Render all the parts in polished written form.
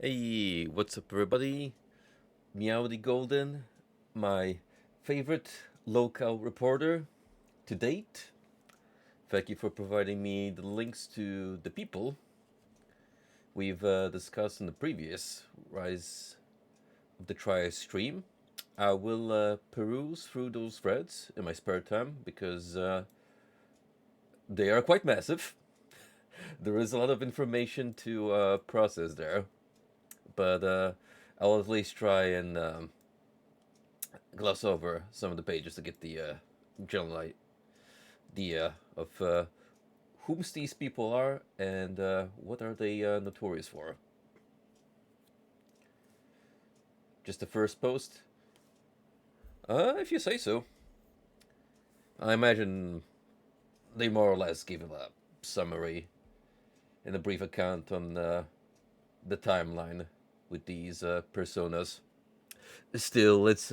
Hey, what's up, everybody? Meowdy Golden, my favorite local reporter to date. Thank you for providing me the links to the people we've discussed in the previous Rise of the Triad stream. I will peruse through those threads in my spare time because they are quite massive. There is a lot of information to process there, but I'll at least try and gloss over some of the pages to get the general idea of whom these people are and what are they notorious for. Just the first post? If you say so. I imagine they more or less give a summary and a brief account on the timeline with these personas. Still, it's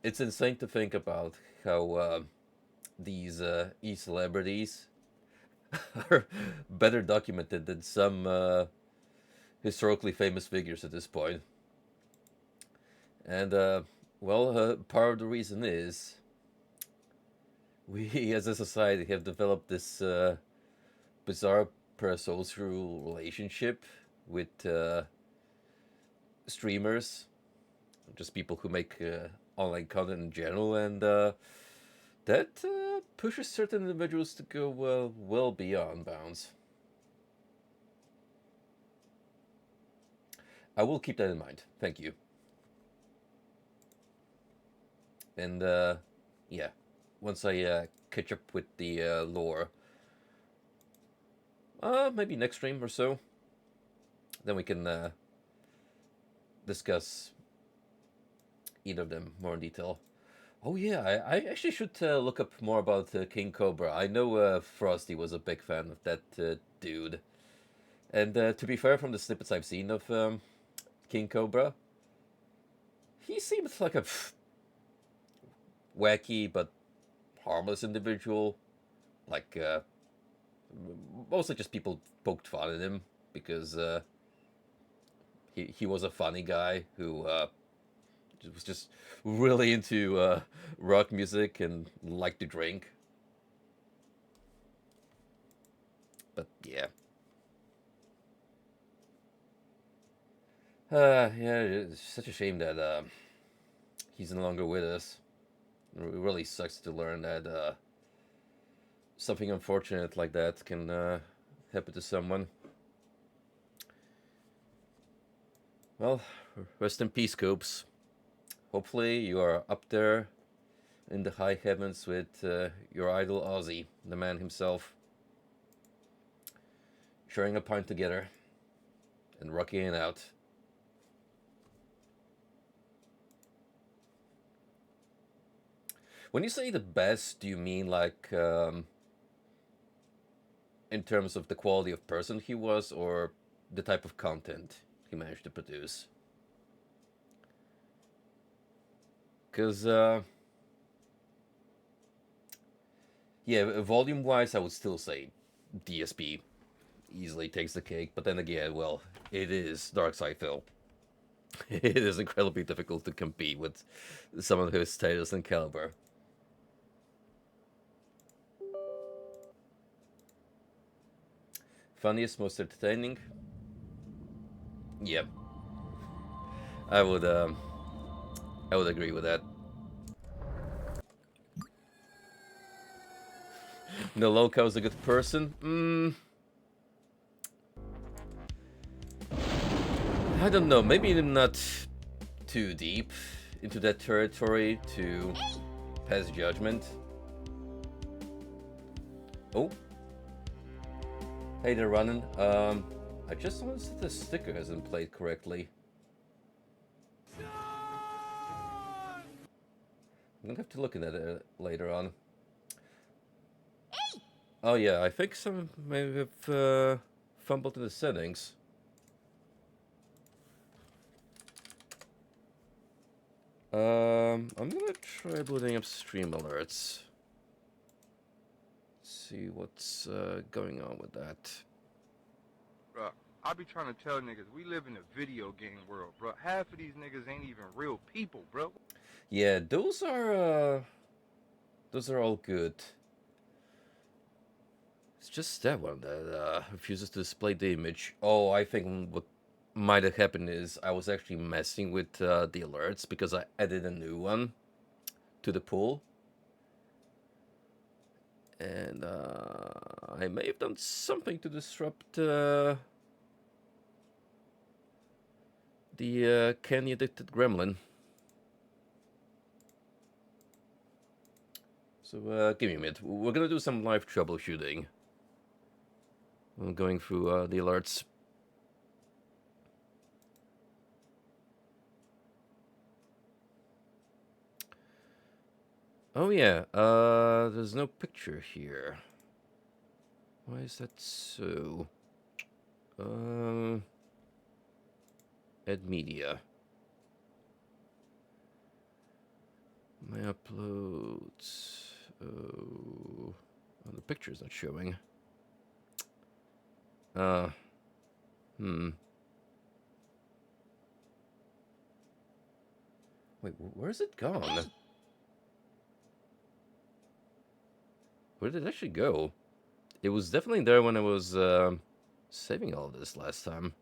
insane to think about how these e-celebrities are better documented than some historically famous figures at this point. And, part of the reason is we as a society have developed this bizarre parasocial relationship with streamers, just people who make online content in general, and that pushes certain individuals to go well beyond bounds. I will keep that in mind. Thank you. And yeah, once I catch up with the lore, maybe next stream or so, then we can discuss either of them more in detail. Oh yeah, I actually should look up more about King Cobra. I know Frosty was a big fan of that dude. And to be fair, from the snippets I've seen of King Cobra, he seems like a wacky but harmless individual. Like, mostly just people poked fun at him because he was a funny guy who was just really into rock music and liked to drink. But yeah. Yeah, it's such a shame that he's no longer with us. It really sucks to learn that something unfortunate like that can happen to someone. Well, rest in peace, Coops. Hopefully, you are up there in the high heavens with your idol Ozzy, the man himself, sharing a pint together and rocking it out. When you say the best, do you mean like in terms of the quality of person he was, or the type of content he managed to produce? Because yeah, volume wise, I would still say DSP easily takes the cake. But then again, well, it is Dark Side Phil. It is incredibly difficult to compete with someone whose status and caliber. Funniest, most entertaining. Yeah, I would. I would agree with that. No Loco is a good person. I don't know. Maybe not too deep into that territory to pass judgment. Oh, hey there, running. I just noticed that the sticker hasn't played correctly. I'm gonna have to look at it later on. Oh yeah, I think some may have fumbled in the settings. I'm gonna try booting up stream alerts. See what's going on with that. I be trying to tell niggas, we live in a video game world, bro. Half of these niggas ain't even real people, bro. Yeah, those are all good. It's just that one that refuses to display the image. Oh, I think what might have happened is I was actually messing with the alerts because I added a new one to the pool. And I may have done something to disrupt the candy addicted gremlin. So give me a minute. We're gonna do some live troubleshooting. I'm going through the alerts. Oh yeah, there's no picture here. Why is that so? Add media. My uploads. Oh, the picture's not showing. Uh, Wait, where's it gone? Where did it actually go? It was definitely there when I was saving all of this last time.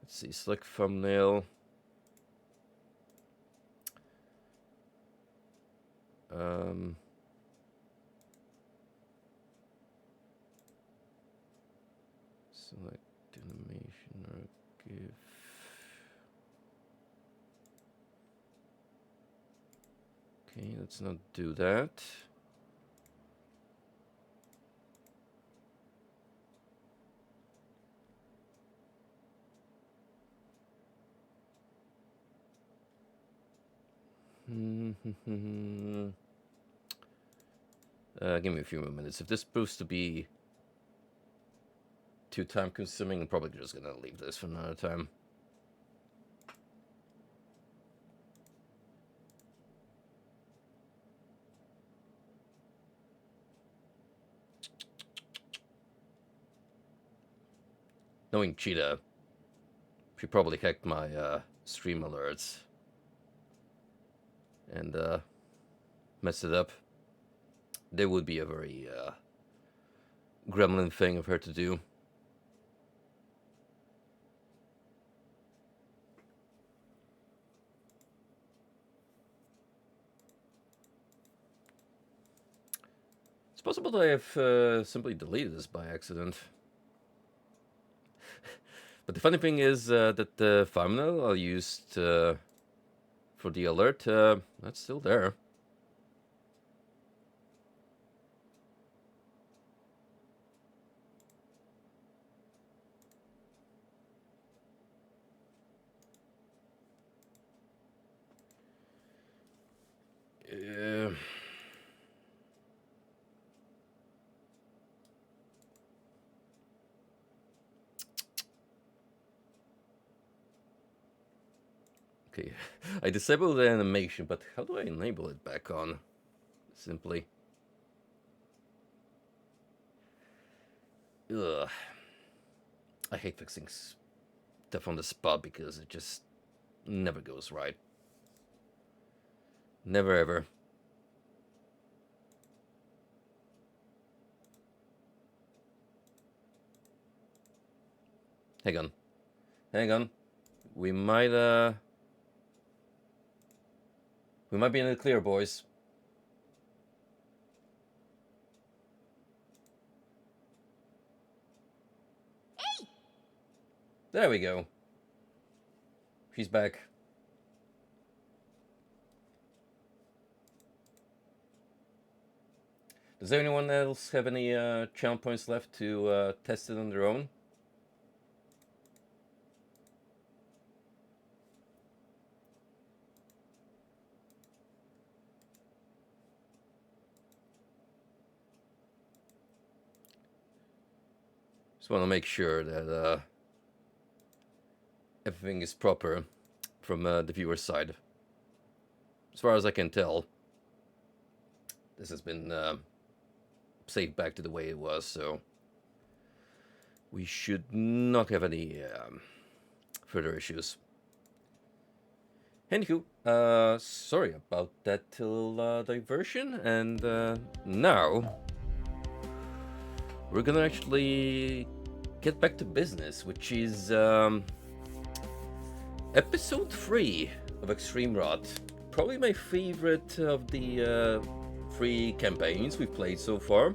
Let's see, select thumbnail. Select animation or GIF. Okay, let's not do that. Give me a few more minutes. If this proves to be too time consuming, I'm probably just gonna leave this for another time. Knowing Cheetah, she probably hacked my stream alerts and messed it up. That would be a very gremlin thing of her to do. It's possible that I have simply deleted this by accident. But the funny thing is that the thumbnail I used for the alert, that's still there. Okay, I disabled the animation, but how do I enable it back on? Simply. Ugh. I hate fixing stuff on the spot because it just never goes right. Never ever. Hang on. Hang on. We might be in the clear, boys. There we go. She's back. Does anyone else have any channel points left to test it on their own? Just want to make sure that everything is proper from the viewer's side. as far as I can tell, this has been saved back to the way it was, so we should not have any further issues. Anywho, sorry about that little diversion, and now we're gonna actually get back to business, which is episode 3 of Extreme Rot. Probably my favorite of the 3 campaigns we've played so far.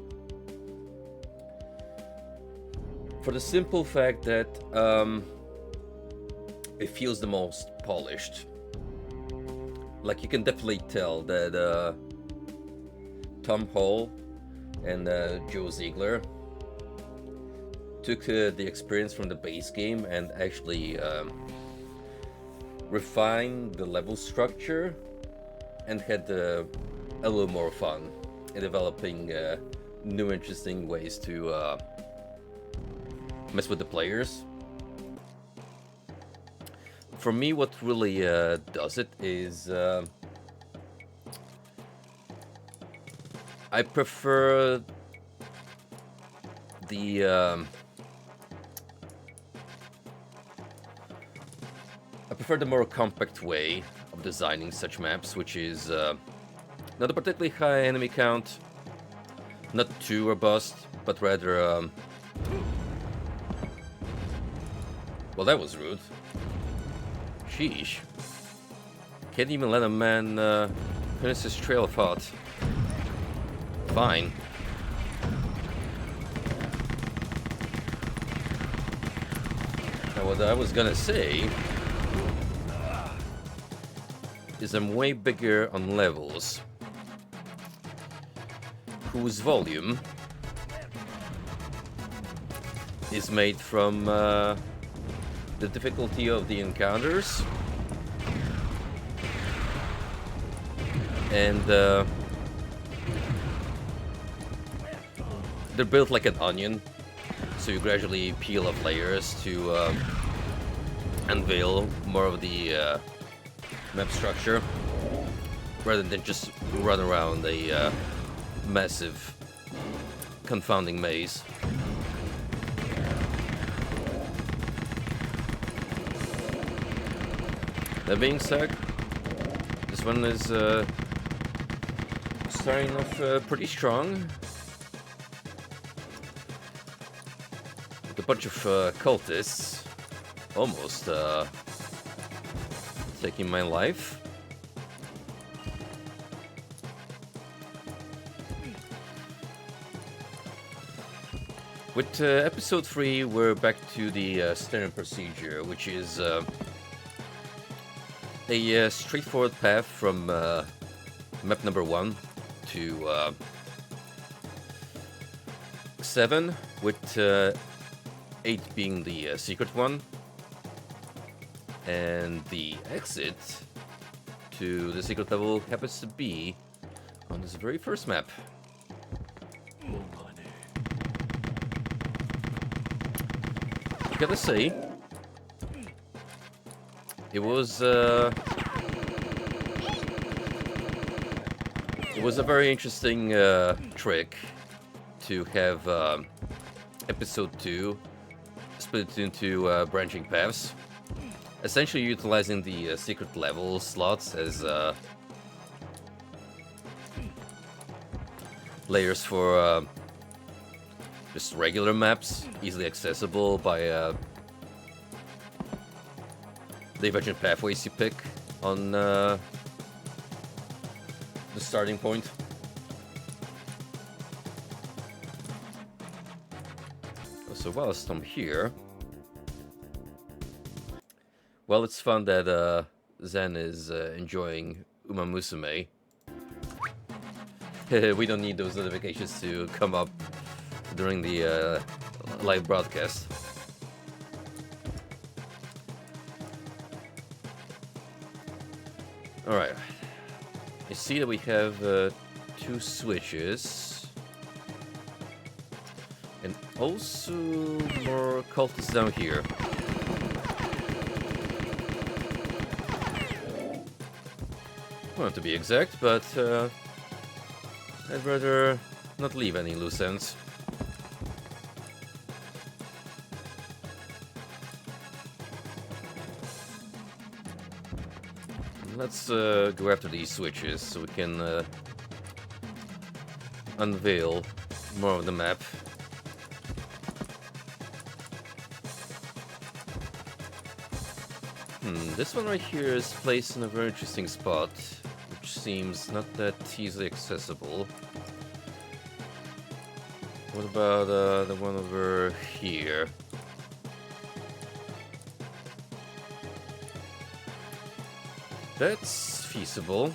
For the simple fact that it feels the most polished. Like, you can definitely tell that Tom Hall and Joe Ziegler took the experience from the base game and actually refined the level structure and had a little more fun in developing new interesting ways to mess with the players. For me, what really does it is I prefer the more compact way of designing such maps, which is not a particularly high enemy count, not too robust, but rather well, that was rude. Sheesh. Can't even let a man finish his trail of thought. Fine. Now, what I was gonna say is I'm way bigger on levels whose volume is made from the difficulty of the encounters and they're built like an onion, so you gradually peel off layers to unveil more of the map structure rather than just run around a massive confounding maze. That being said, this one is starting off pretty strong. With a bunch of cultists almost taking my life. With episode 3, we're back to the standard procedure, which is a straightforward path from map number 1 to 7, with 8 being the secret one, and the exit to the secret level happens to be on this very first map. I gotta say, it was a very interesting trick to have episode 2 split into branching paths, essentially utilizing the secret level slots as layers for just regular maps, easily accessible by the divergent pathways you pick on the starting point. So whilst I'm here, well, it's fun that Zen is enjoying Uma Musume. We don't need those notifications to come up during the live broadcast. Alright, you see that we have 2 switches, and also more cultists down here. Well, to be exact, but I'd rather not leave any loose ends. Let's go after these switches so we can unveil more of the map. This one right here is placed in a very interesting spot, which seems not that easily accessible. What about the one over here? That's feasible.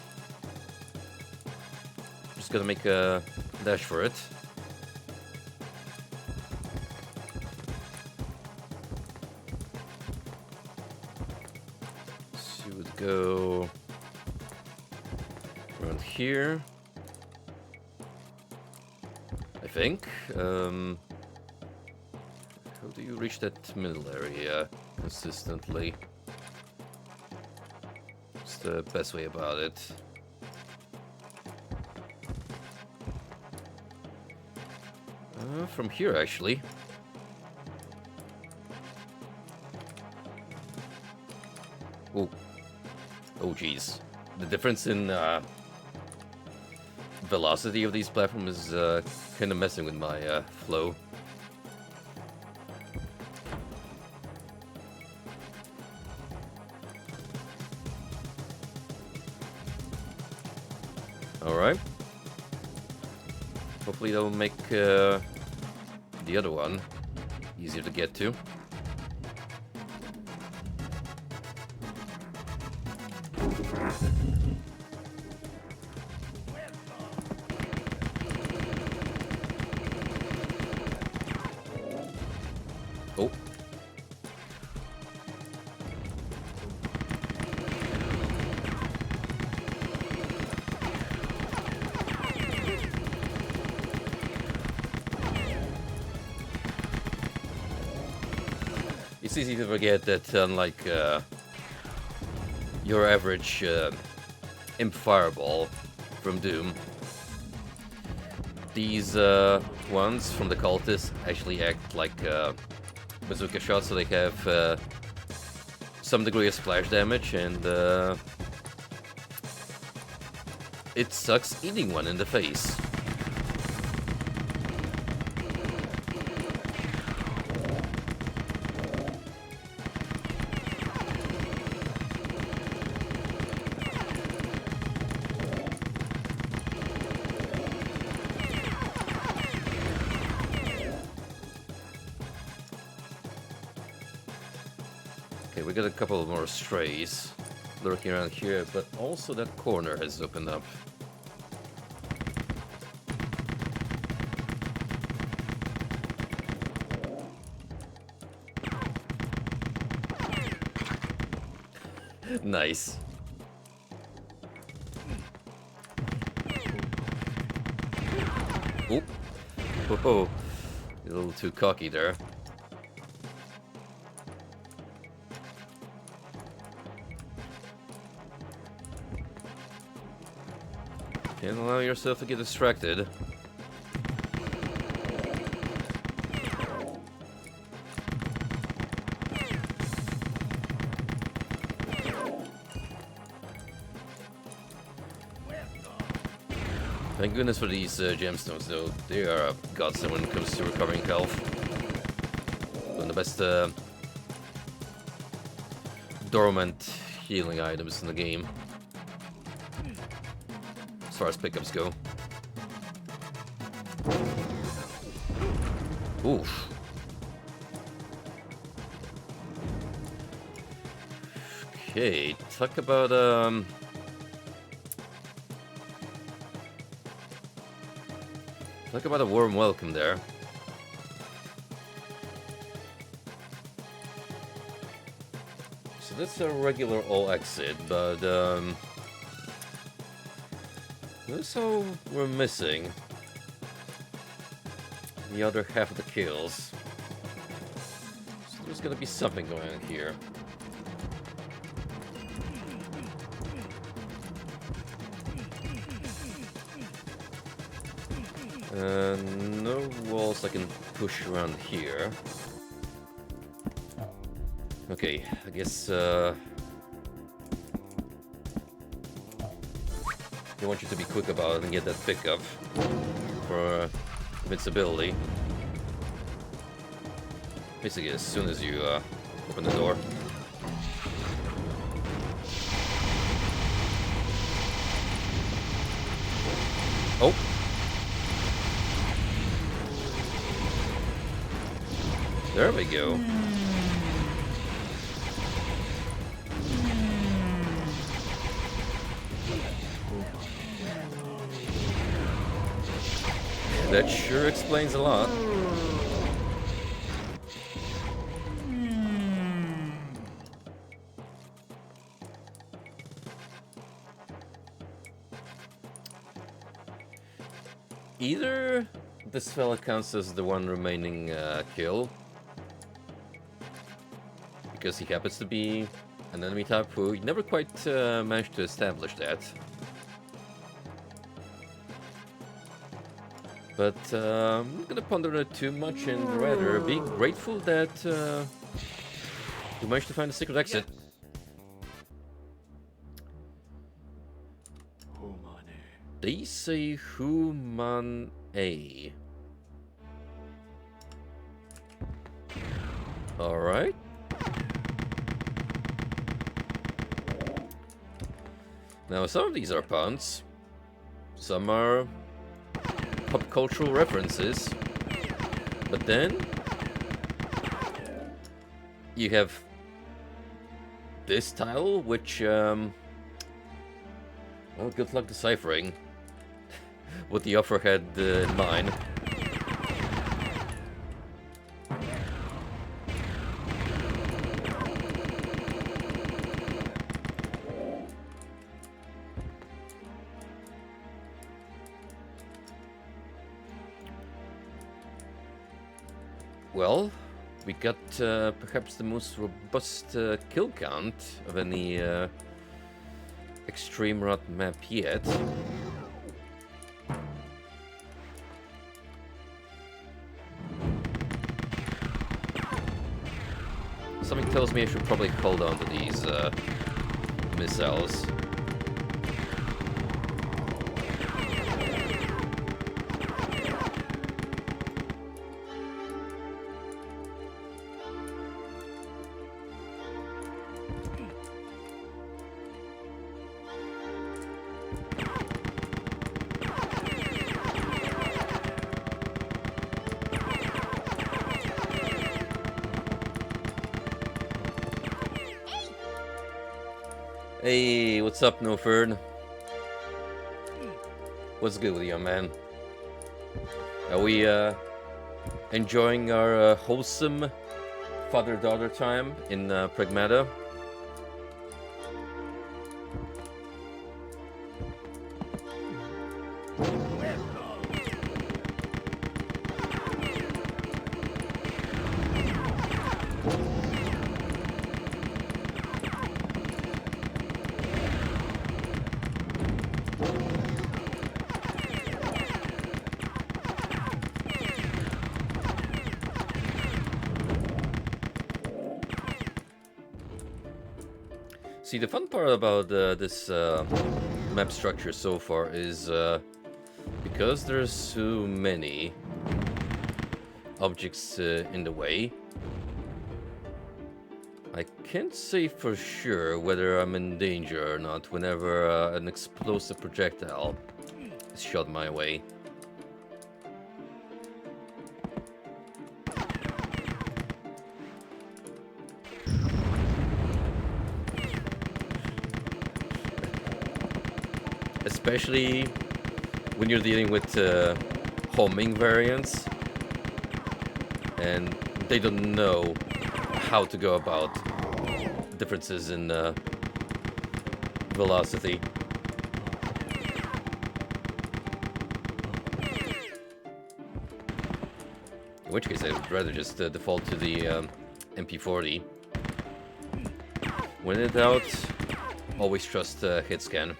Just gotta make a dash for it. So you would go around here, I think. How do you reach that middle area consistently? The best way about it. From here, actually. Oh. Oh, geez. The difference in velocity of these platforms is kind of messing with my flow. Alright. Hopefully that'll make the other one easier to get to. Oh. It's easy to forget that unlike your average imp fireball from Doom, these ones from the cultists actually act like bazooka shots, so they have some degree of splash damage, and it sucks eating one in the face. We got a couple more strays lurking around here, but also that corner has opened up. Nice. Oh, whoa, a little too cocky there. Can't allow yourself to get distracted. Thank goodness for these gemstones, though. They are a godsend when it comes to recovering health. One of the best dormant healing items in the game, as far as pickups go. Oof. Okay, talk about a warm welcome there. So that's a regular all exit, but that's how we're missing the other half of the kills. So there's gonna be something going on here. No walls I can push around here. Okay, I guess they want you to be quick about it and get that pickup for invincibility. Basically, as soon as you open the door. Oh! There we go. That sure explains a lot. Either this fella counts as the one remaining kill, because he happens to be an enemy type who never quite managed to establish that. But I'm not gonna ponder it too much and rather be grateful that we managed to find a secret exit. They say Human A. Alright. Now some of these are puns. Some are pop cultural references. But then you have this title, which well, good luck deciphering what the author had in mind. Well, we got perhaps the most robust kill count of any extreme rot map yet. Something tells me I should probably hold on to these missiles. Hey, what's up, Noferd? What's good with you, man? Are we enjoying our wholesome father-daughter time in Pragmata? See, the fun part about this map structure so far is because there's so many objects in the way, I can't say for sure whether I'm in danger or not whenever an explosive projectile is shot my way. Especially when you're dealing with homing variants and they don't know how to go about differences in velocity. In which case I would rather just default to the MP40. When in doubt, always trust hit scan.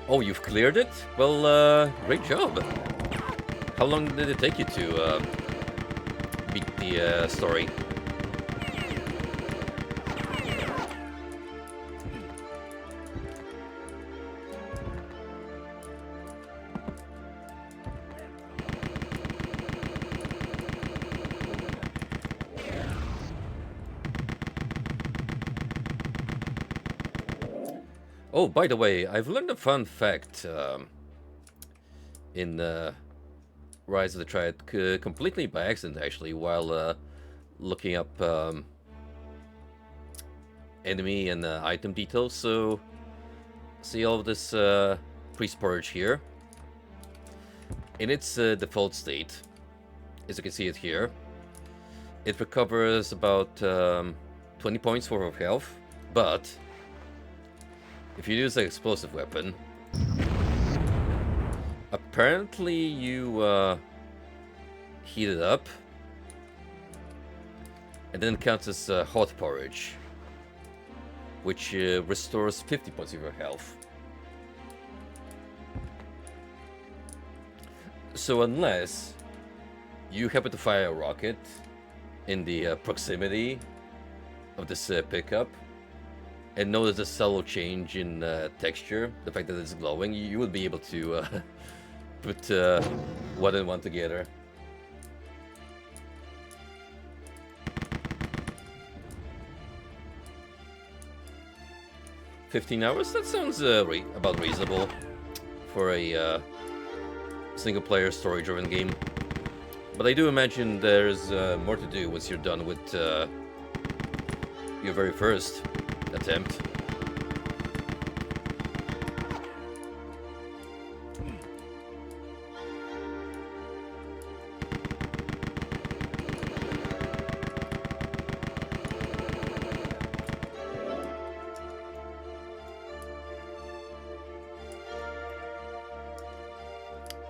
Oh, you've cleared it? Well, great job. How long did it take you to beat the story? Oh, by the way, I've learned a fun fact in Rise of the Triad, completely by accident, actually, while looking up enemy and item details. So, see all of this priest porridge here. In its default state, as you can see it here, it recovers about 20 points worth of health, but if you use the explosive weapon, apparently you heat it up, and then it counts as hot porridge, which restores 50 points of your health. So unless you happen to fire a rocket in the proximity of this pickup, and notice a subtle change in texture, the fact that it's glowing, you would be able to put one and one together. $15 hours? That sounds about reasonable for a single-player story-driven game. But I do imagine there's more to do once you're done with your very first attempt.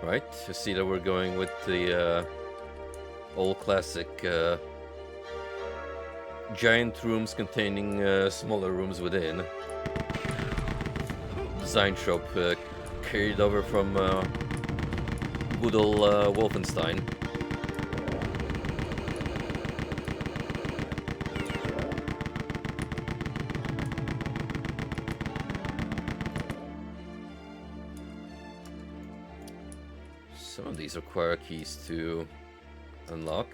Right, you see that we're going with the old classic giant rooms containing smaller rooms within. Design trope carried over from good old Wolfenstein. Some of these require keys to unlock.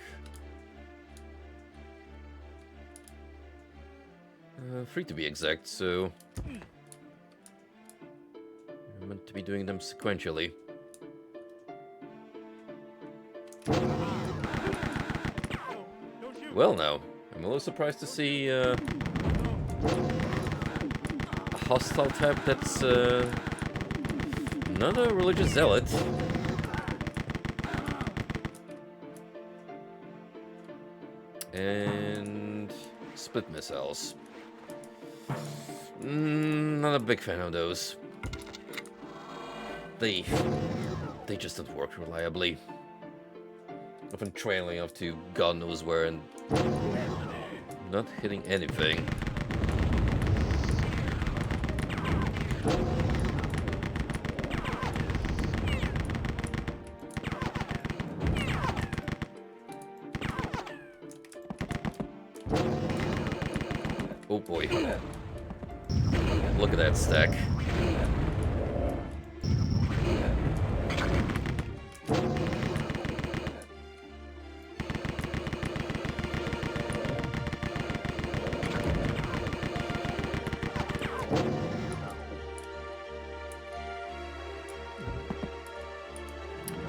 Three to be exact, so I'm meant to be doing them sequentially. Well now, I'm a little surprised to see a hostile type that's not a religious zealot. And split missiles. Not a big fan of those. They just don't work reliably. Often trailing off to God knows where and not hitting anything. Oh boy. Look at that stack.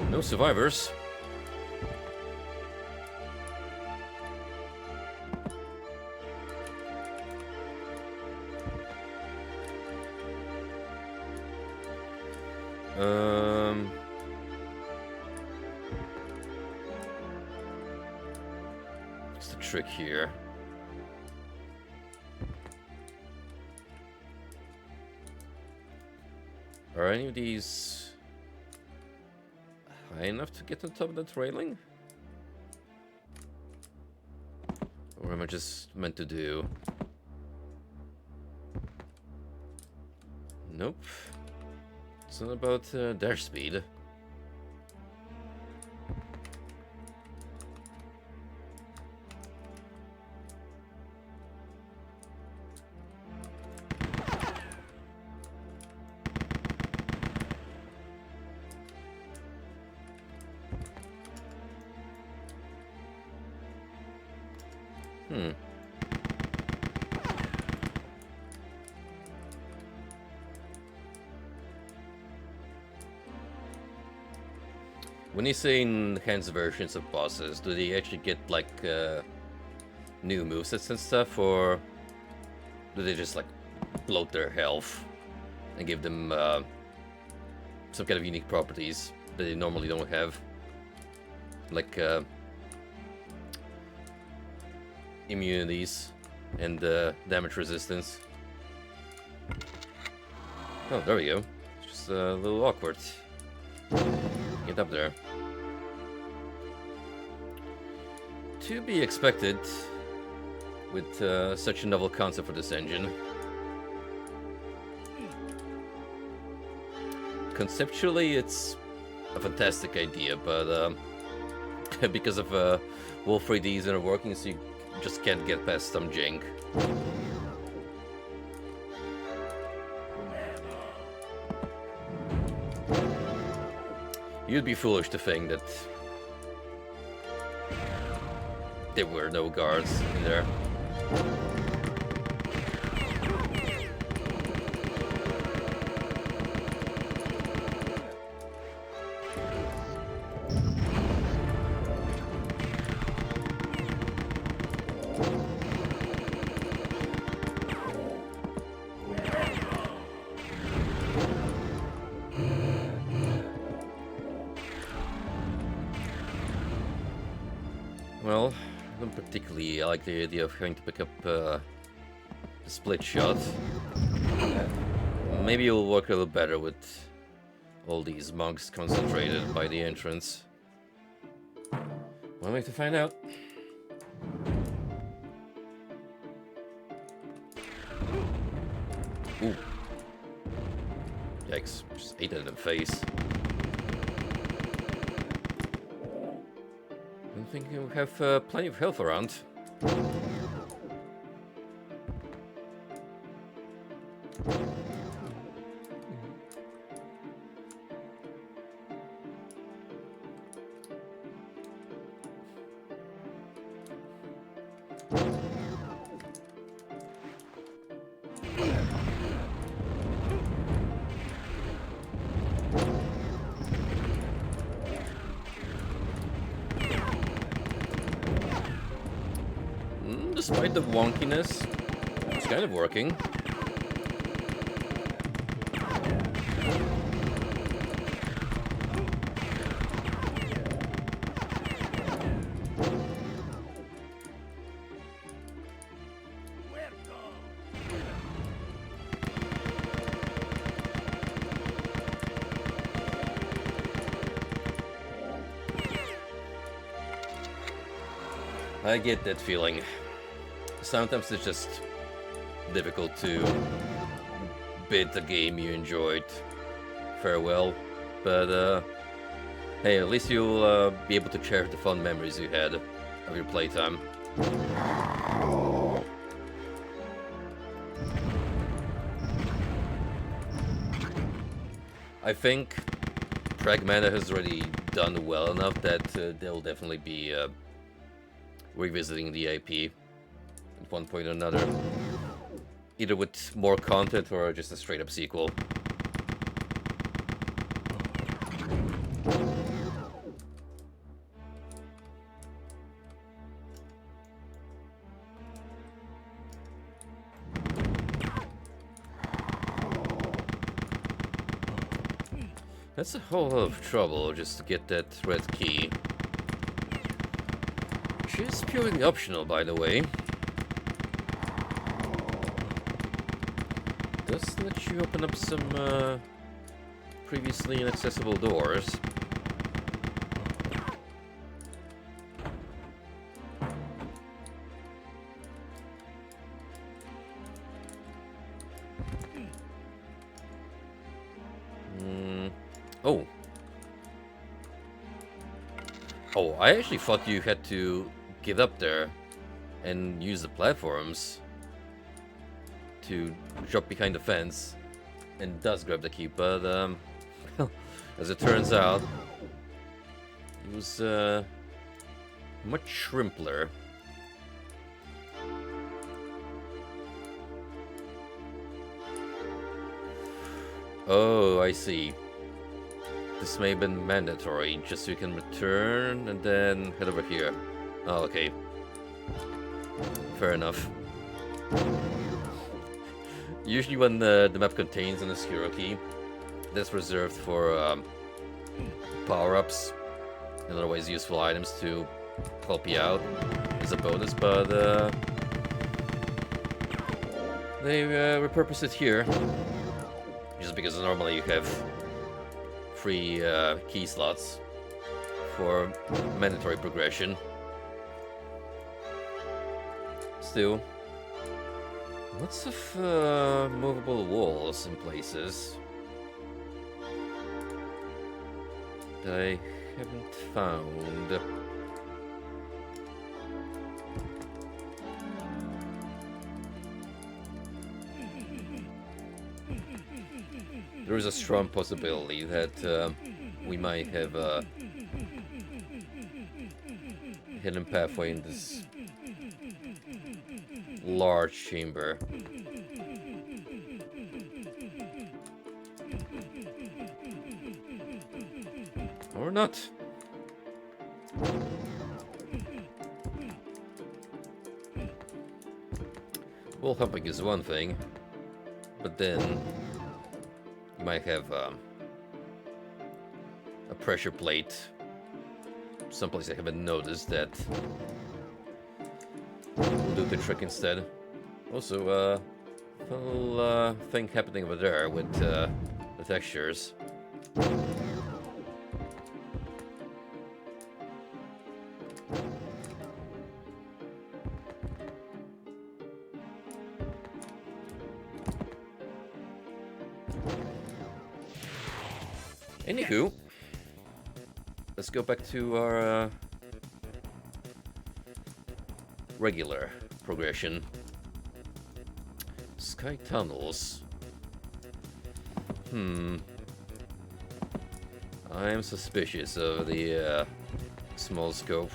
No survivors. What's the trick here? Are any of these high enough to get on top of that railing? Or am I just meant to do? Nope. It's not about their speed. When you say enhanced versions of bosses, do they actually get like new movesets and stuff, or do they just like bloat their health and give them some kind of unique properties that they normally don't have, like immunities and damage resistance? Oh, there we go. It's just a little awkward. Get up there. To be expected with such a novel concept for this engine. Conceptually, it's a fantastic idea, but because of Wolf 3D's inner workings, you just can't get past some jank. You'd be foolish to think that there were no guards in there. Well, I don't particularly like the idea of having to pick up the split shot. Maybe it'll work a little better with all these monks concentrated by the entrance. One way to find out. Ooh. Yikes, just ate it in the face. I think you have plenty of health around. Despite the wonkiness, it's kind of working. I get that feeling. Sometimes it's just difficult to bid the game you enjoyed farewell, but hey, at least you'll be able to cherish the fun memories you had of your playtime. I think Pragmata has already done well enough that they'll definitely be revisiting the IP at one point or another, either with more content or just a straight up sequel. That's a whole lot of trouble just to get that red key. Which is purely optional, by the way. Does let you open up some previously inaccessible doors. Oh. Oh, I actually thought you had to get up there and use the platforms to drop behind the fence and thus grab the key, but as it turns out, it was much simpler. Oh, I see. This may have been mandatory, just so you can return and then head over here. Oh, okay. Fair enough. Usually when the map contains an obscure key, that's reserved for power-ups and otherwise useful items to help you out as a bonus, but they repurpose it here. Just because normally you have 3 key slots for mandatory progression. Still, lots of movable walls in places that I haven't found. There is a strong possibility that we might have a hidden pathway in this large chamber. Or not. Wall humping is one thing, but then you might have a pressure plate someplace I haven't noticed that will do the trick instead. Also, a little thing happening over there with the textures. Anywho, let's go back to our regular progression. Sky tunnels. I am suspicious of the small scope.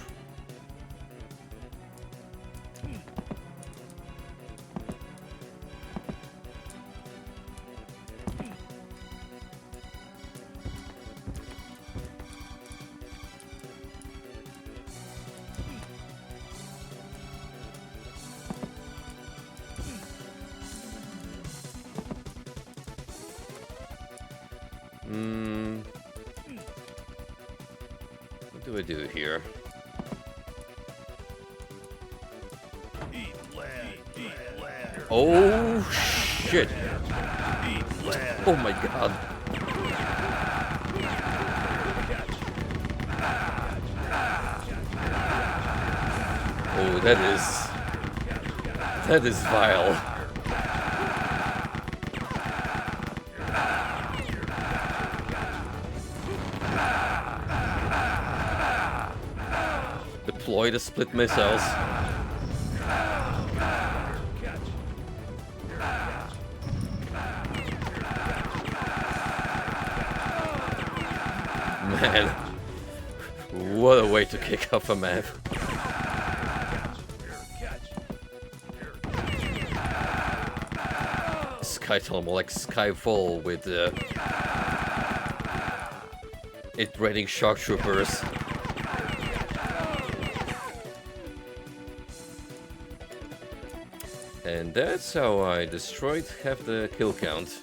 What do I do here? Oh shit! Oh my god! Oh, that is vile. Deploy the split missiles. Man, what a way to kick off a map. Sky tunnel, more like Skyfall with it raiding shock troopers. And that's how I destroyed half the kill count.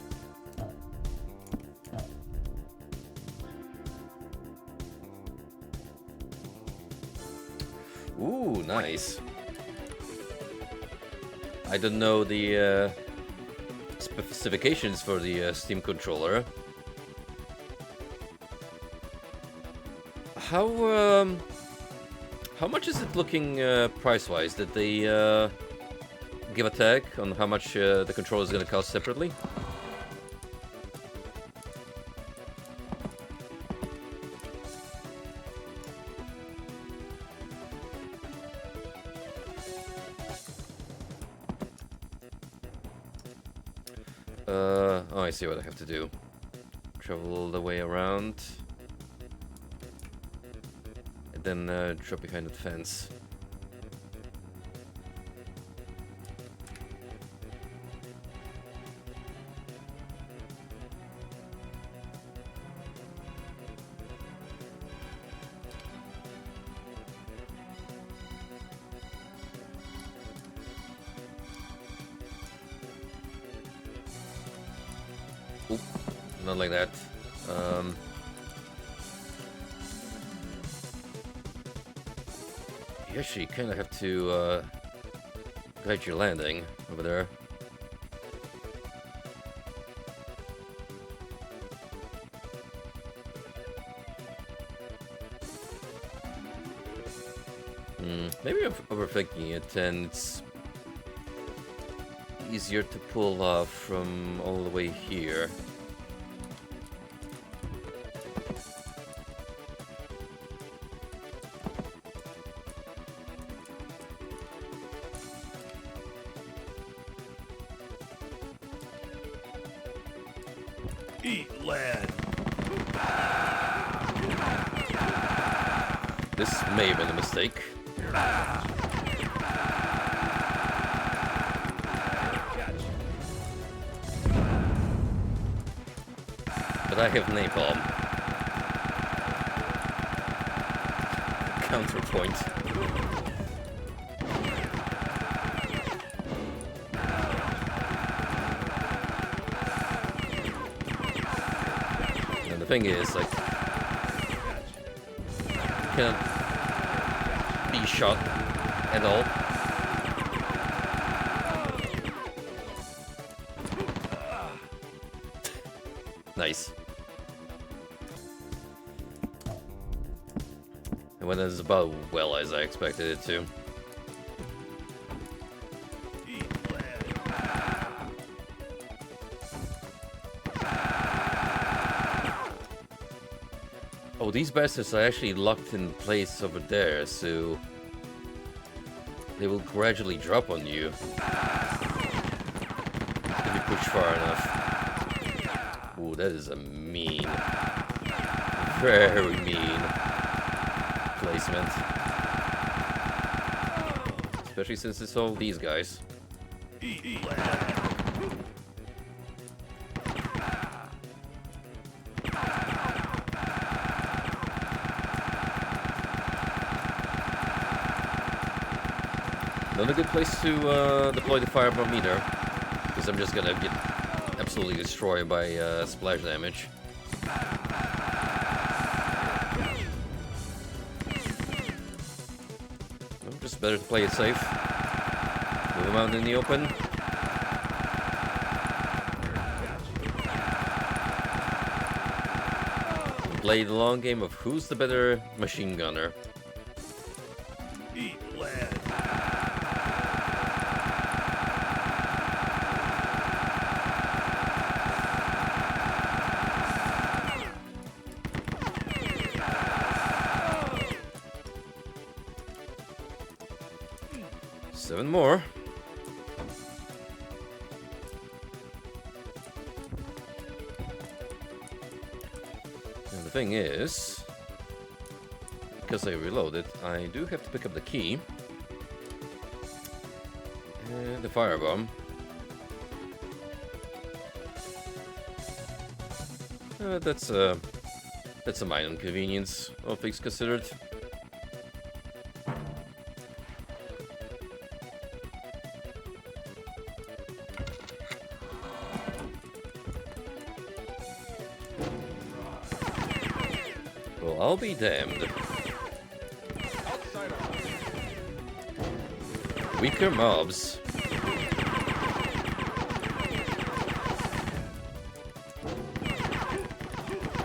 Ooh, nice. I don't know the specifications for the Steam controller. How much is it looking price-wise? Did they give a tag on how much the controller is going to cost separately? Oh, I see what I have to do. Travel all the way around. And then drop behind the fence. Oop, not like that. You actually kind of have to guide your landing over there. Maybe I'm overthinking it, and it's easier to pull off from all the way here. Eat lead. This may have been a mistake. But I have napalm. Counterpoint. And the thing is, like, you cannot be shot at all. Nice. It went as about well as I expected it to. Oh, these bastards are actually locked in place over there, so they will gradually drop on you if you push far enough. Ooh, that is a mean, very mean placement. Especially since it's all these guys. Not a good place to deploy the firebomb either, because I'm just gonna get absolutely destroyed by splash damage. Well, just better to play it safe. Move them out in the open. Play the long game of who's the better machine gunner. Eat lead. Seven more. And the thing is, because I reloaded, I do have to pick up the key. And the firebomb. That's a minor inconvenience, all things considered. Well, I'll be damned. Weaker mobs.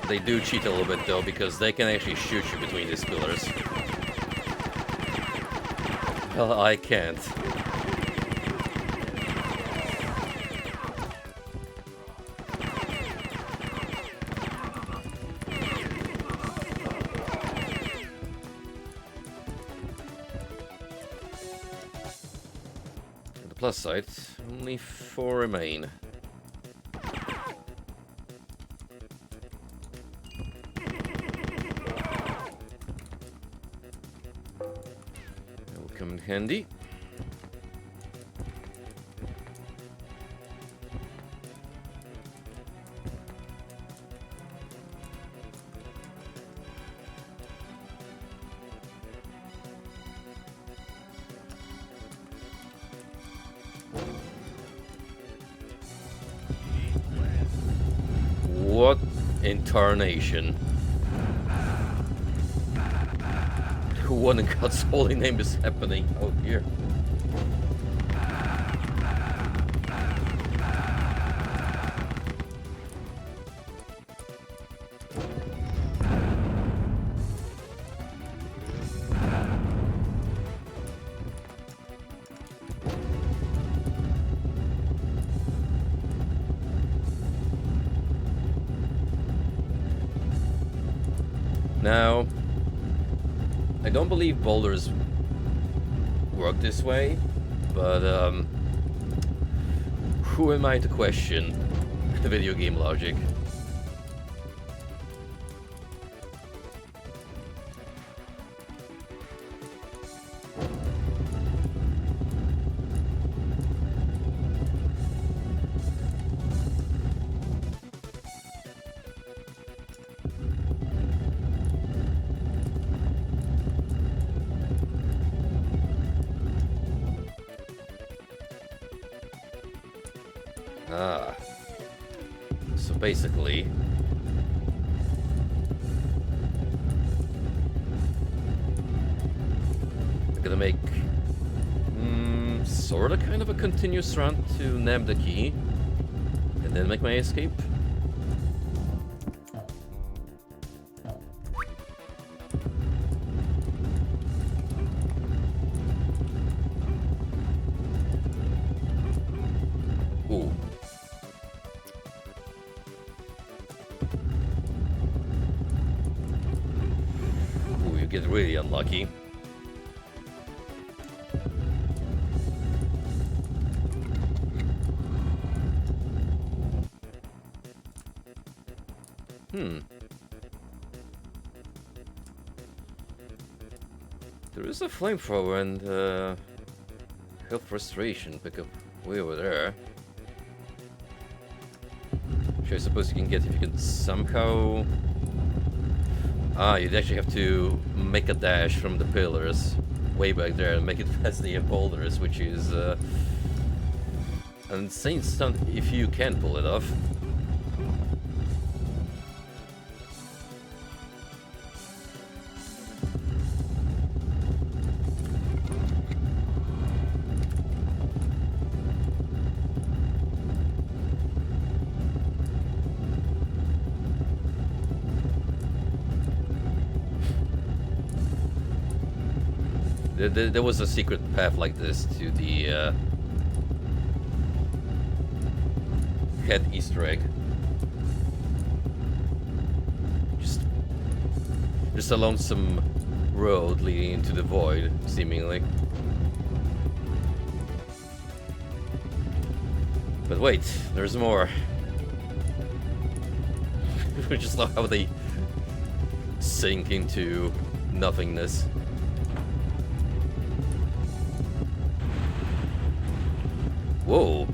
They do cheat a little bit though, because they can actually shoot you between these pillars. Well, I can't. On the plus side, only 4 remain. come in handy. What in tarnation? What in God's holy name is happening out here? Now, I don't believe boulders work this way, but who am I to question the video game logic? Ah, so basically, I'm gonna make sort of kind of a continuous run to nab the key, and then make my escape. Ooh. Ooh, you get really unlucky. There is a flamethrower and health frustration pickup way over there. Which I suppose you can get if you can somehow... Ah, you'd actually have to make a dash from the pillars way back there and make it past the boulders, which is an insane stunt if you can pull it off. There was a secret path like this to the head Easter egg. Just a lonesome road leading into the void, seemingly. But wait, there's more. I just love how they sink into nothingness. Whoa!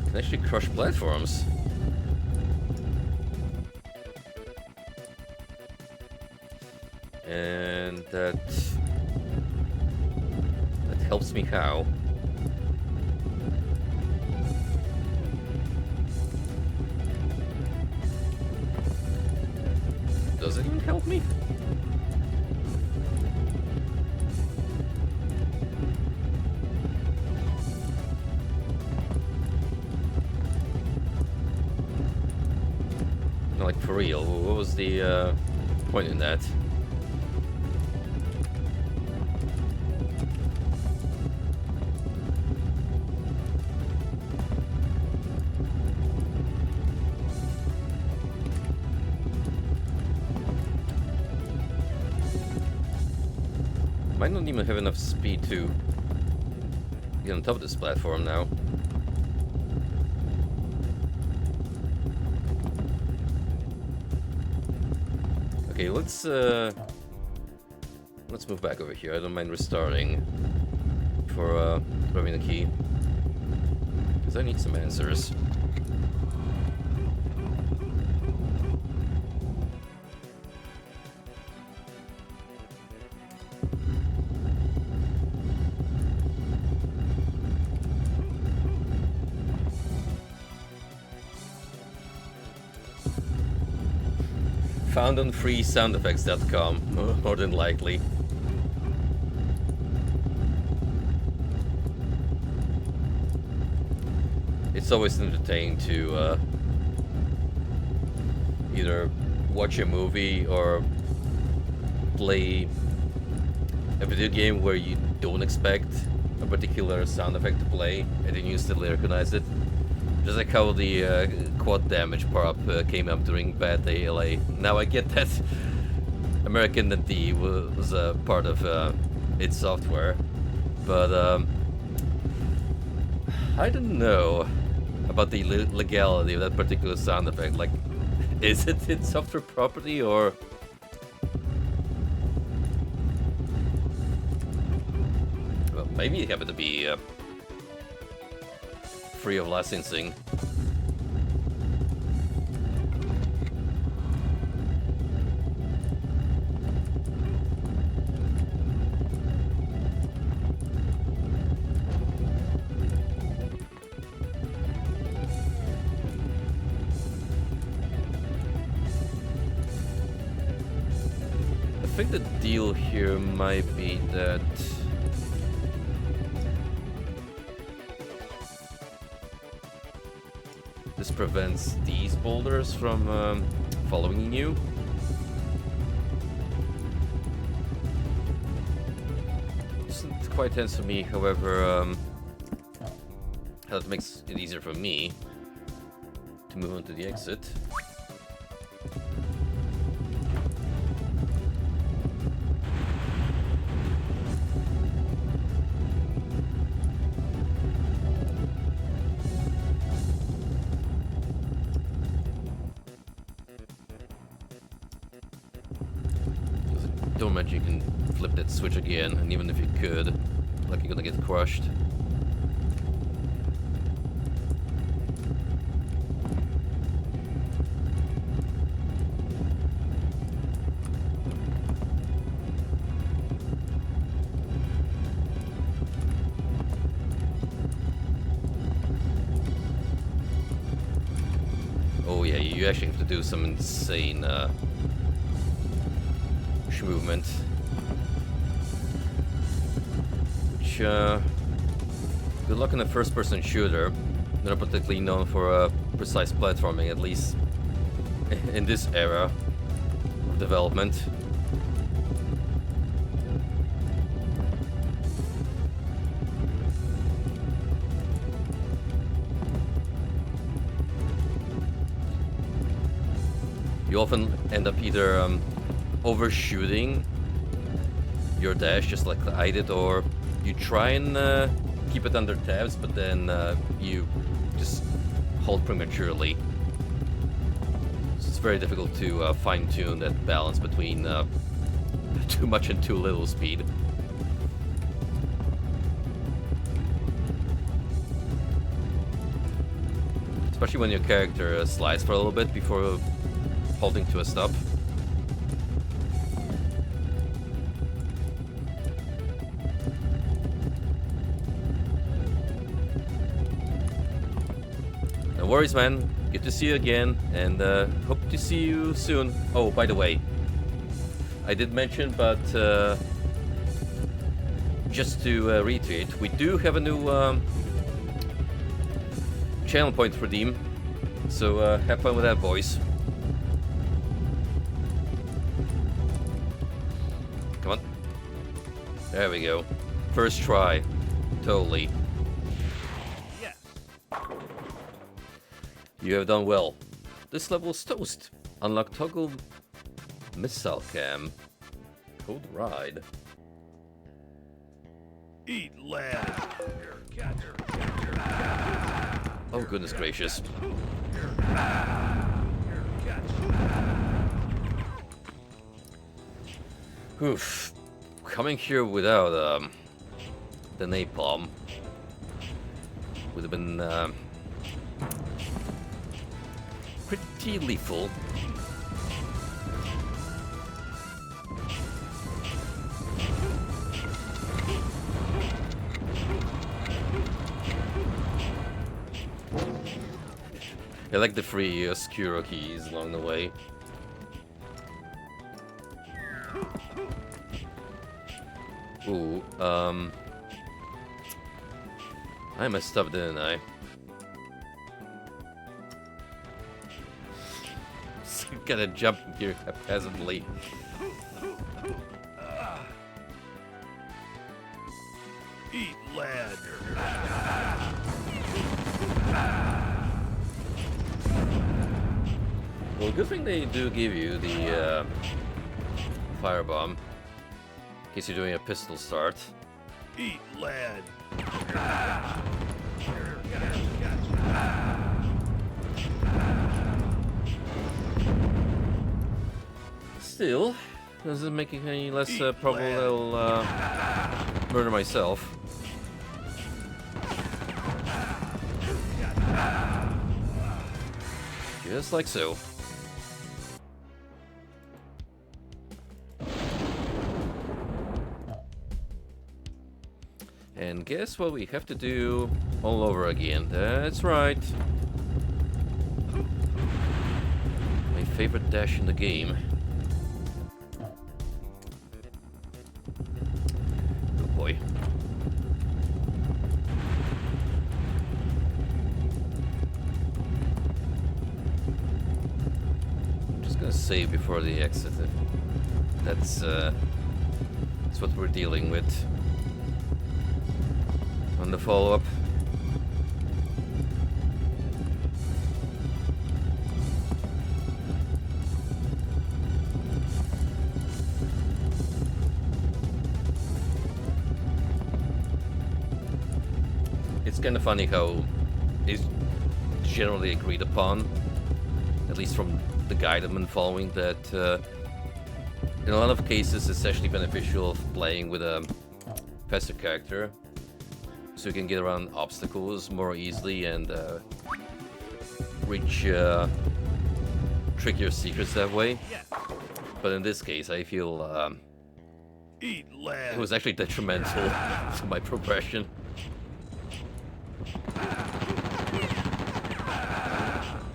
Can actually crush platforms. And that helps me how? Does it even help me? Like, for real, what was the point in that? Might not even have enough speed to get on top of this platform now. Okay, let's let's move back over here. I don't mind restarting for grabbing the key. Because I need some answers. Found on freesoundeffects.com, more than likely. It's always entertaining to either watch a movie or play a video game where you don't expect a particular sound effect to play and then you instantly recognize it. Just like how the quad damage power-up came up during Bad Day LA. Now I get that American D was a part of its software, but I don't know about the legality of that particular sound effect. Like, is it its software property or? Well, maybe it happened to be free of licensing. I think the deal here might be that this prevents these boulders from following you. Isn't quite tense for me, however, that makes it easier for me to move on to the exit. Don't imagine you can flip that switch again, and even if you could, like, you're gonna get crushed. Oh yeah, you actually have to do some insane movement, which good luck in a first-person shooter. They're not particularly known for precise platforming, at least in this era of development. You often end up either overshooting your dash, just like I did, or you try and keep it under tabs, but then you just hold prematurely. So it's very difficult to fine-tune that balance between too much and too little speed. Especially when your character slides for a little bit before halting to a stop. No worries, man. Good to see you again, and hope to see you soon. Oh, by the way, I did mention, but just to reiterate, we do have a new channel point to redeem, so have fun with that, boys. Come on. There we go. First try. Totally. You have done well. This level is toast. Unlock toggle missile cam. Code ride. Eat lad. Oh goodness gracious. Oof. coming here without the napalm would have been pretty lethal. I like the free Skuro keys along the way. Ooh, I messed up, didn't I? Gotta jump here haphazardly. Eat lead. Well, good thing they do give you the firebomb in case you're doing a pistol start. Eat lead. Still, doesn't make it any less probable I'll murder myself. Just like so. And guess what we have to do all over again? That's right. My favorite dash in the game. Oh boy. I'm just gonna save before the exit. That's what we're dealing with. On the follow-up. It's kind of funny how it's generally agreed upon, at least from the guide I've been following, that in a lot of cases it's actually beneficial playing with a faster character, so you can get around obstacles more easily and reach trickier secrets that way. But in this case, I feel Eat lead. it was actually detrimental to my progression.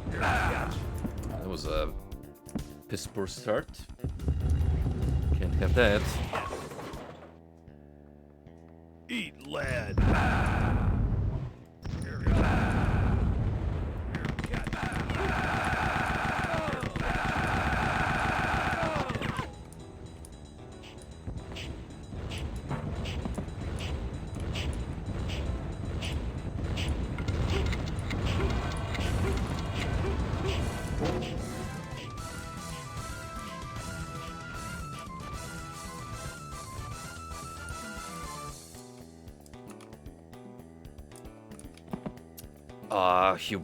That was a piss poor start. Can't have that. Eat lead. You...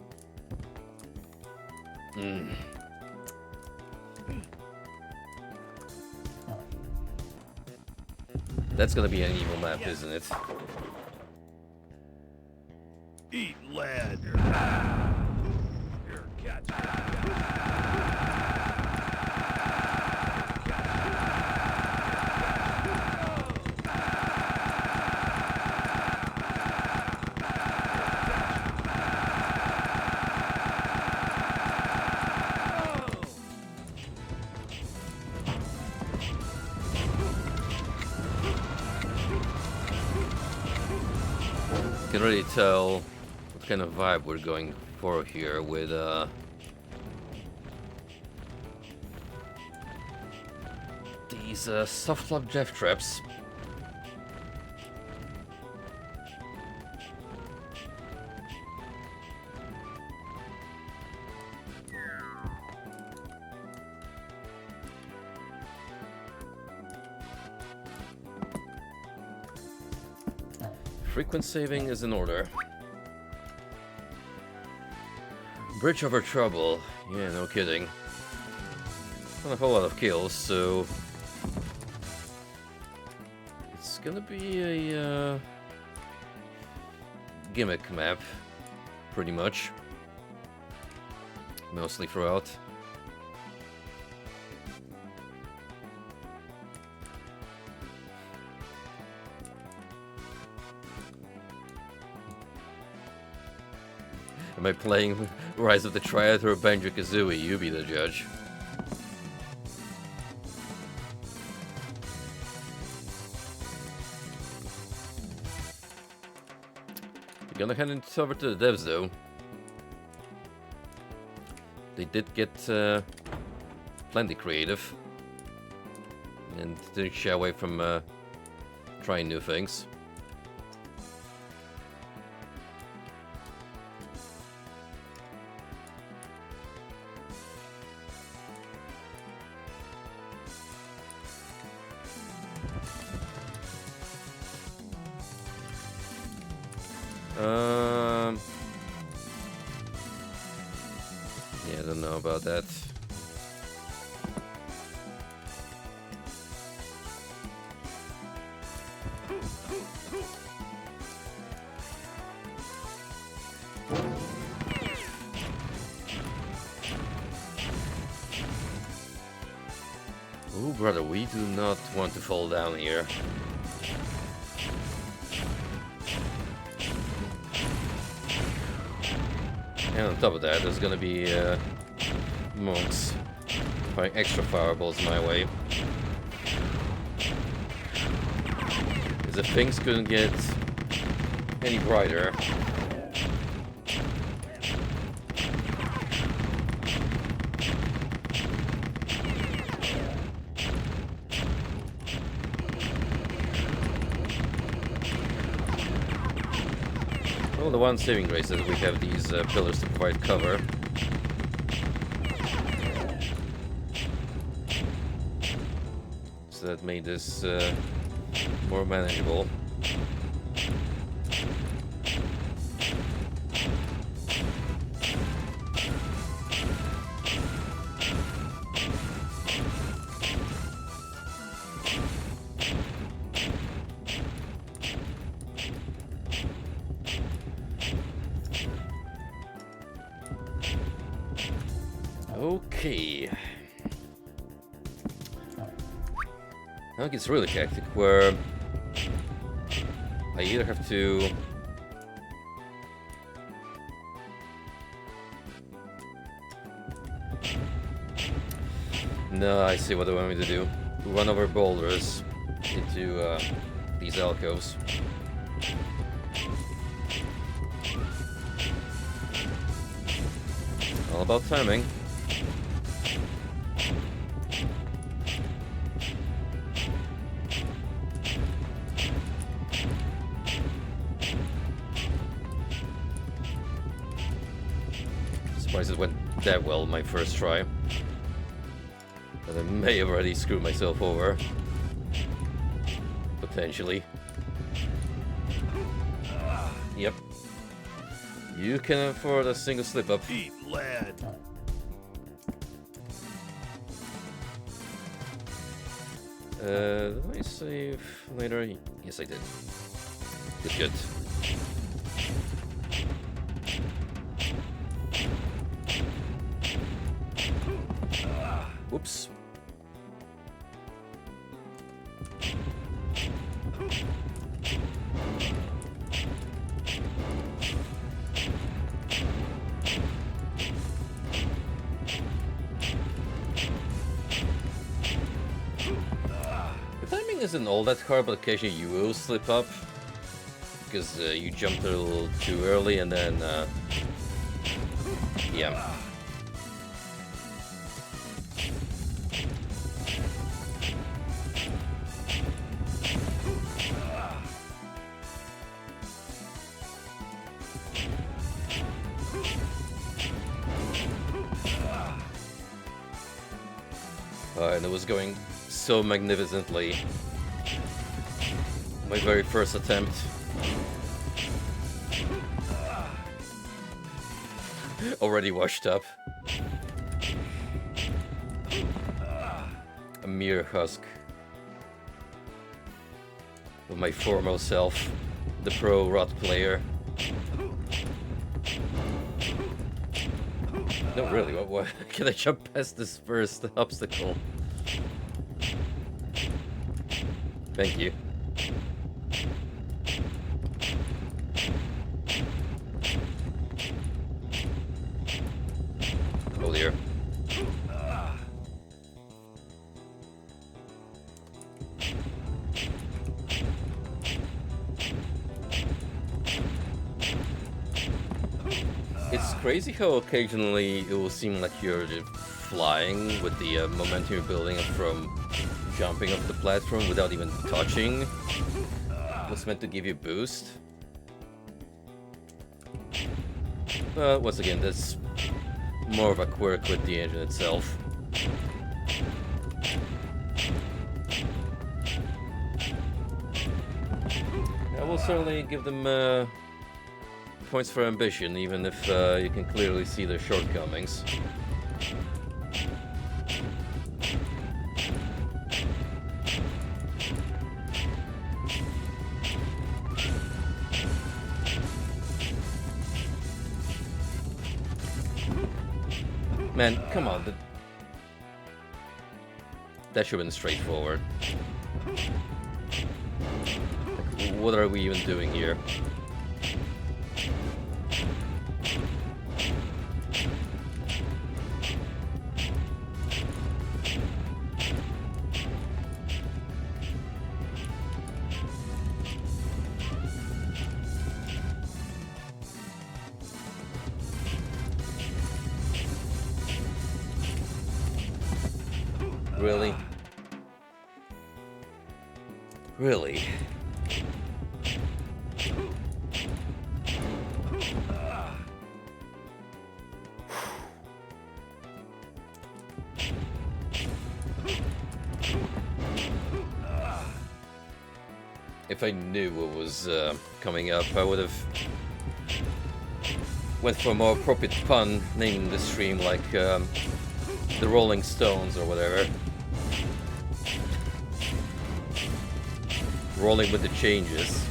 That's gonna be an evil map, isn't it? Eat lead. Can really tell what kind of vibe we're going for here with these soft lock death traps. Frequent saving is in order. Bridge over trouble. Yeah, no kidding. Not a whole lot of kills, so gonna be a gimmick map, pretty much. Mostly throughout. Am I playing Rise of the Triad or Banjo-Kazooie? You be the judge. We're gonna hand it over to the devs though. They did get plenty creative and didn't shy away from trying new things. Yeah, I don't know about that. Oh, brother, we do not want to fall down here. And on top of that, there's gonna be monks firing extra fireballs my way. As if things couldn't get any brighter. Well, the one saving grace is we have these pillars to provide cover. So that made this more manageable. Okay. Now it gets really hectic, where I either have to no, I see what they want me to do. Run over boulders into these alcoves. All about timing. Surprised it went that well my first try. But I may have already screwed myself over. Potentially. Yep. You can afford a single slip up. Eat lead. Did I save later? Yes, I did. Good, good. Whoops. The timing isn't all that hard, but occasionally you will slip up because you jumped a little too early, and then yeah. And it was going so magnificently. My very first attempt. Already washed up. A mere husk. of my former self, the pro rot player. No, really, what can I jump past this first obstacle? Thank you. Oh dear. It's crazy how occasionally it will seem like you're just flying with the momentum you're building up from jumping off the platform without even touching. Was meant to give you a boost. But once again, that's more of a quirk with the engine itself. I will certainly give them points for ambition, even if you can clearly see their shortcomings. Man, come on. That should have been straightforward. Like, what are we even doing here? Really? Really? If I knew what was coming up, I would have went for a more appropriate pun, naming the stream like the Rolling Stones or whatever. Rolling with the changes.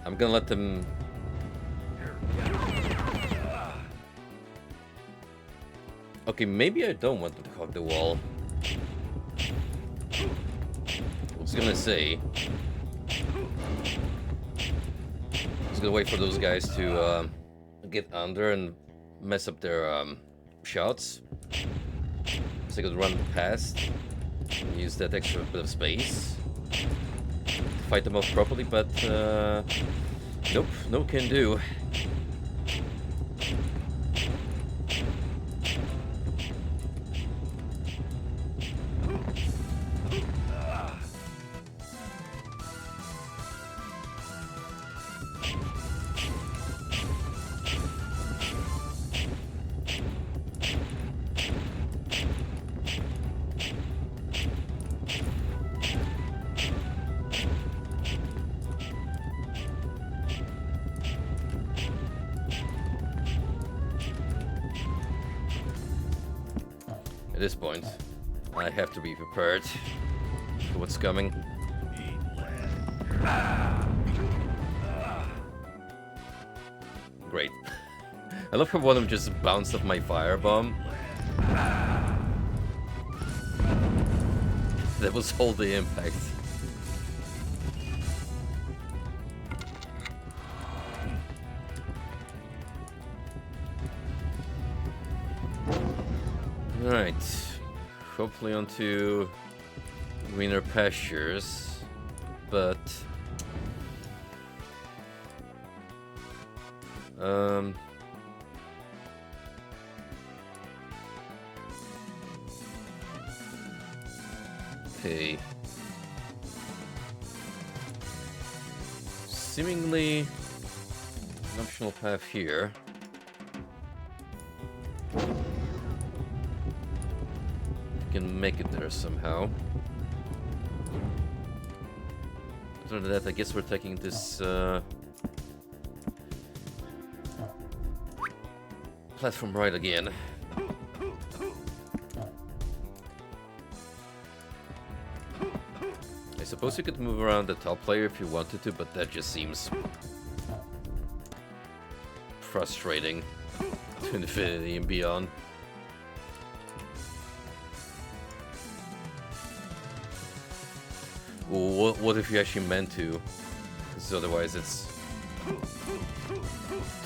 I'm gonna let them... Okay, maybe I don't want them to hug the wall. I was gonna say... I was gonna wait for those guys to get under and mess up their shots. So I could run past and use that extra bit of space. Fight them off properly, but nope, no can do. At this point, I have to be prepared for what's coming. Great. I love how one of them just bounced off my firebomb. That was all the impact. Alright, hopefully onto greener pastures, but okay. seemingly an optional path here. We can make it there somehow. Other than that, I guess we're taking this platform right again. I suppose you could move around the top layer if you wanted to, but that just seems frustrating to infinity and beyond. What if you actually meant to? Because otherwise it's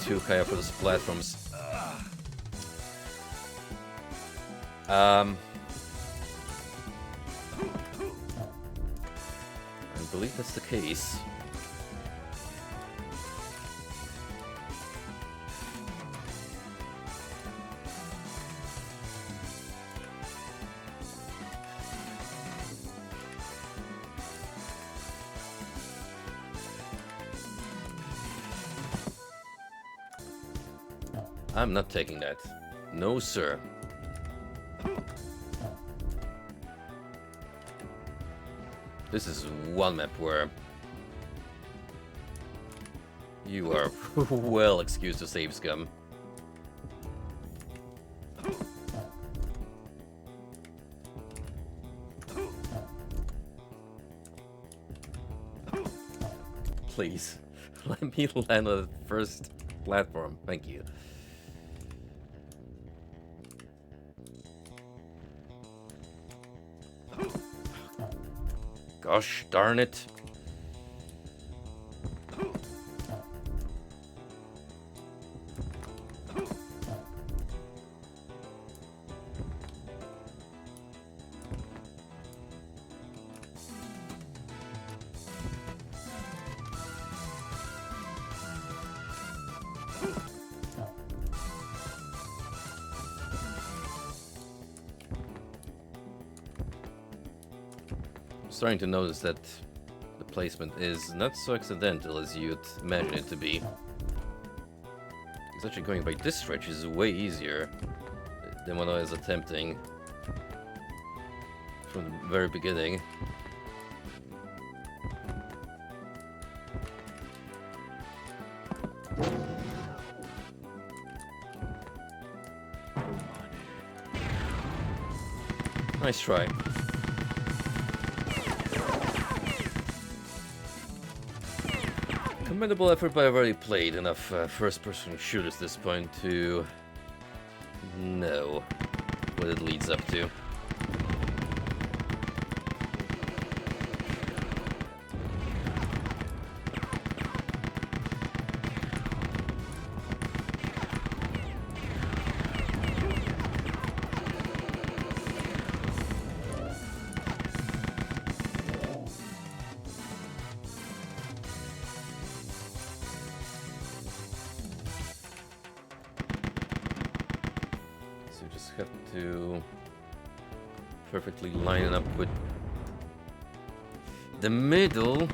too high up for those platforms. I believe that's the case. I'm not taking that. No, sir. This is one map where you are well excused to save scum. Please, let me land on the first platform. Thank you. Gosh darn it. Starting to notice that the placement is not so accidental as you'd imagine it to be. Because actually going by this stretch is way easier than what I was attempting from the very beginning. Nice try. Commendable effort, but I've already played enough first-person shooters at this point to know what it leads up to. Have to perfectly line it up with the middle.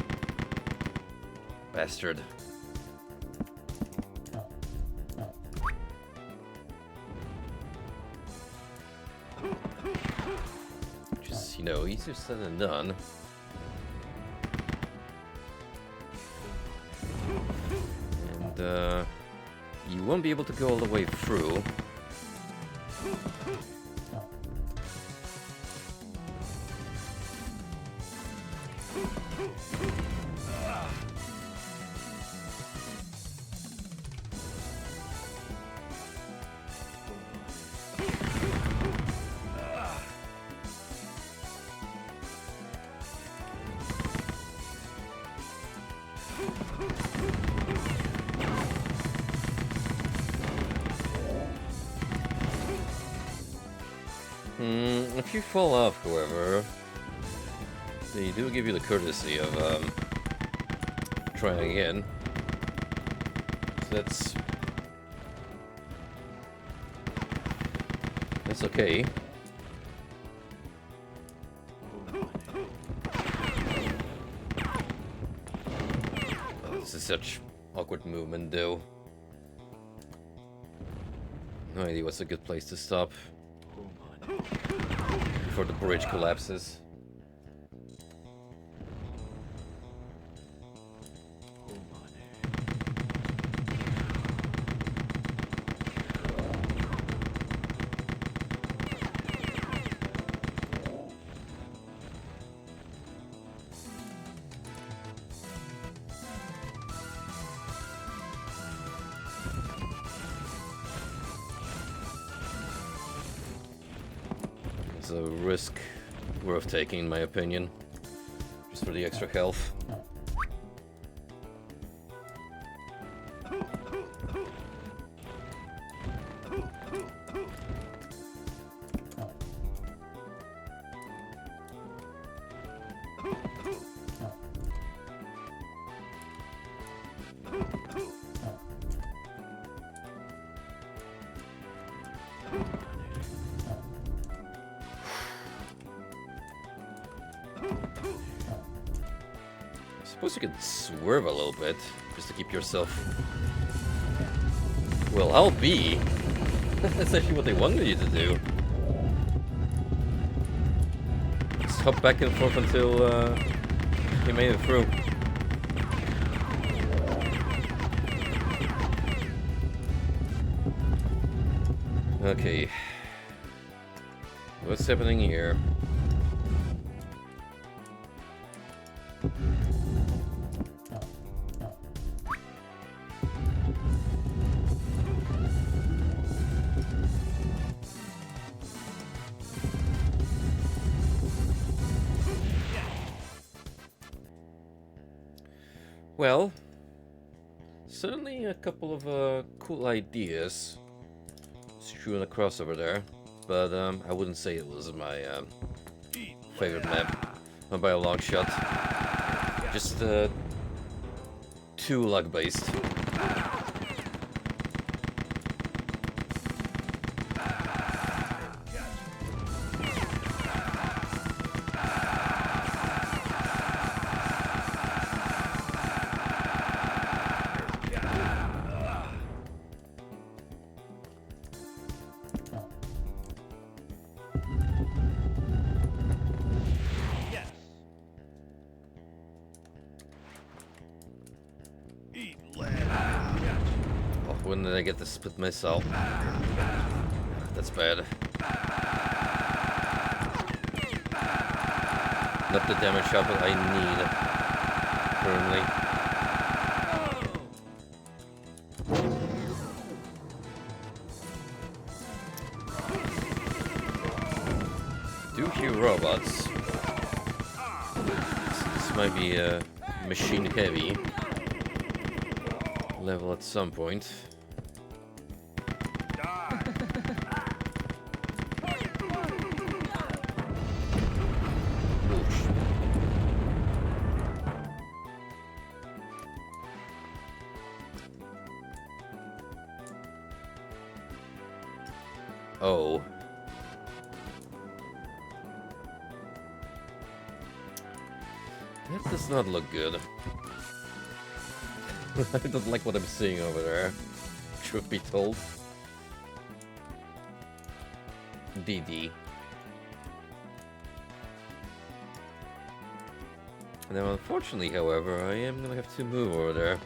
Bastard. Which is, you know, easier said than done. And you won't be able to go all the way through. If you fall off, however, they do give you the courtesy of trying again. So that's okay. Oh, this is such awkward movement, though. No idea what's a good place to stop before the bridge collapses. It's a risk worth taking, in my opinion, just for the extra health. Suppose you could swerve a little bit, just to keep yourself... Well, I'll be. That's actually what they wanted you to do. Just hop back and forth until you made it through. Okay. What's happening here? Well, certainly a couple of cool ideas strewn across over there, but I wouldn't say it was my favorite map, not by a long shot. Just too luck-based. When did I get the split missile? That's bad. Not the damage output I need currently. Do hear robots. This might be machine heavy level at some point. Oh. That does not look good. I don't like what I'm seeing over there, truth be told. DD. Now, unfortunately, however, I am gonna have to move over there.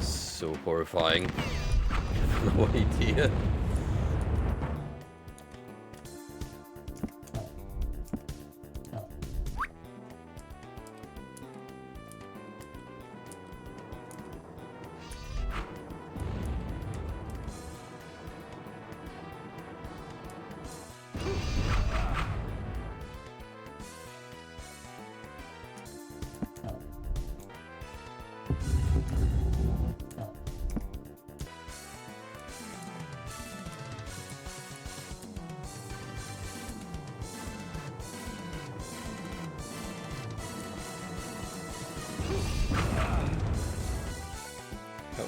So horrifying. No idea.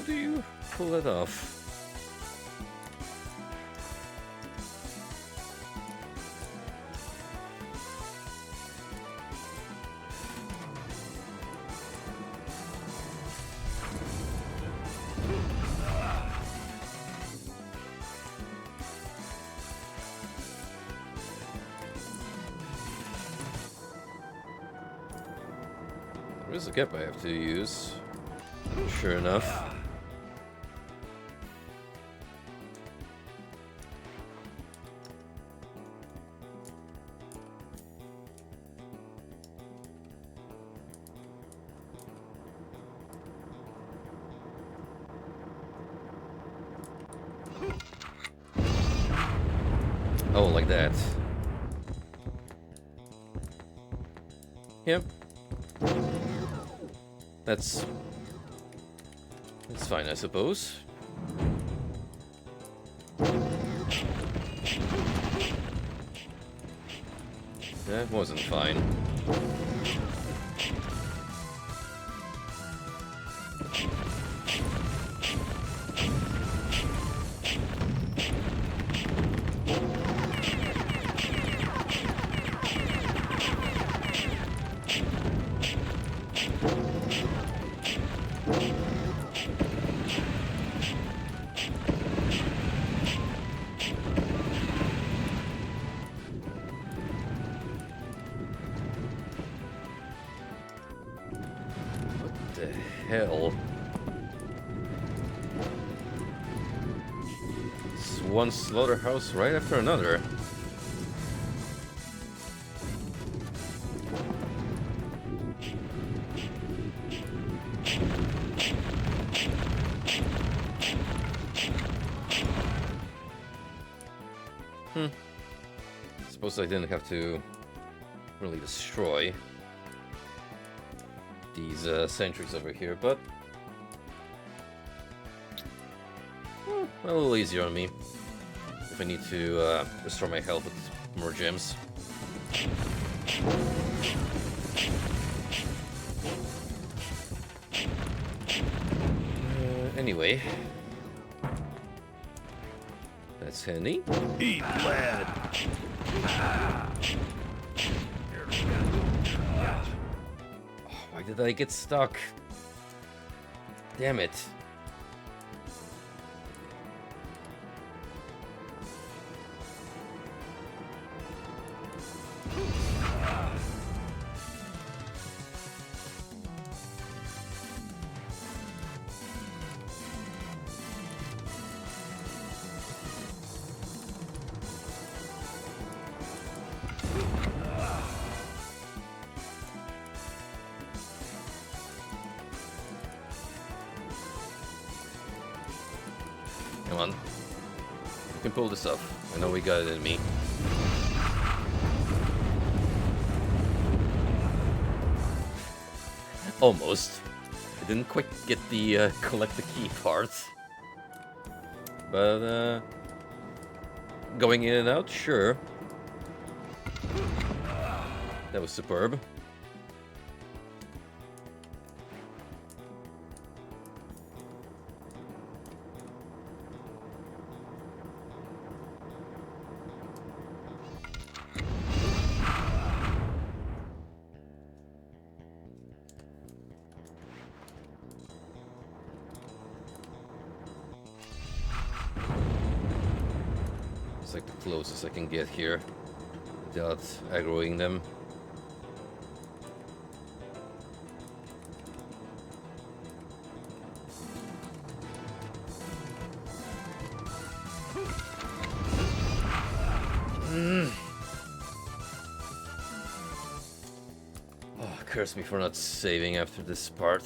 do you pull that off? There's a gap I have to use. Sure enough. Oh, like that. Yep. That's fine, I suppose. That wasn't fine. Hell. It's one slaughterhouse right after another. Suppose I didn't have to really destroy these sentries over here, but a little easier on me if I need to restore my health with more gems. Anyway, that's handy. Eat, lad. Why did I get stuck? Damn it. Come on. We can pull this off. I know we got it in me. Almost. I didn't quite get the collect the key part. But, going in and out, sure. That was superb. It's like the closest I can get here without aggroing them. Oh, curse me for not saving after this part.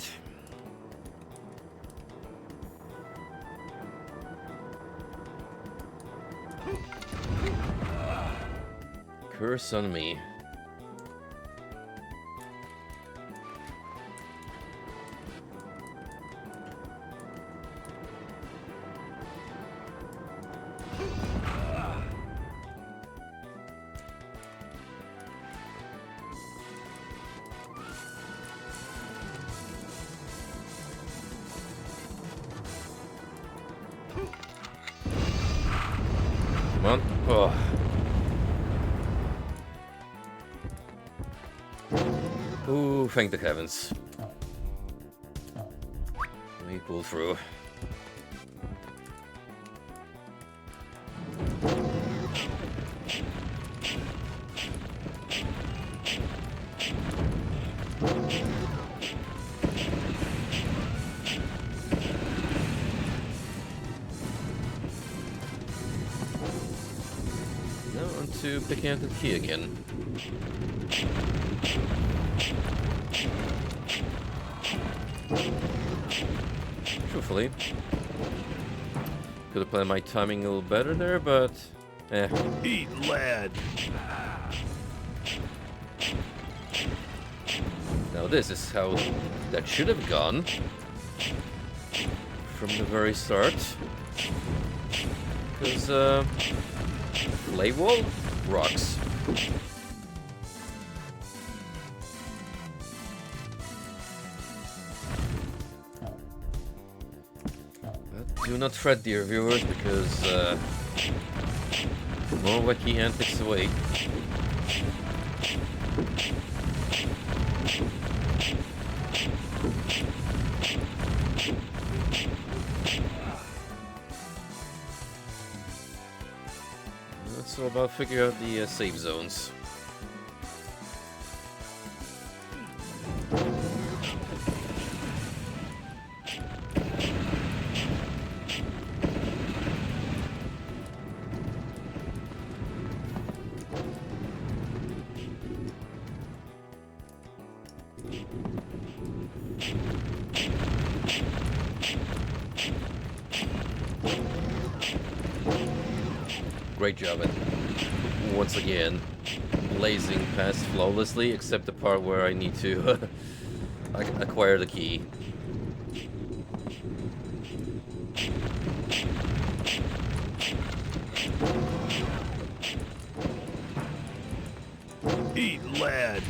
Curse on me. Oh. Ooh, thank the heavens. We pull through. Now on to picking out the key again. Truthfully, could have planned my timing a little better there, but eh. Eat, lad. Now this is how that should have gone from the very start. Because play wall rocks. But do not fret, dear viewers, because more wacky antics await. It's all about figuring out the save zones. Great job at, once again, blazing past flawlessly, except the part where I need to acquire the key. Eat, lad.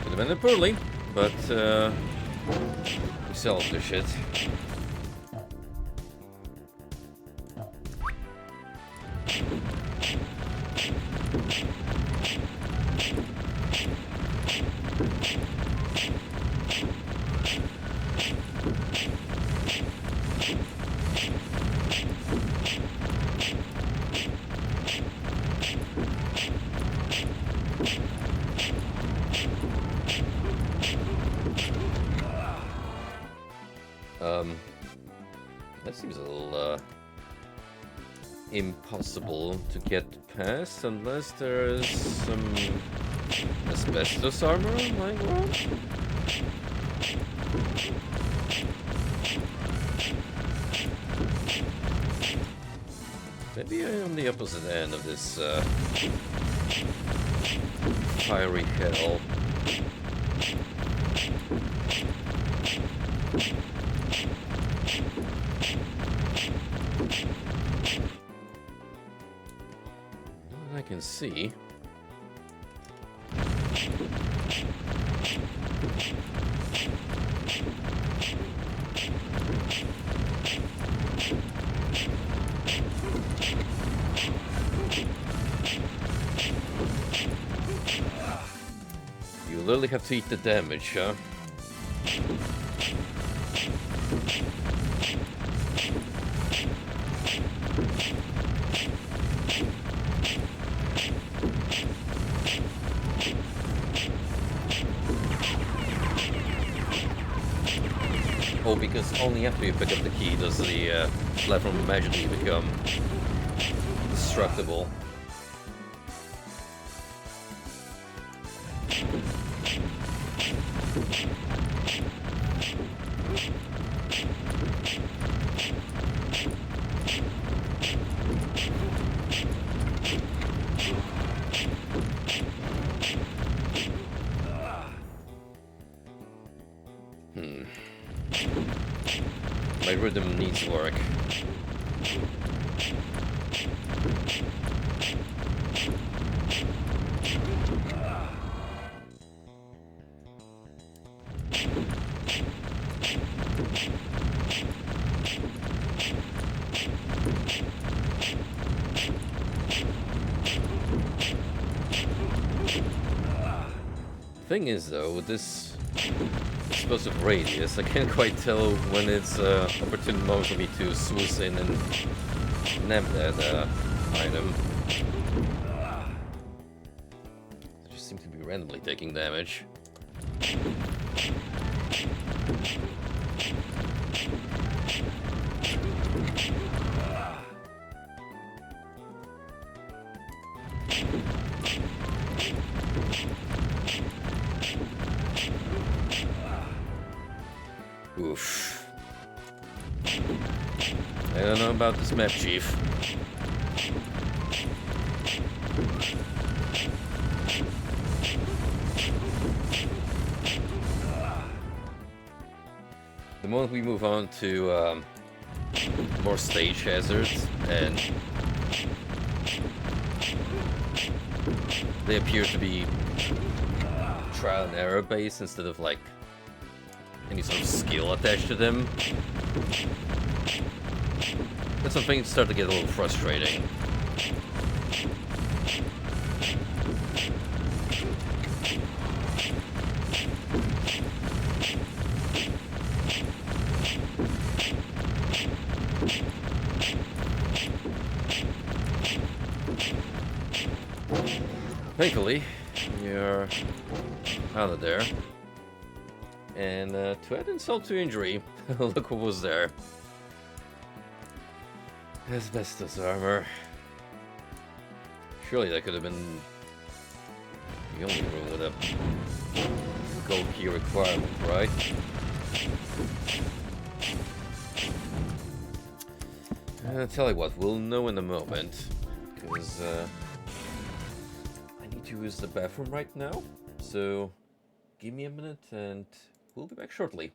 Could have been poorly, but we solved the shit. That seems a little impossible to get past unless there's some asbestos armor lying around. Maybe I'm on the opposite end of this fiery hell. I can see. You literally have to eat the damage, huh? Oh, because only after you pick up the key does the platform magically become destructible. My rhythm needs work. Thing is, though, with this explosive radius, I can't quite tell when it's opportune moment for me to swoosh in and nab that item. They just seem to be randomly taking damage. Oof. I don't know about this map, Chief. The moment we move on to more stage hazards, and they appear to be trial and error based instead of like any sort of skill attached to them. That's when things start to get a little frustrating. Thankfully, we are out of there. And to add insult to injury, look what was there. Asbestos armor. Surely that could have been the only room with a gold key requirement, right? I'll tell you what, we'll know in a moment. Because I need to use the bathroom right now. So give me a minute and we'll be back shortly.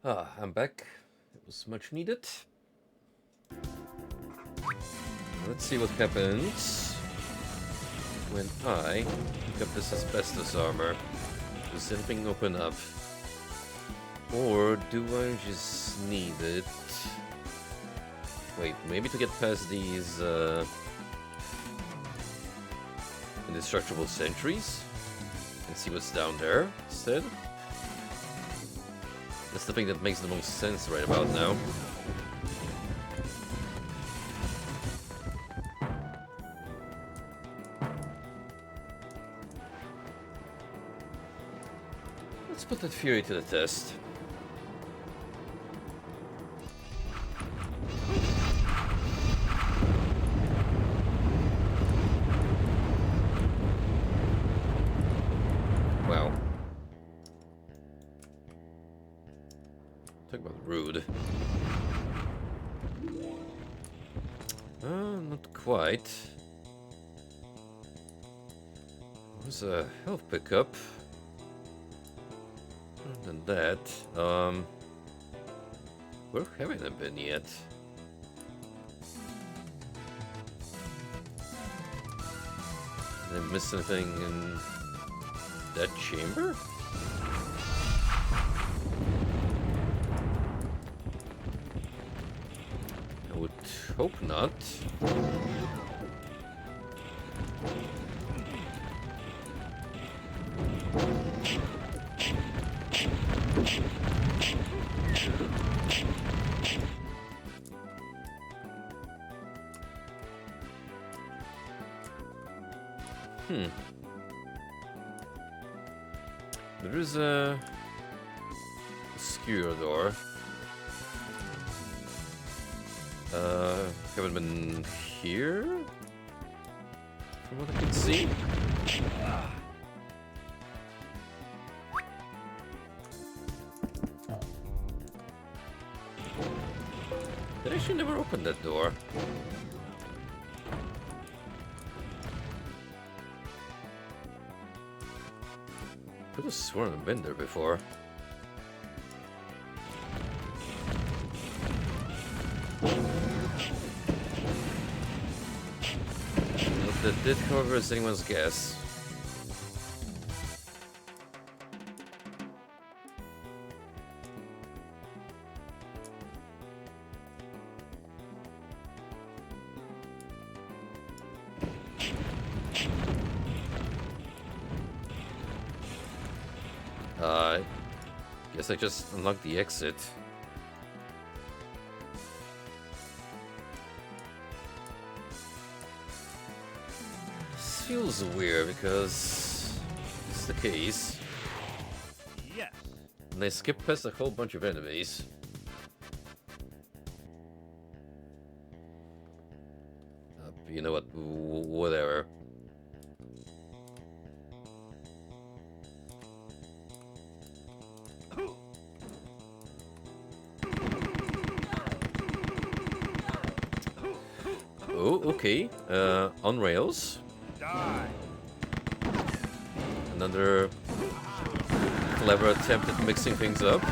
I'm back. It was much needed. Let's see what happens when I pick up this asbestos armor. Does anything open up? Or do I just need it? Wait, maybe to get past these indestructible sentries? And see what's down there instead? That's the thing that makes the most sense right about now. Let's put that fury to the test. Wow. Talk about rude. Not quite. There's a health pickup. Other than that, where haven't I been yet? Did I miss anything in that chamber? I would hope not. There is a skewer door. Haven't been here? From what I can see? Did I actually never open that door? Could have sworn I've been there before. But that did, however, is anyone's guess. Guess I just unlocked the exit. This feels weird because it's the case. Yes. And I skipped past a whole bunch of enemies. You know what? Whatever. Oh, okay. On rails. Die. Another clever attempt at mixing things up.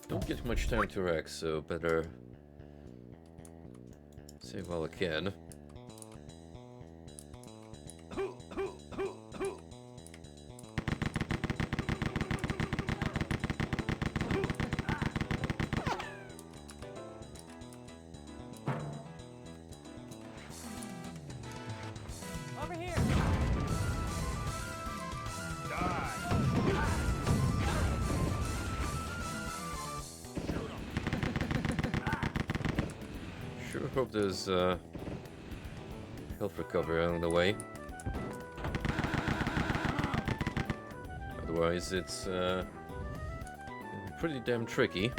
Don't get much time to wreck, so better save while I can. Over here. Sure hope there's health recovery along the way. Otherwise, it's pretty damn tricky.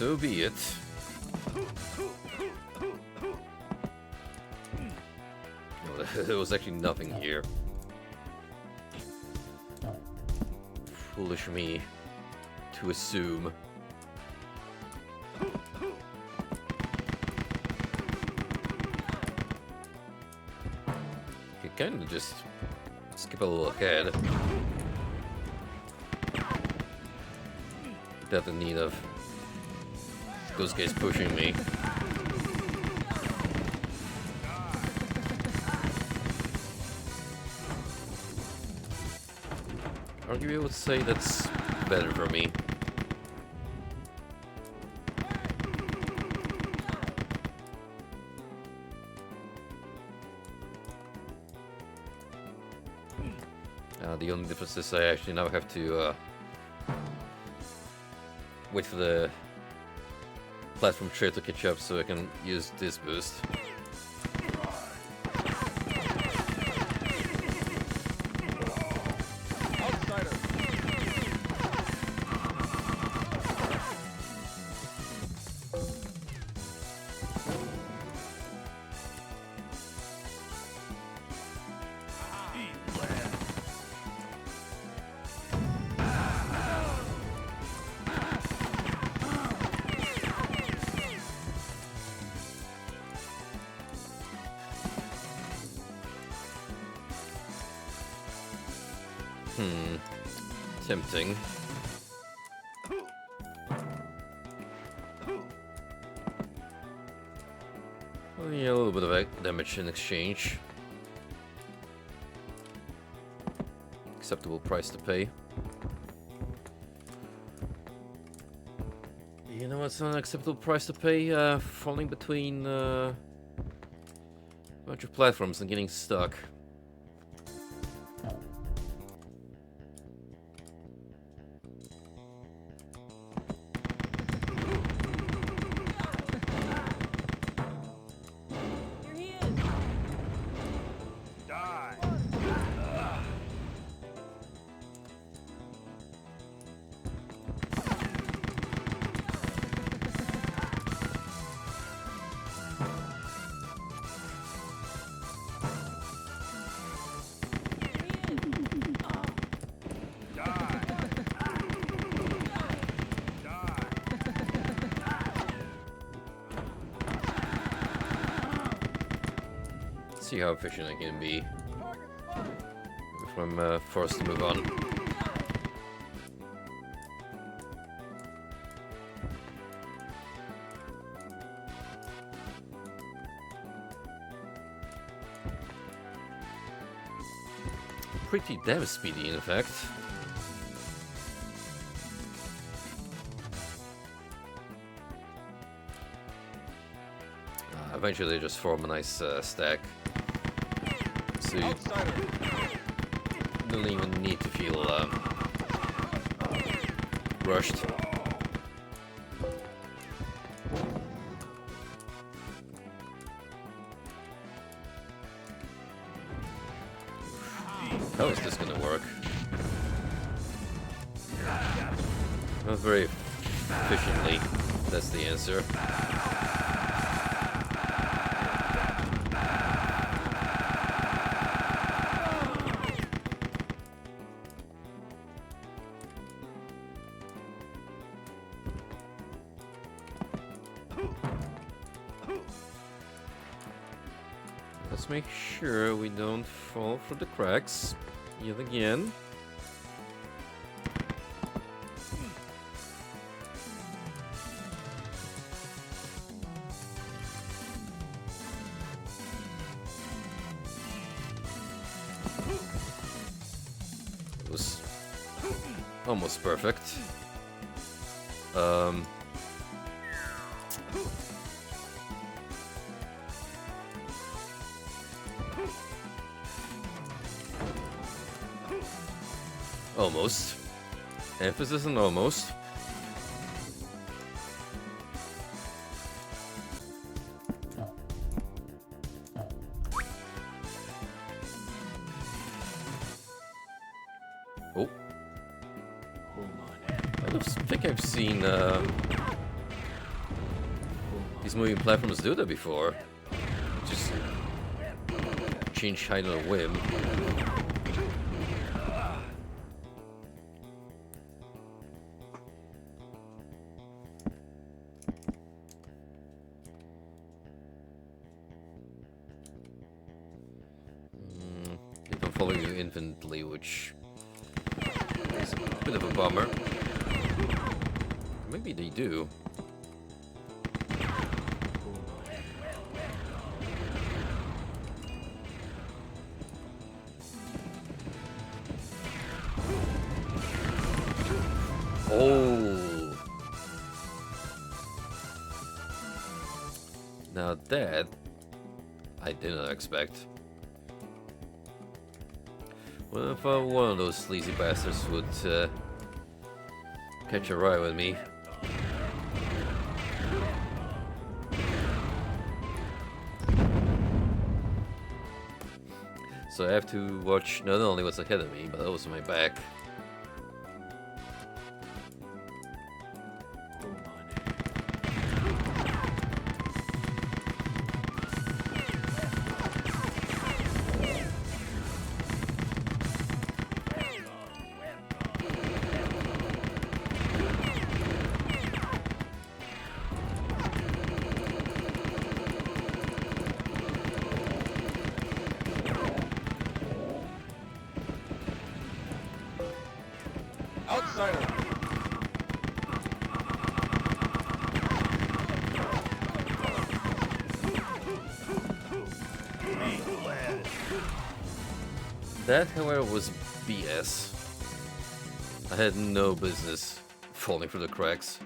So be it. Oh, there was actually nothing here. Foolish me to assume. You kind of just skip a little ahead. Without the need of those guys pushing me. Arguably, I would say that's better for me. The only difference is I actually now have to wait for the platform trade to catch up so I can use this boost. Tempting. Well, yeah, a little bit of damage in exchange. Acceptable price to pay. You know what's not an acceptable price to pay? Falling between a bunch of platforms and getting stuck. See how efficient I can be before I'm forced to move on. Pretty damn speedy, in fact. Eventually, they just form a nice stack. So you don't even need to feel rushed. How is this gonna work? Not very efficiently, that's the answer. Let's make sure we don't fall through the cracks yet again. It was almost perfect. Almost. Emphasis on almost. Oh. I don't think I've seen These moving platforms do that before. Just change height on a whim. They don't follow you infinitely, which is a bit of a bummer. Maybe they do. Oh! Now that I did not expect. What if one of those sleazy bastards would catch a ride with me? So I have to watch not only what's ahead of me, but also my back. That, however, was BS. I had no business falling through the cracks.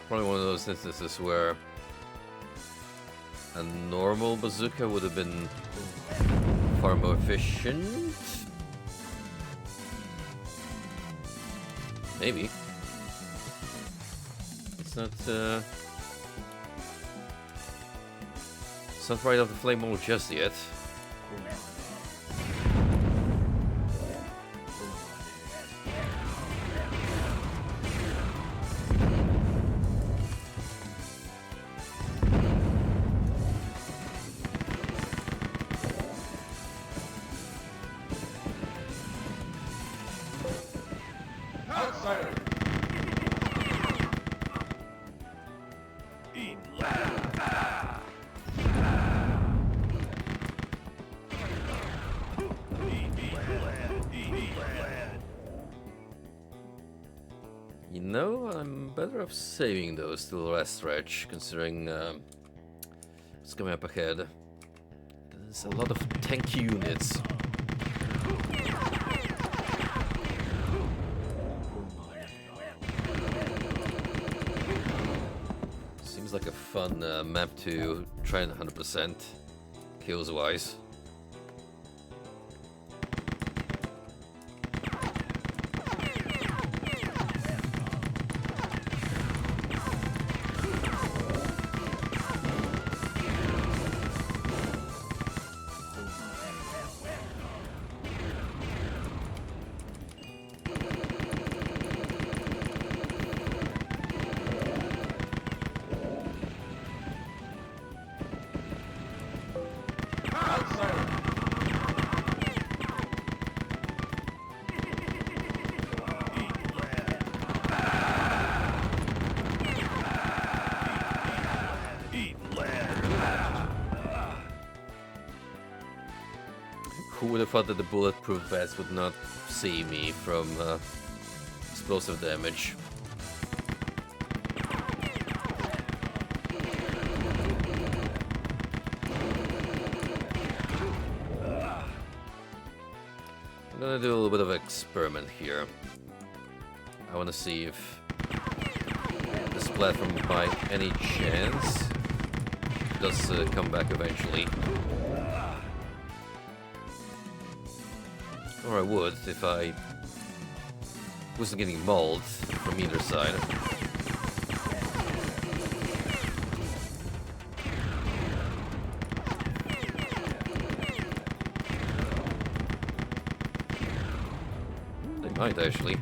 Probably one of those instances where a normal bazooka would have been far more efficient. Maybe. It's not right off the flame wall just yet. You know, I'm better off saving those till the last stretch, considering what's coming up ahead. There's a lot of tanky units. Seems like a fun map to try and 100% kills-wise. Who would have thought that the bulletproof vest would not save me from explosive damage? I'm gonna do a little bit of an experiment here. I want to see if this platform, by any chance, does come back eventually. Or I would if I wasn't getting mauled from either side. They might actually.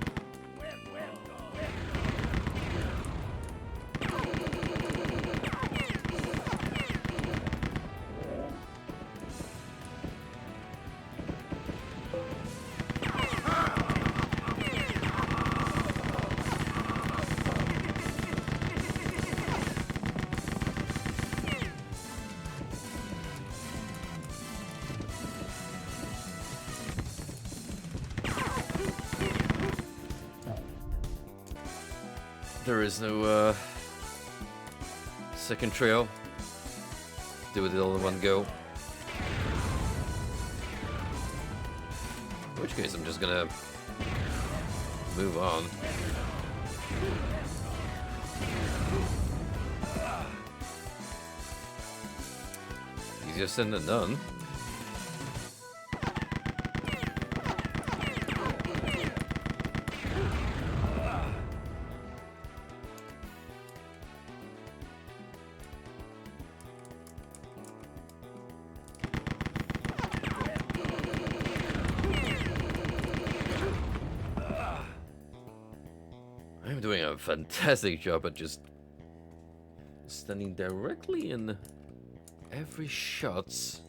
There is no second trail. Do it all in one go. In which case I'm just gonna move on. Easier said than done. I'm doing a fantastic job at just standing directly in every shot's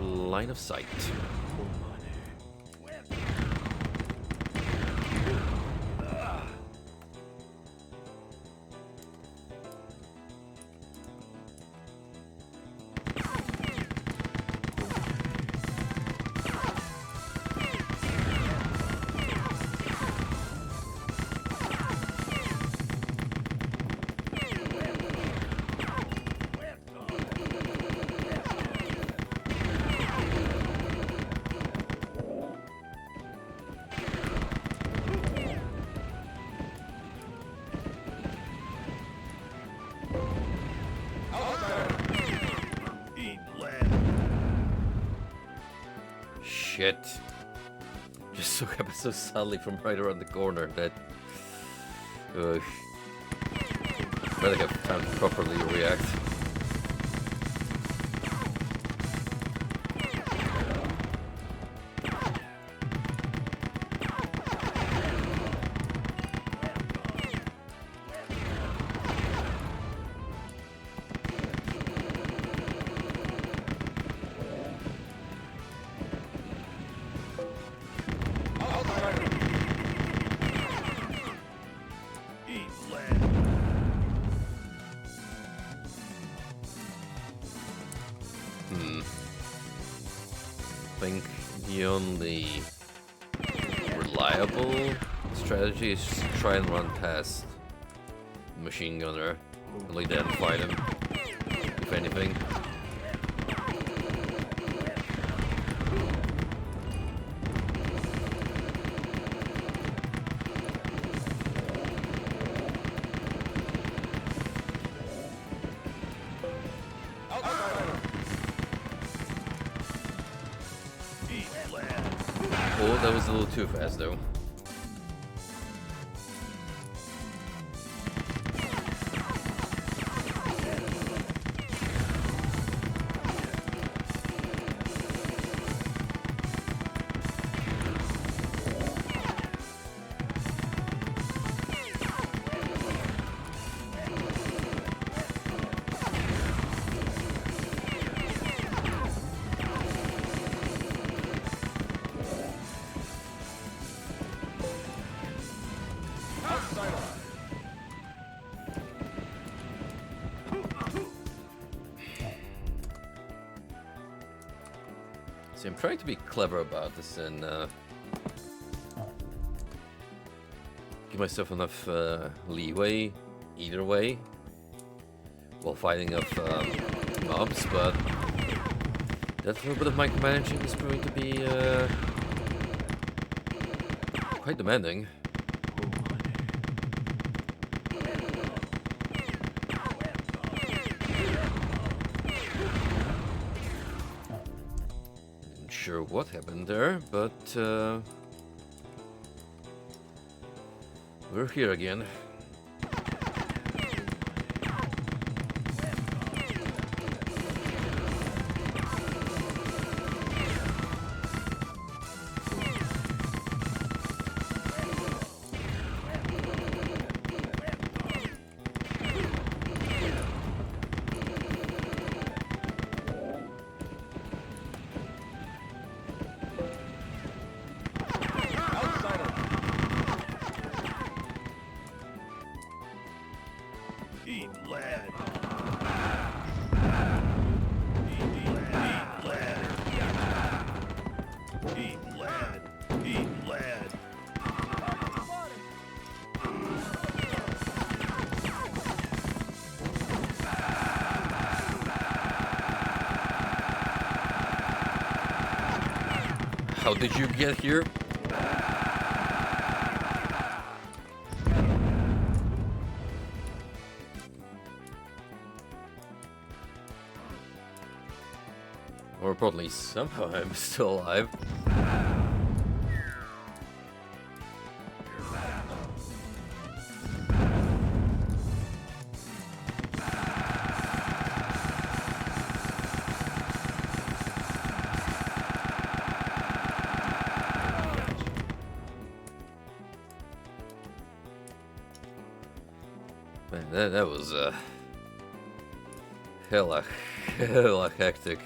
line of sight. Shit. Just so happened so sadly from right around the corner that... better have time to properly react. I think the only reliable strategy is just try and run past the machine gunner. Only then fight him, if anything. Oh, that was a little too fast though. See, I'm trying to be clever about this and give myself enough leeway either way while fighting off mobs, but that little bit of micromanaging is proving to be quite demanding. Sure what happened there, but We're here again. Eat lead. Eat lead. Eat lead. How did you get here? Or probably somehow I'm still alive. Man, that was hella hectic.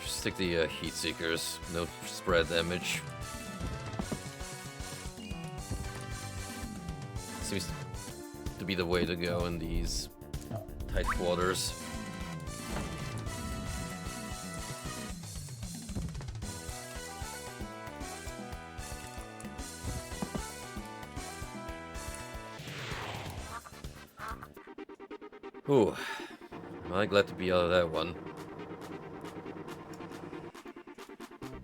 Just stick the heat seekers, no spread damage. Seems to be the way to go in these tight quarters. Whew. I'm glad to be out of that one.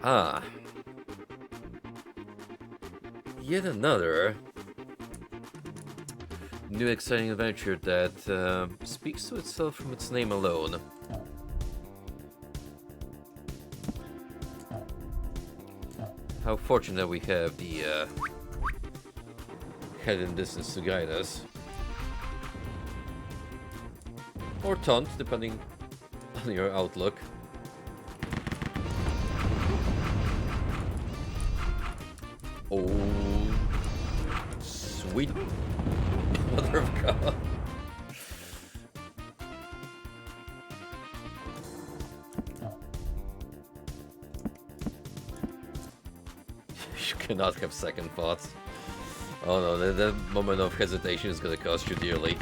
Ah. Yet another new exciting adventure that speaks to itself from its name alone. How fortunate we have the hidden distance to guide us. Or taunt, depending on your outlook. Oh, sweet mother of God. You cannot have second thoughts. Oh no, that moment of hesitation is gonna cost you dearly.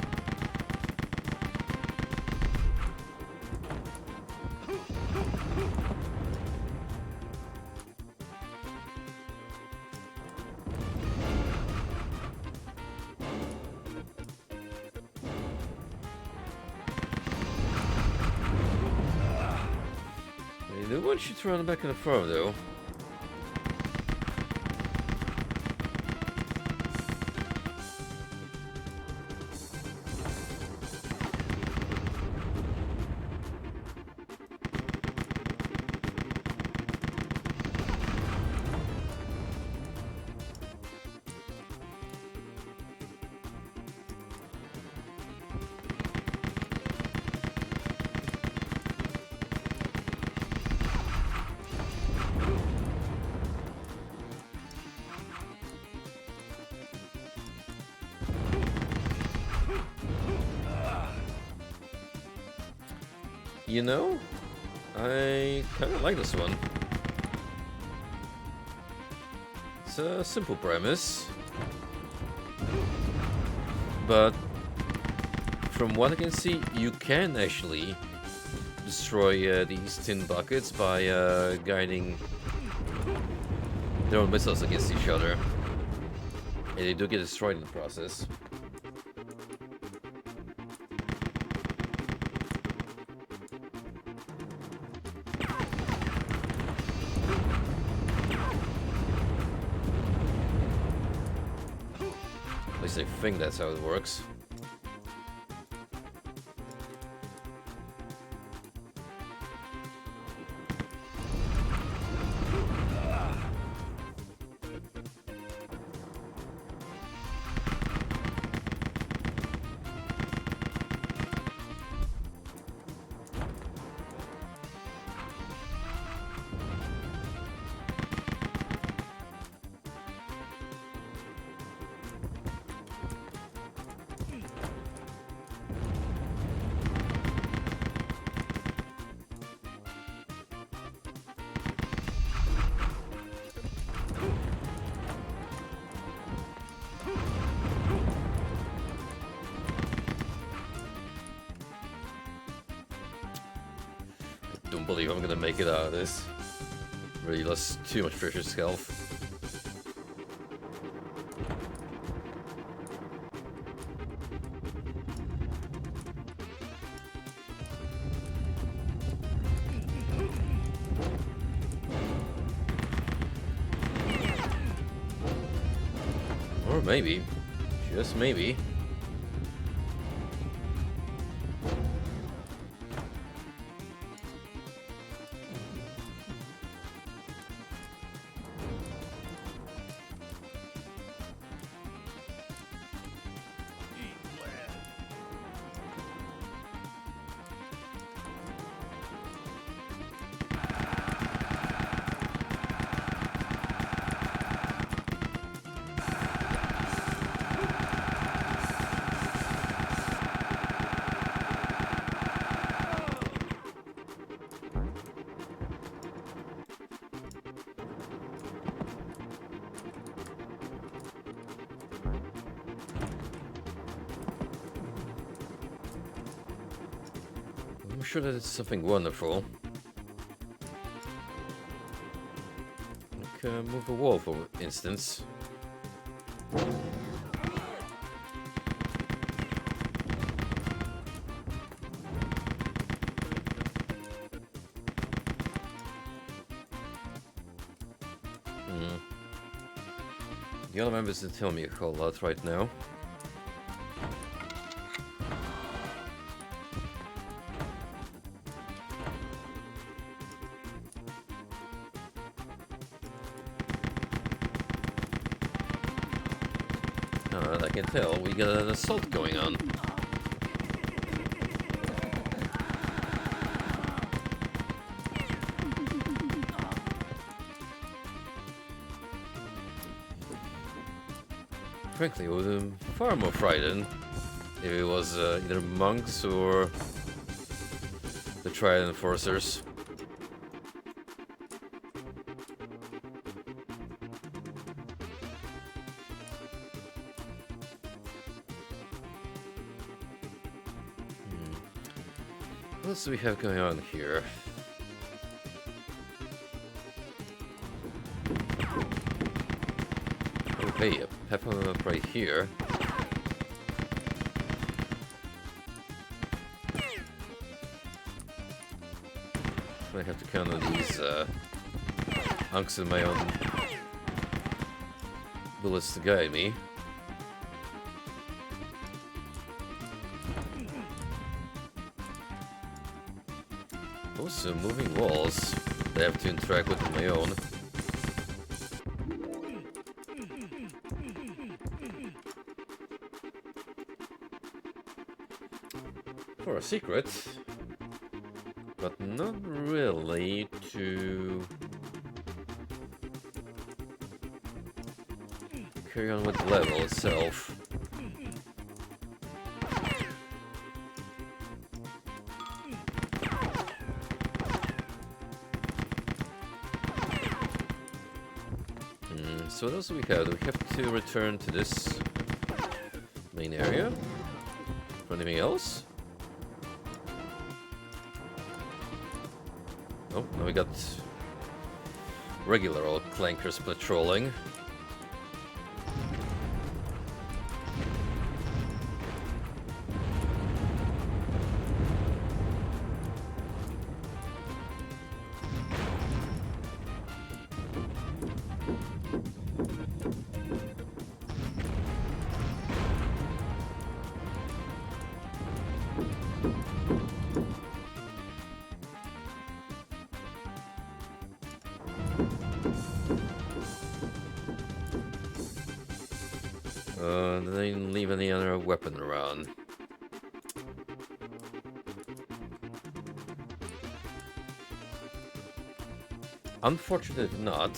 No one should run back in the farm though. You know, I kind of like this one. It's a simple premise, but from what I can see, you can actually destroy these tin buckets by guiding their own missiles against each other, and they do get destroyed in the process. I think that's how it works. believe I'm gonna make it out of this. Really lost too much precious health. Or maybe, just maybe. I'm sure that it's something wonderful. Like move a wall, for instance. The other members didn't tell me a whole lot right now. I can tell we got an assault going on. Frankly, I would have been far more frightened if it was either monks or the Triad enforcers. What else do we have going on here? Okay, a pepper up right here. I have to count on these hunks of my own bullets to guide me. Also, moving walls that I have to interact with on my own. For a secret, but not really to carry on with the level itself. So what else do we have? Do we have to return to this main area? For anything else? Oh, now we got regular old clankers patrolling. They didn't leave any other weapon around. Unfortunately not.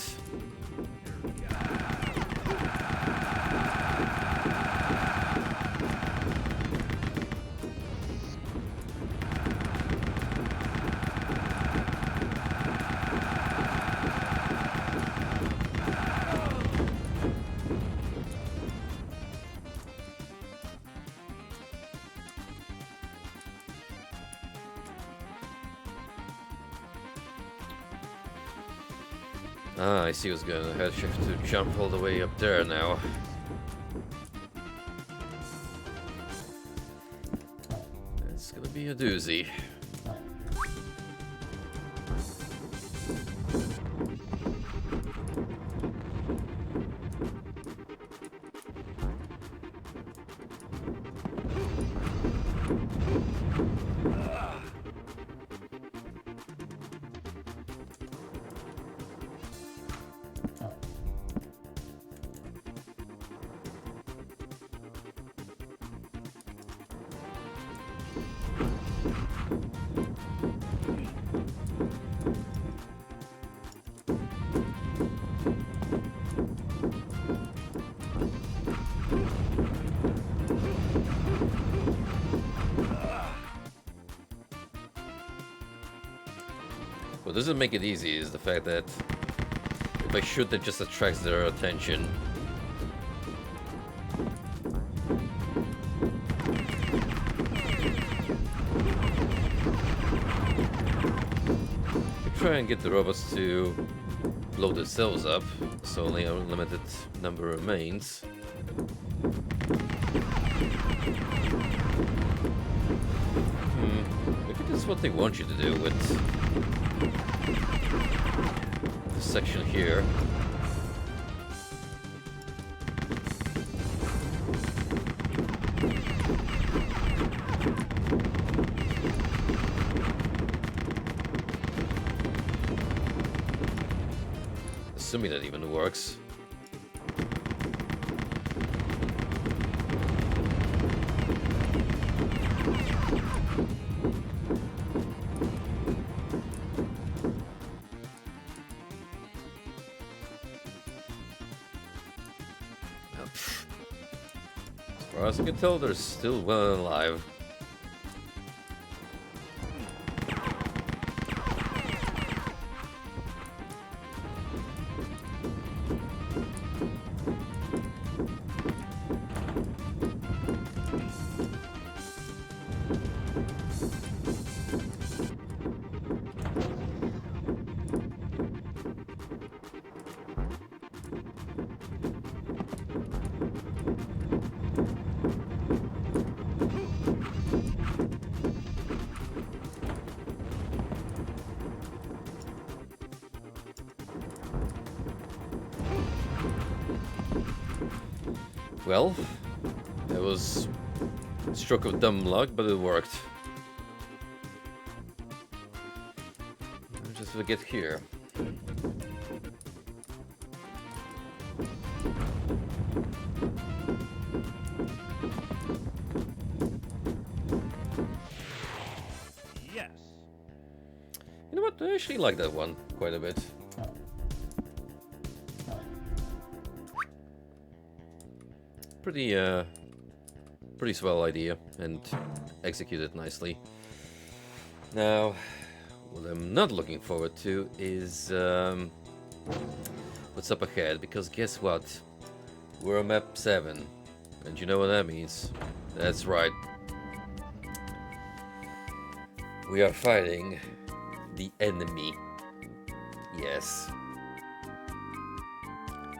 Ah, I see what's going on. I have to jump all the way up there now. It's gonna be a doozy. What doesn't make it easy is the fact that if I shoot, that just attracts their attention. I try and get the robots to blow themselves up, so only a limited number remains. Maybe that's what they want you to do with this section here. Assuming that even works. As far as I can tell, they're still well alive. Well, it was a stroke of dumb luck, but it worked. Just forget here. Yes. You know what? I actually like that one quite a bit. Pretty swell idea and executed nicely. Now, what I'm not looking forward to is what's up ahead, because guess what? We're on map 7, and you know what that means. That's right. We are fighting the enemy. Yes.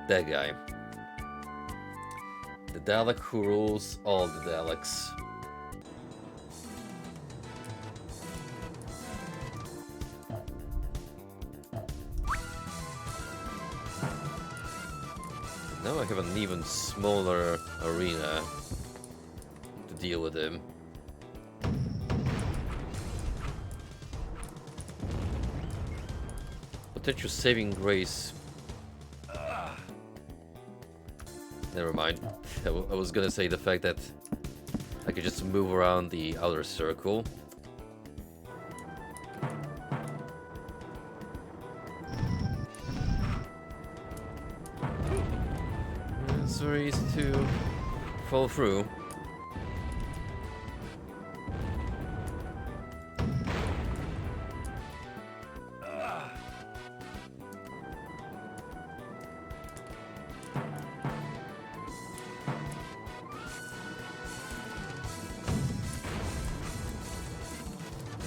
That guy. The Dalek who rules all the Daleks. Now I have an even smaller arena to deal with him. Potential saving grace. Never mind. I was gonna say the fact that I could just move around the outer circle. It's very easy to fall through.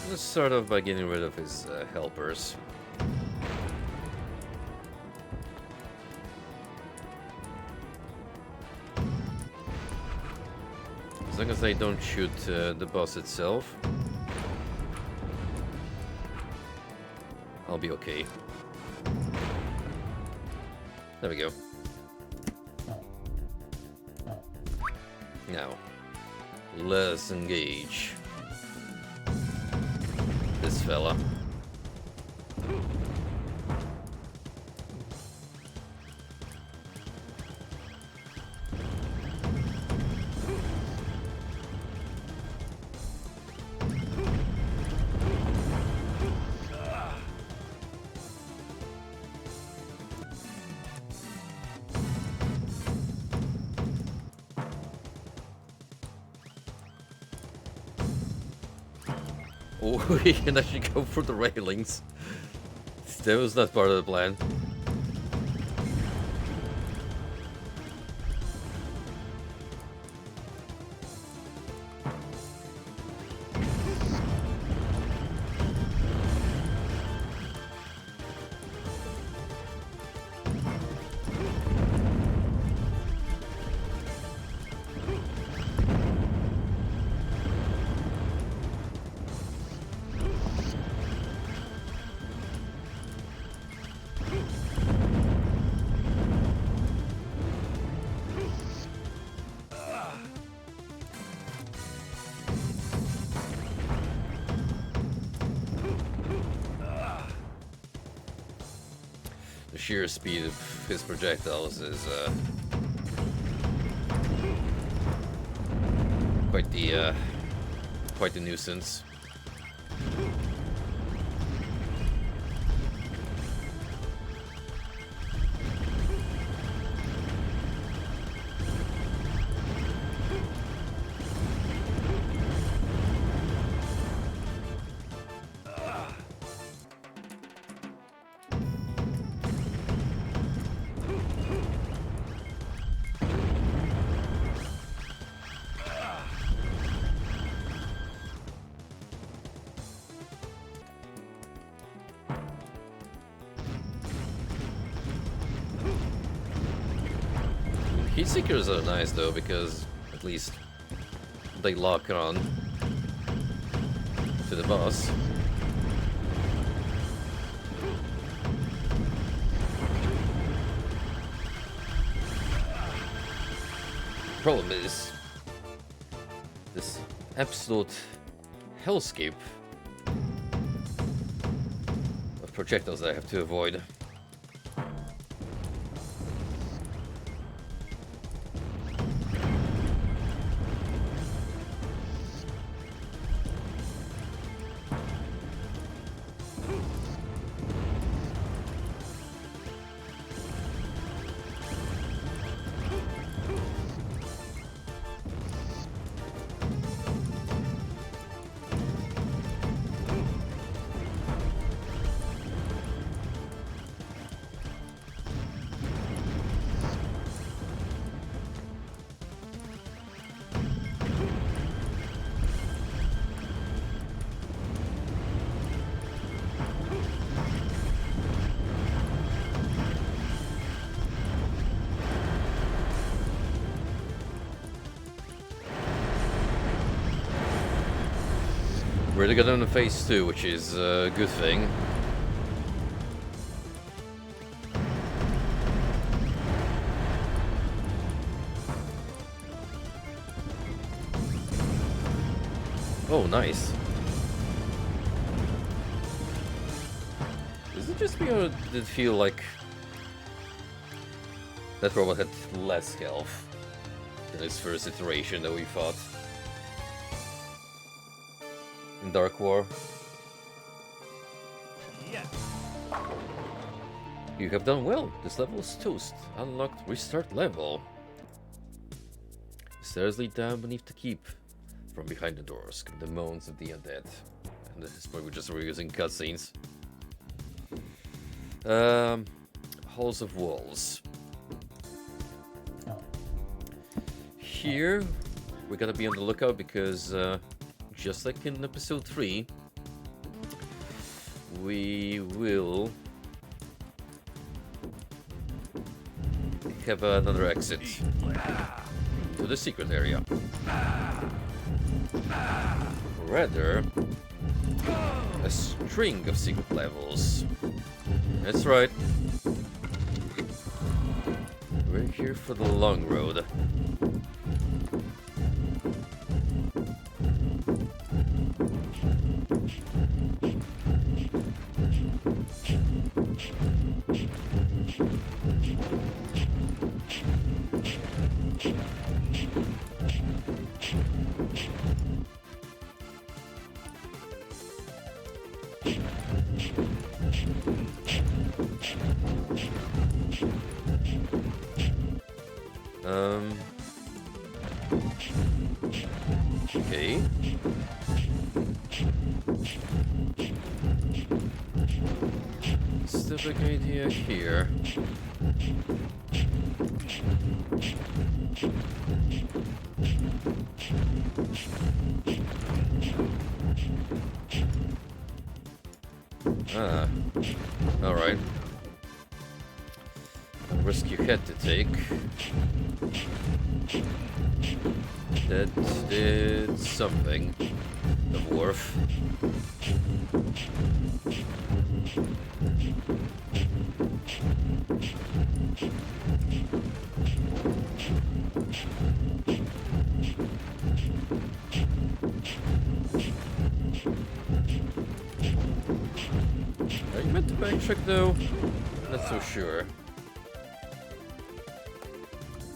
Let's start off by getting rid of his helpers. As long as I don't shoot the boss itself, I'll be okay. There we go. Now, let's engage this fella. Oh, we can actually go for the railings. That was not part of the plan. The sheer speed of his projectiles is quite the nuisance. Heat seekers are nice though, because at least they lock on to the boss. Problem is this absolute hellscape of projectiles that I have to avoid. Really got on phase 2, which is a good thing. Oh, nice. Is it just me or did it feel like that robot had less health than its first iteration that we fought in Dark War? Yes. You have done well. This level is toast. Unlocked restart level. Stairs lead down beneath the keep. From behind the doors come the moans of the undead. And this is why we're just reusing cutscenes. Halls of Walls. Here, we gotta be on the lookout because, just like in episode 3, we will have another exit. to the secret area. Rather, a string of secret levels. That's right. We're here for the long road. Okay. Still a good idea here. Ah, alright. A risk you had to take. That did something. The wharf. Are you meant to backtrack though? Not so sure.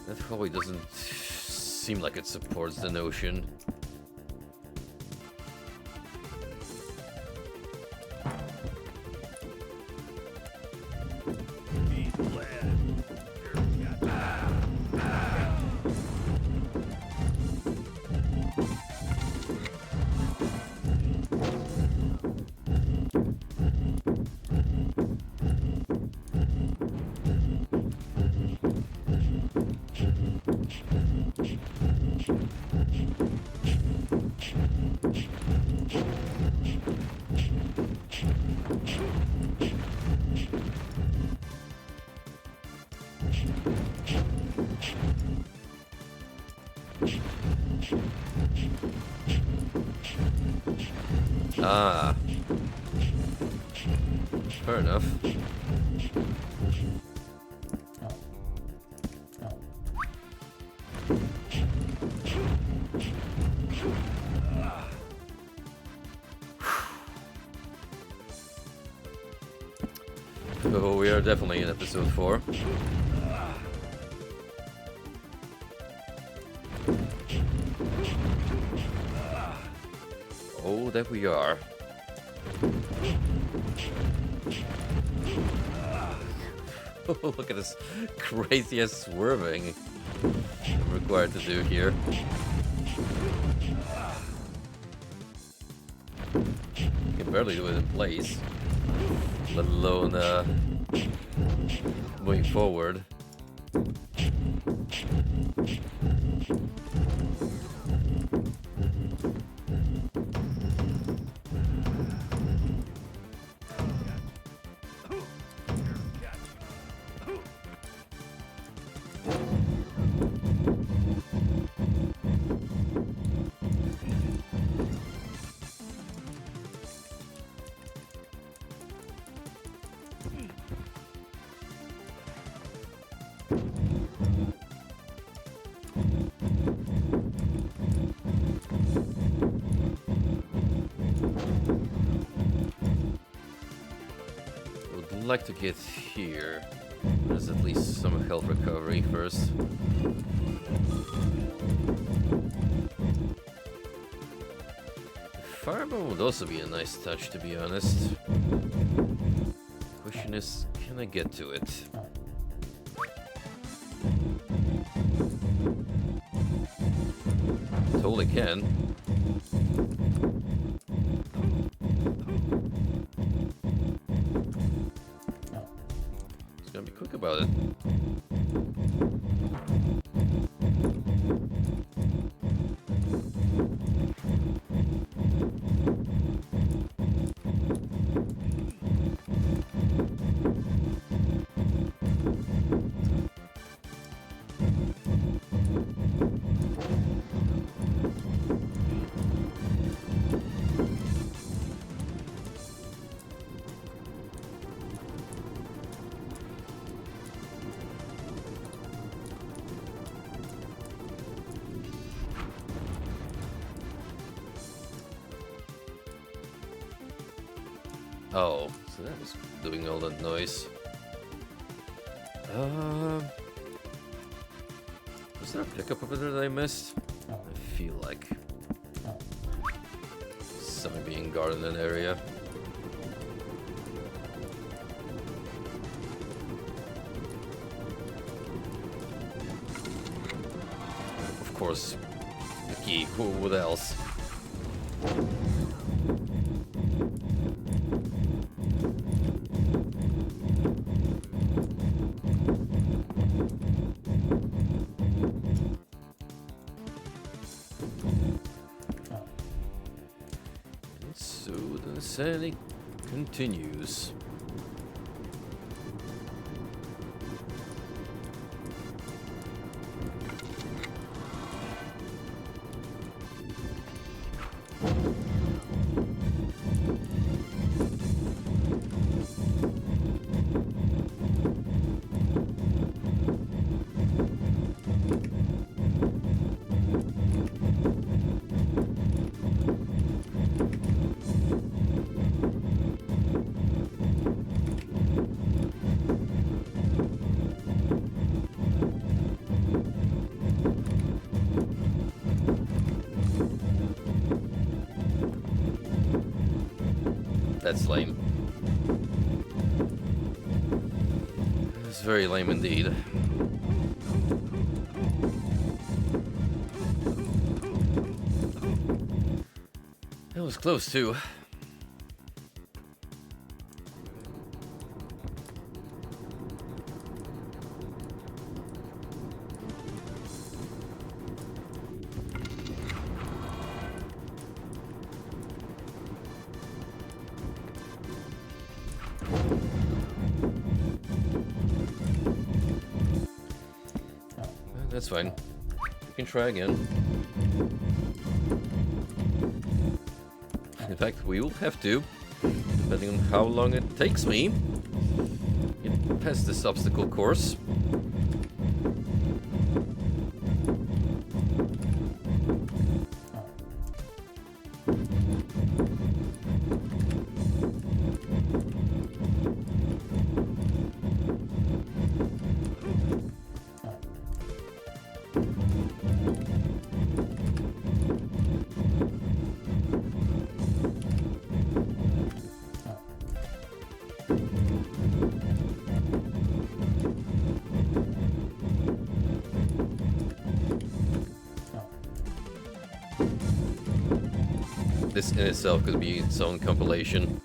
That probably doesn't seem like it supports the notion. Ah. Fair enough. So we are definitely in episode 4. Oh, that we are. Oh, look at this crazy ass swerving I'm required to do here. You can barely do it in place, let alone moving forward. I'd like to get here. There's at least some health recovery first. Fireball would also be a nice touch, to be honest. Question is, can I get to it? Totally can. Just gotta be quick about it. Oh, so that was doing all that noise. Was there a pickup over there that I missed? I feel like something being guarded in that area. Of course, the key. What else? So the insanity continues. That's lame. It's very lame indeed. That was close too. That's fine. We can try again. In fact, we will have to, depending on how long it takes me, get past this obstacle course. This in itself could be its own compilation.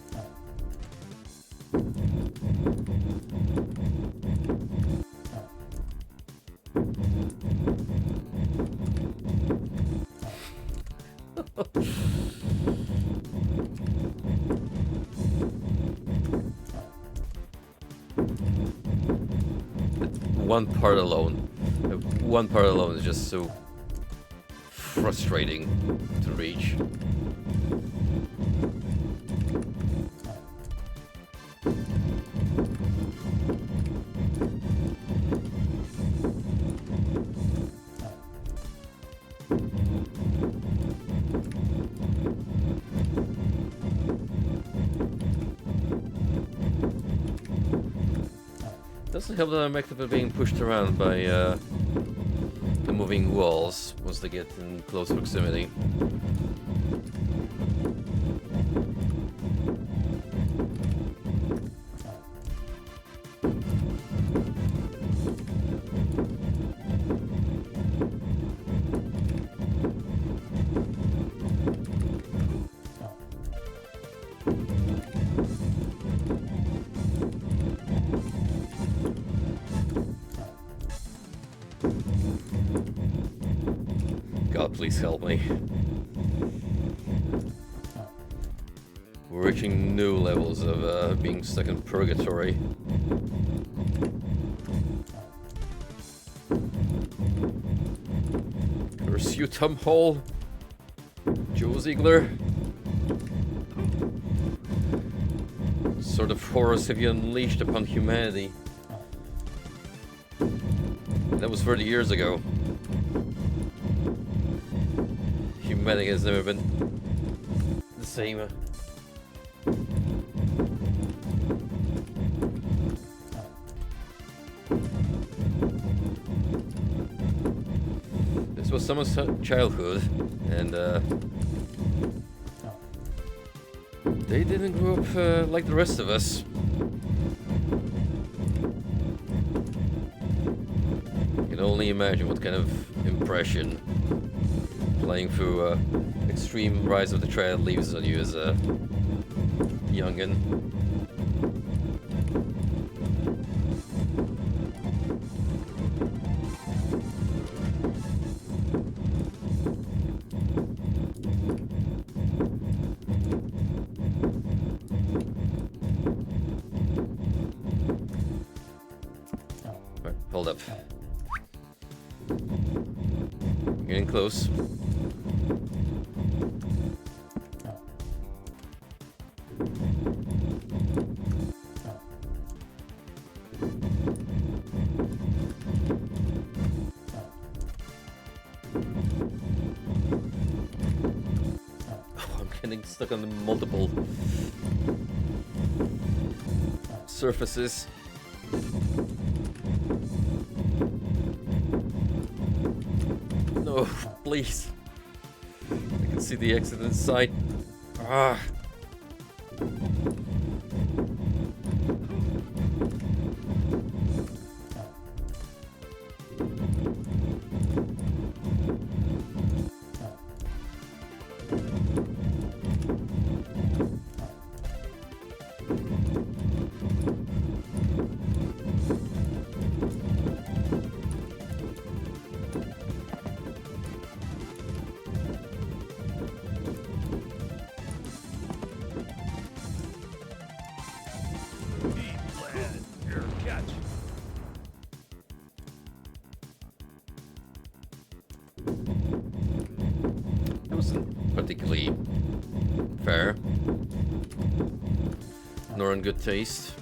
One part alone is just so frustrating to reach. Doesn't help that I'm actively being pushed around by the moving walls once they get in close proximity. God, please help me. We're reaching new levels of being stuck in purgatory. Curse you, Tom Hall. Joe Ziegler. What sort of horrors have you unleashed upon humanity? That was 30 years ago. Humanity has never been the same. This was someone's childhood, and they didn't grow up like the rest of us. You can only imagine what kind of impression playing through Extreme Rise of the Triad leaves on you as a youngin'. Right, hold up. Getting close. Getting stuck on the multiple surfaces. No, please. I can see the exit in sight. Ah. That wasn't particularly fair, nor in good taste.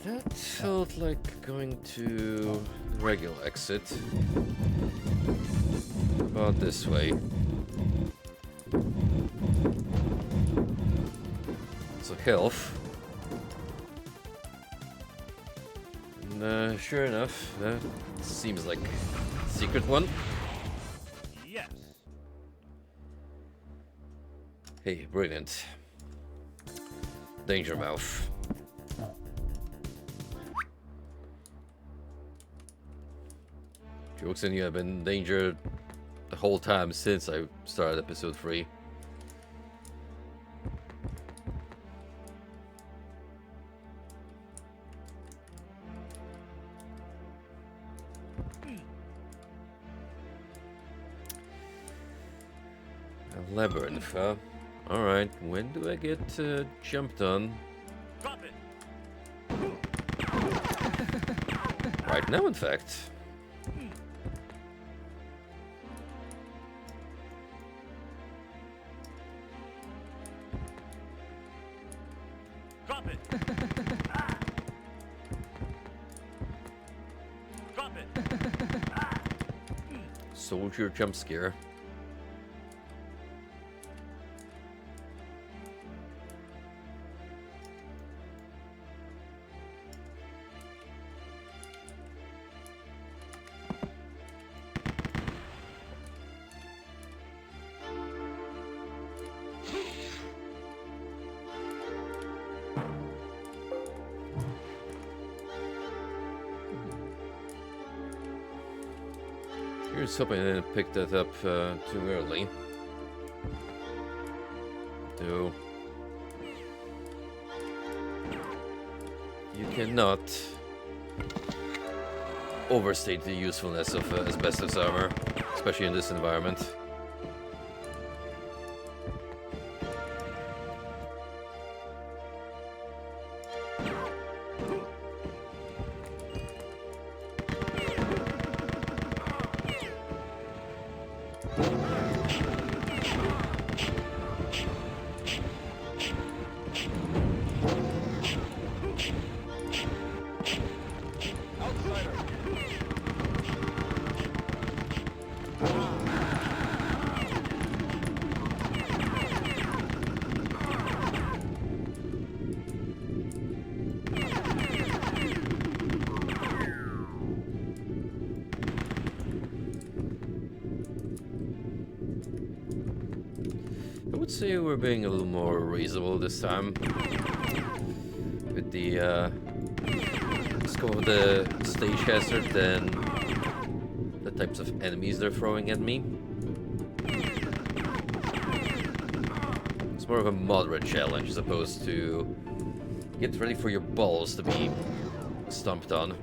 That felt like going to the regular exit. About this way. So health. And sure enough, that seems like a secret one. Yes. Hey, brilliant. Danger mouth. Jokes on you, I've been in danger the whole time since I started episode 3. A labyrinth, huh? Alright, when do I get jumped on? Drop it. Right now, in fact. Drop it. Drop it. Soldier jump scare. Here's hoping I didn't pick that up too early. Though you cannot overstate the usefulness of asbestos armor, especially in this environment. would say we're being a little more reasonable this time with the scope of the stage hazard than the types of enemies they're throwing at me. It's more of a moderate challenge as opposed to get ready for your balls to be stomped on.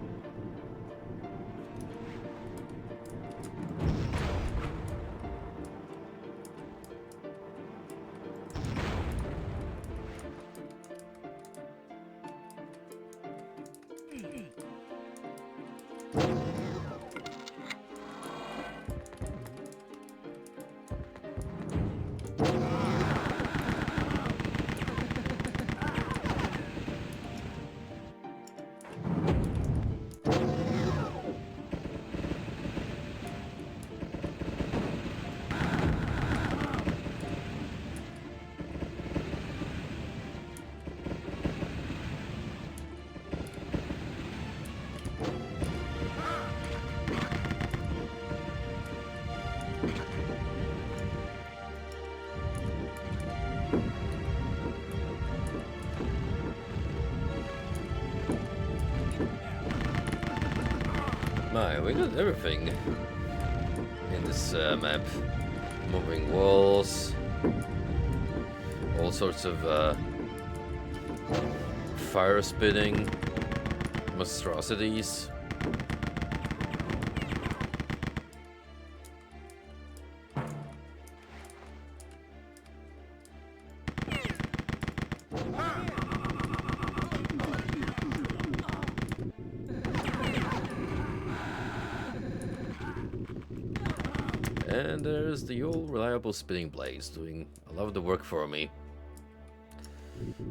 My, we got everything in this map. Moving walls, all sorts of fire spitting monstrosities. And there's the old reliable spinning blades doing a lot of the work for me.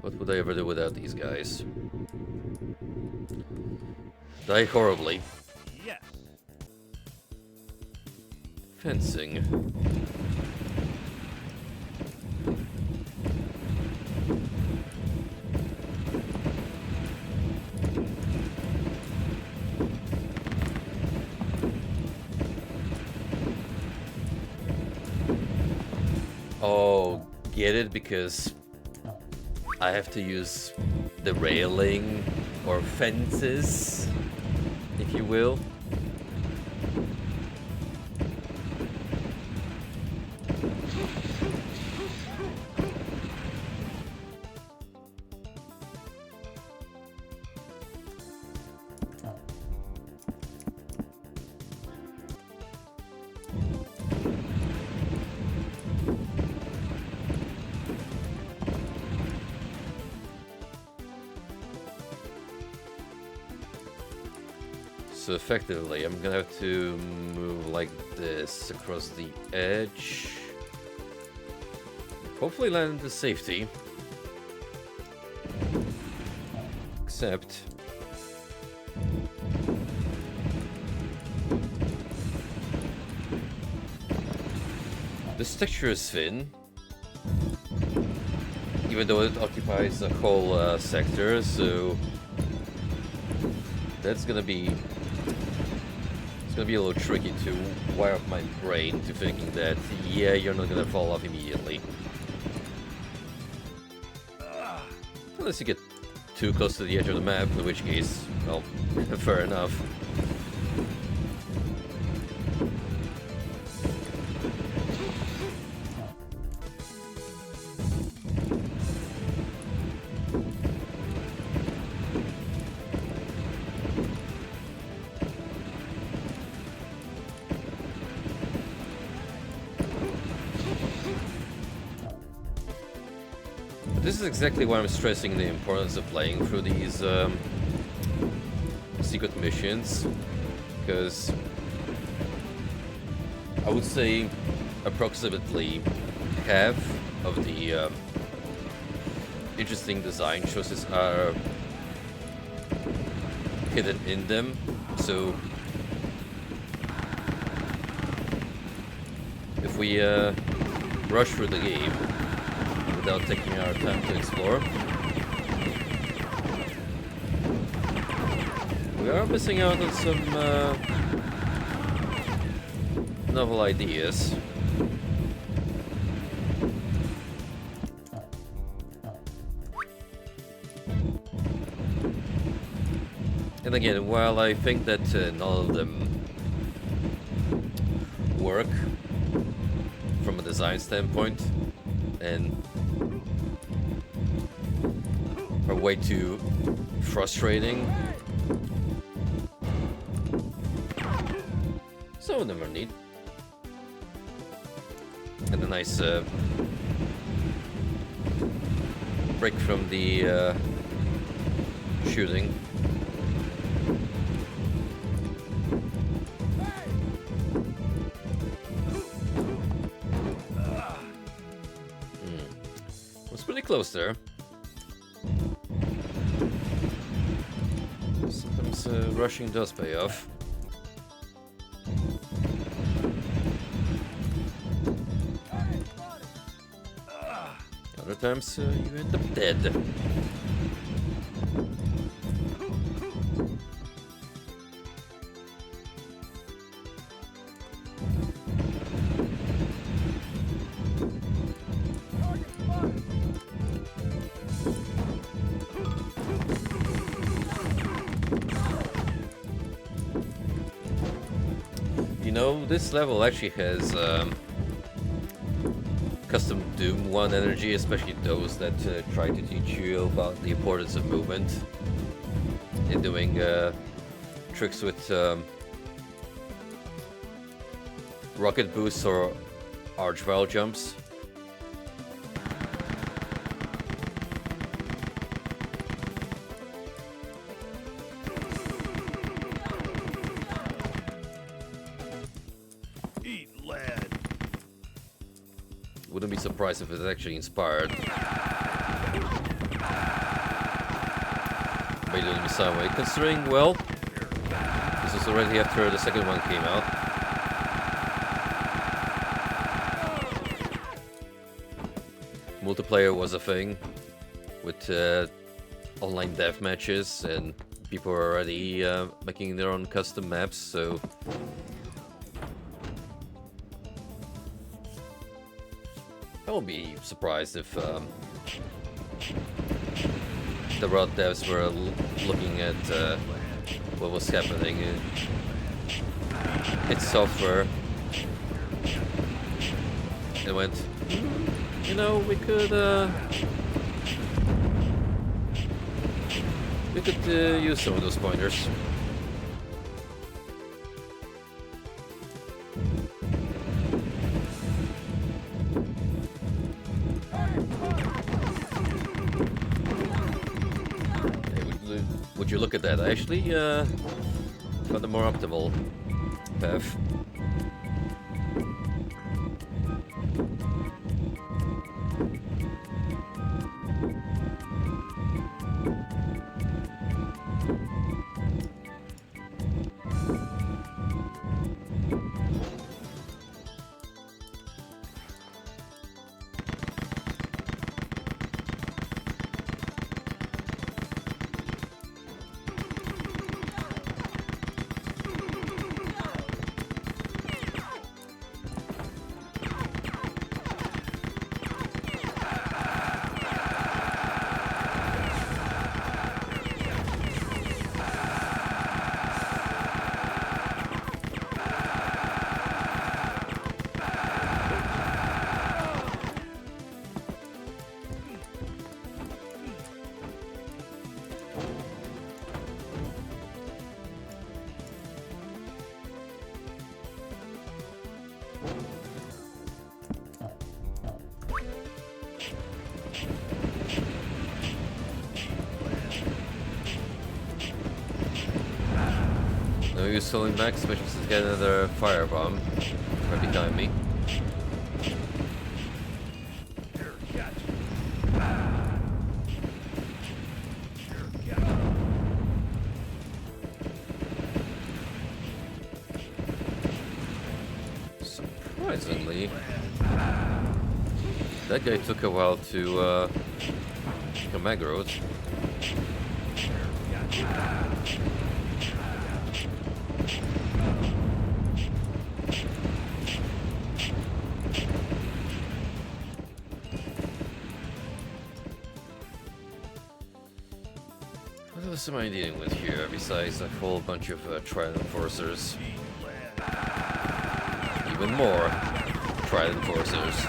What would I ever do without these guys? Die horribly. Yes. Fencing. Oh, get it? Because I have to use the railing or fences, if you will. So effectively, I'm gonna have to move like this across the edge. Hopefully land into safety. Except... this texture is thin. Even though it occupies a whole sector, so... that's gonna be... it's gonna be a little tricky to wire up my brain to thinking that, yeah, you're not gonna fall off immediately. Unless you get too close to the edge of the map, in which case, well, fair enough. This is exactly why I'm stressing the importance of playing through these secret missions, because I would say approximately half of the interesting design choices are hidden in them, so if we rush through the game without taking our time to explore, we are missing out on some novel ideas. Then again, while I think that none of them work from a design standpoint and are way too frustrating, some of them are neat. And a nice break from the shooting. Was pretty close there. Sometimes rushing does pay off. Other times you end up dead. You know, this level actually has custom Doom 1 energy, especially those that try to teach you about the importance of movement in doing tricks with rocket boosts or arch vial jumps. Wouldn't be surprised if it's actually inspired by doing the same way. Considering, well, this was already after the second one came out. Multiplayer was a thing with online death matches, and people were already making their own custom maps, so I won't be surprised if the Rod devs were looking at what was happening in its software and went, you know, we could use some of those pointers. Would you look at that? I actually found a more optimal path. No use holding back, especially since I get another firebomb right behind me. Surprisingly, that guy took a while to become aggroed. else am I dealing with here besides a whole bunch of Triad enforcers? Even more Triad enforcers.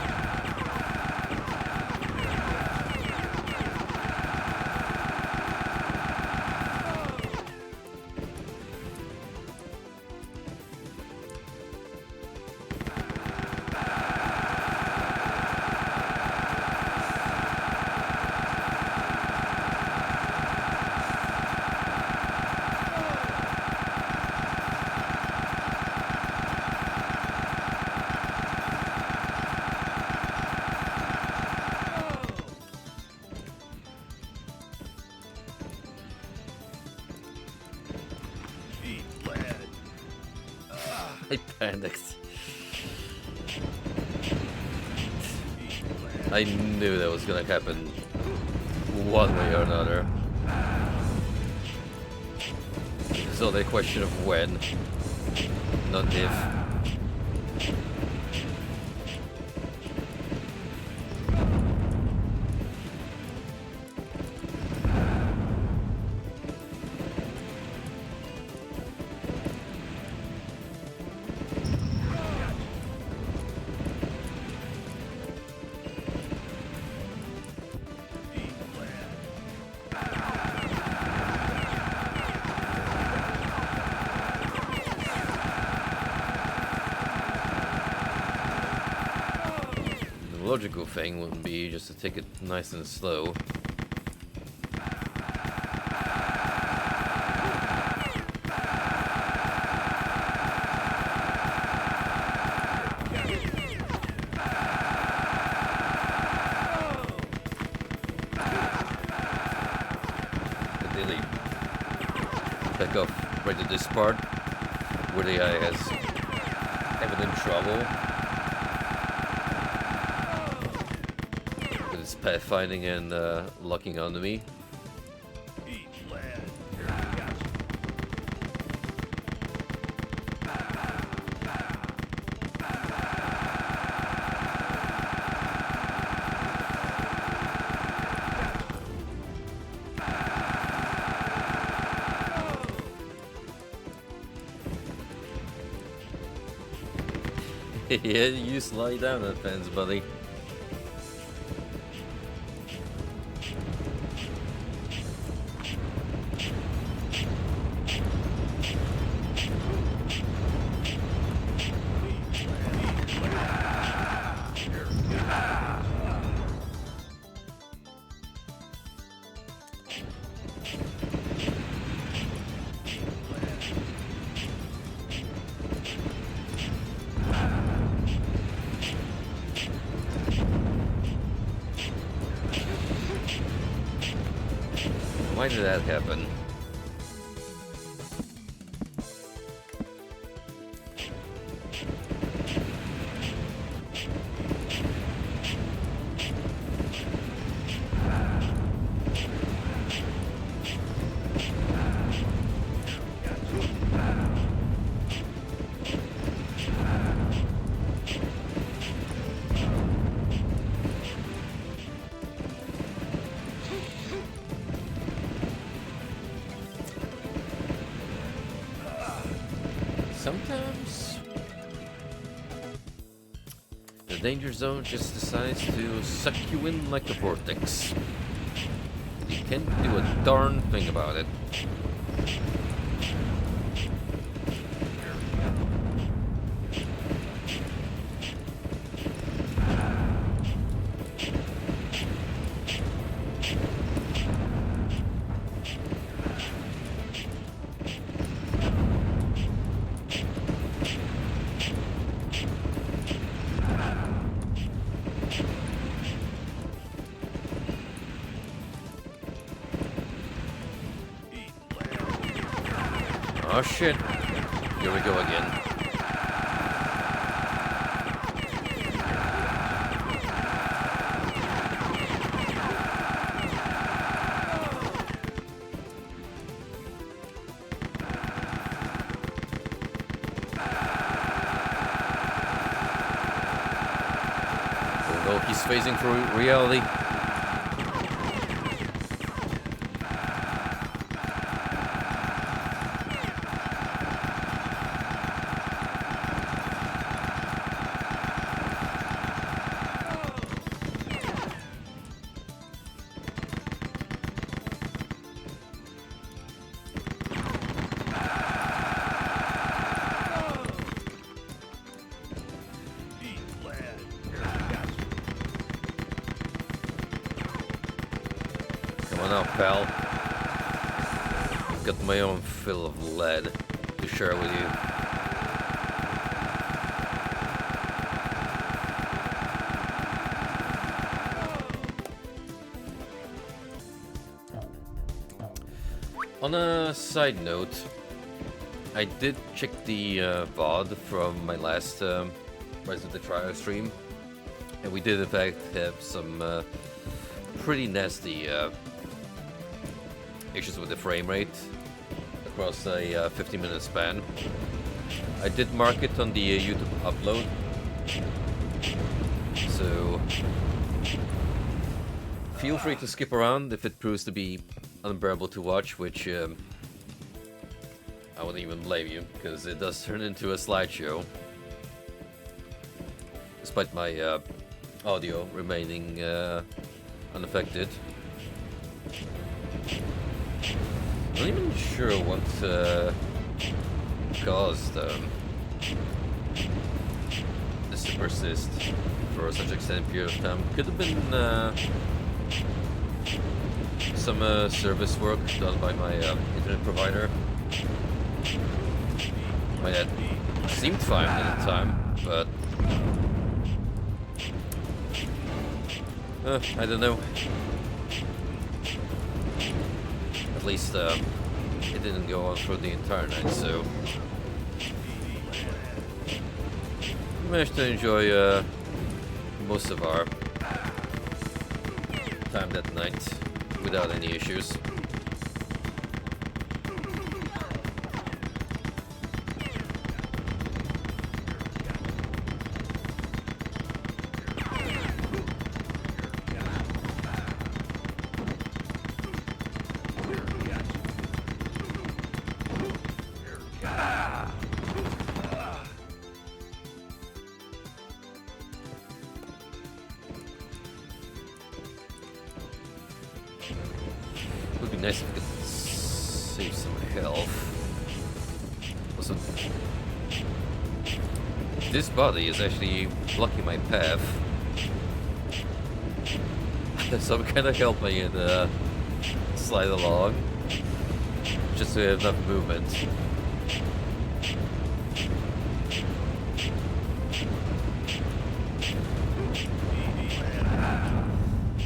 I panicked. I knew that was gonna happen one way or another. It's only a question of when, not if. The logical thing would be just to take it nice and slow. Ideally, back off right at this part where the guy has evident trouble. Pathfinding and locking onto me. Yeah, you slide down that fence, buddy. Why did that happen? Sometimes the danger zone just decides to suck you in like a vortex. You can't do a darn thing about it. Oh shit, here we go again. Although he's phasing through reality. now, pal. Got my own fill of lead to share with you. On a side note, I did check the VOD from my last Rise of the Triad stream, and we did in fact have some pretty nasty issues with the frame rate across a 50-minute span. I did mark it on the YouTube upload, so feel free to skip around if it proves to be unbearable to watch, which I wouldn't even blame you, because it does turn into a slideshow, despite my audio remaining unaffected. I'm not even sure what caused this to persist for such an extended period of time. Could have been some service work done by my internet provider. My net seemed fine at the time, but I don't know. At least it didn't go on for the entire night, so we managed to enjoy most of our time that night without any issues. Would be nice if we could save some health. Also, this body is actually blocking my path. So I'm kind of helping it slide along, just to have enough movement.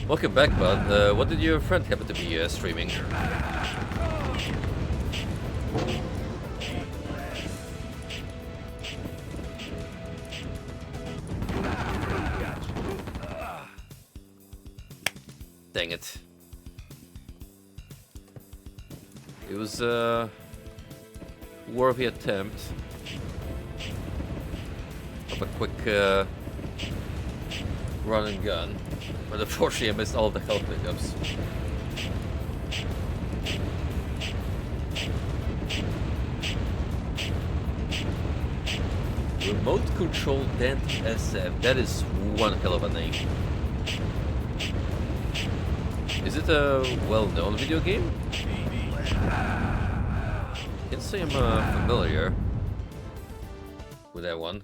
Welcome back, bud. What did your friend happen to be streaming? Dang it. It was a worthy attempt of a quick run and gun. But unfortunately I missed all the health pickups. Remote Control Dent SF. That is one hell of a name. Is it a well-known video game? Can't say I'm familiar with that one.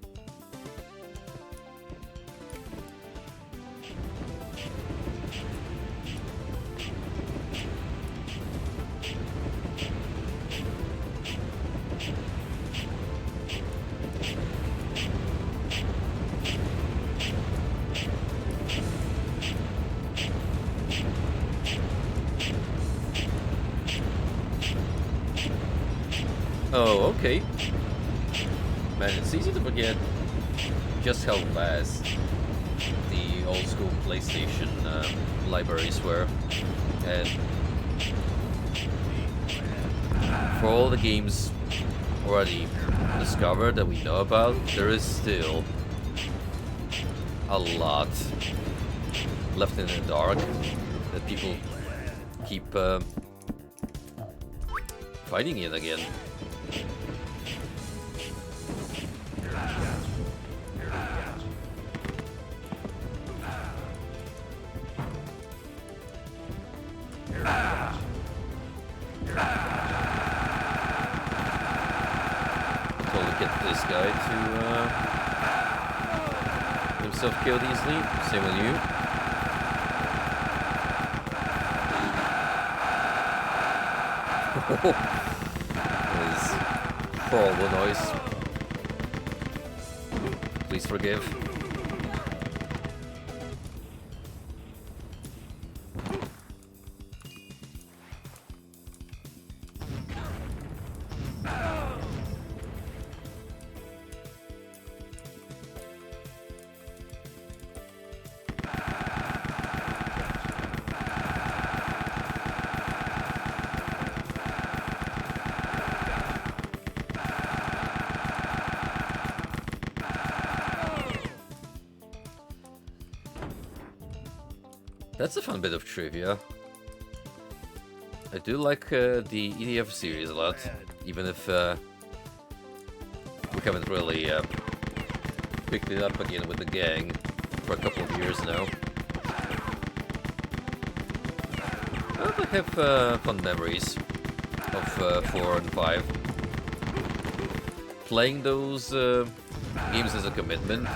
Oh, okay. Man, it's easy to forget just how vast the old school PlayStation libraries were. And for all the games already discovered that we know about, there is still a lot left in the dark that people keep fighting in again. Killed easily, same with you. That is horrible noise. Please forgive. That's a fun bit of trivia. I do like the EDF series a lot, even if we haven't really picked it up again with the gang for a couple of years now. But I have fun memories of 4 and 5. Playing those games as a commitment,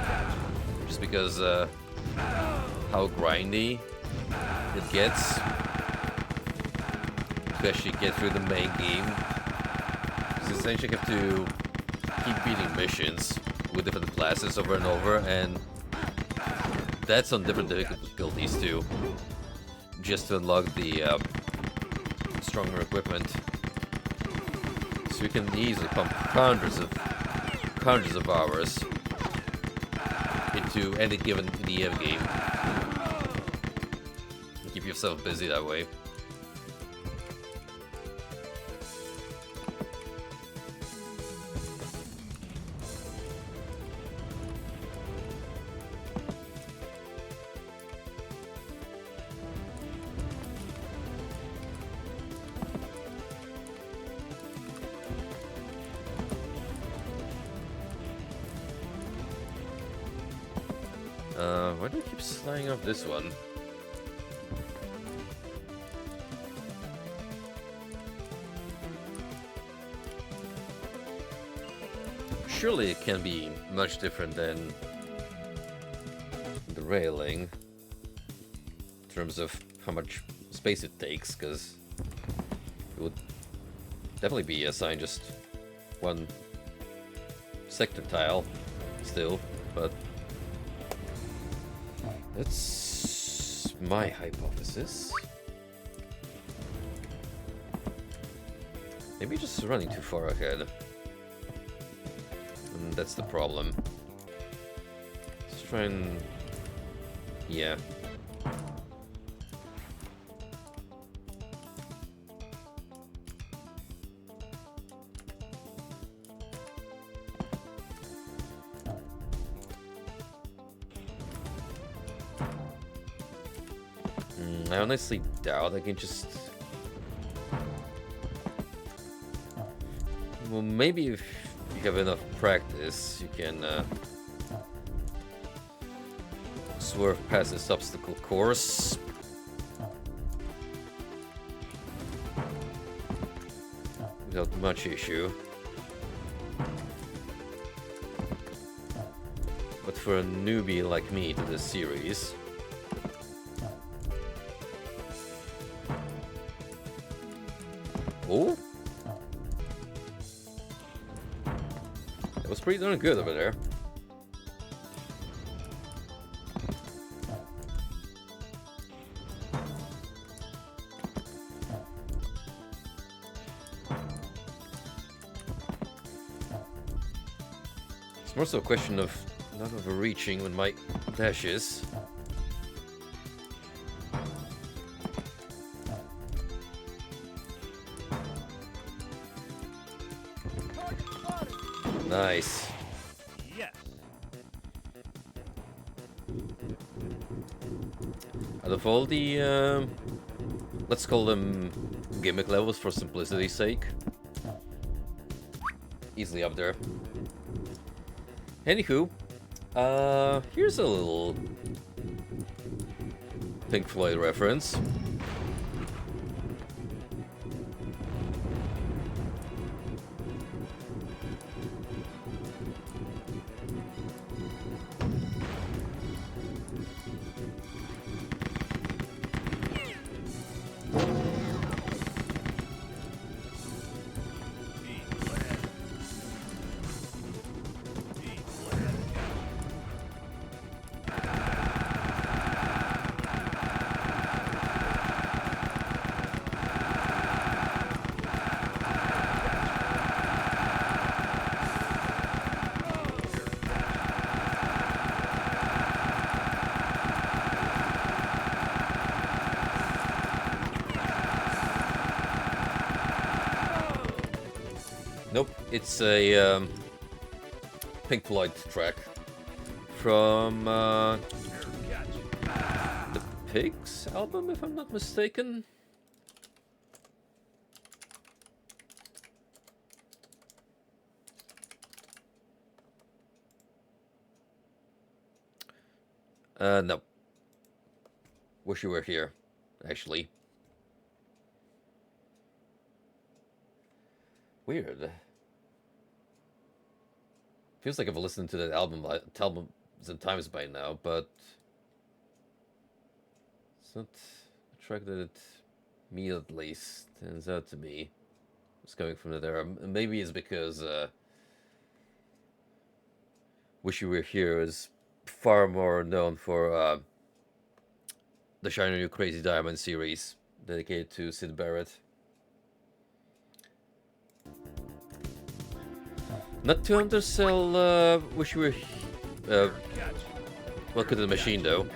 just because how grindy it gets to actually get through the main game. You essentially have to keep beating missions with different classes over and over, and that's on different difficulties too, just to unlock the stronger equipment. So you can easily pump hundreds of hours into any given EDF game. Keep yourself busy that way. Why do I keep sliding off this one? Surely it can be much different than the railing in terms of how much space it takes, because it would definitely be assigned just one sector tile still, but that's my hypothesis. Maybe just running too far ahead. And that's the problem. Let's try and... yeah. I honestly doubt I can just... well, maybe if you have enough practice, you can swerve past this obstacle course. Without much issue. But for a newbie like me to this series... oh! That was pretty darn good over there. It's more so a question of not overreaching with my dashes. Nice. Yes. Out of all the, let's call them gimmick levels for simplicity's sake, easily up there. Anywho, here's a little Pink Floyd reference. It's a Pink Floyd track from the Pigs album, if I'm not mistaken. No. Wish You Were Here, actually. Weird. Feels like I've listened to that album some times by now, but it's not a track that me at least turns out to be. It's coming from that era. Maybe it's because Wish You Were Here is far more known for the Shine On You Crazy Diamond series dedicated to Syd Barrett. Not to undersell Wish You Were Welcome to the Machine, though.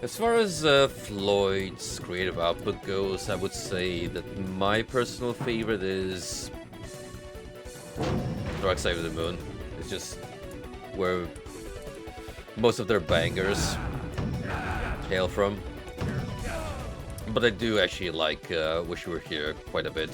As far as Floyd's creative output goes, I would say that my personal favorite is Dark Side of the Moon. It's just where most of their bangers hail from. But I do actually like Wish You Were Here quite a bit.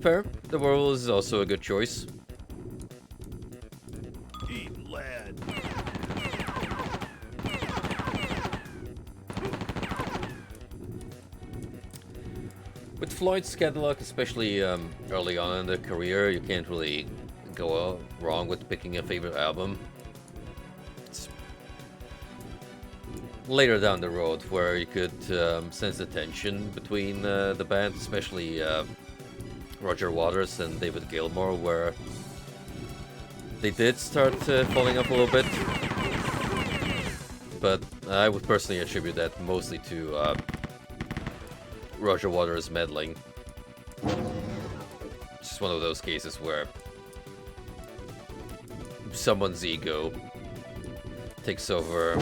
Fair. The World is also a good choice. Eat lead. With Floyd's catalog, especially early on in their career, you can't really go wrong with picking a favorite album. It's later down the road where you could sense the tension between the band, especially Roger Waters and David Gilmour, where they did start falling off a little bit. But I would personally attribute that mostly to Roger Waters meddling. Just one of those cases where someone's ego takes over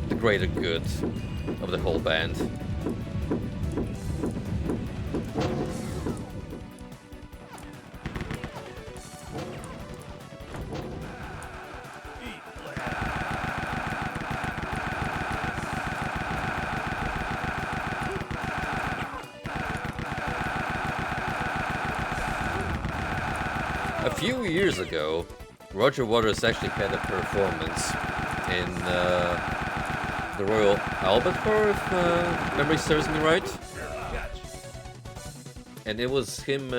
the greater good of the whole band. A few years ago, Roger Waters actually had a performance in the Royal Albert Hall, if memory serves me right. And it was him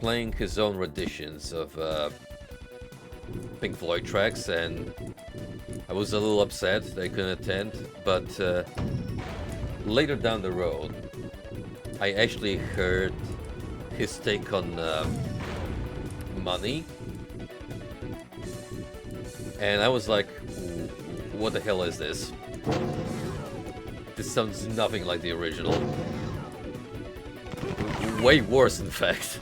playing his own renditions of Pink Floyd tracks, and I was a little upset that I couldn't attend, but later down the road, I actually heard his take on Money, and I was like, what the hell is this? This sounds nothing like the original. Way worse, in fact.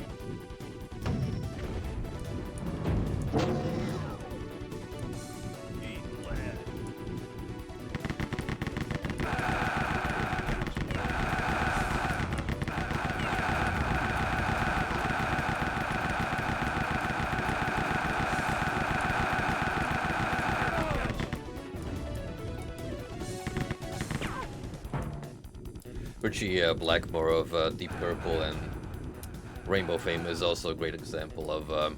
Richie Blackmore of Deep Purple and Rainbow fame is also a great example of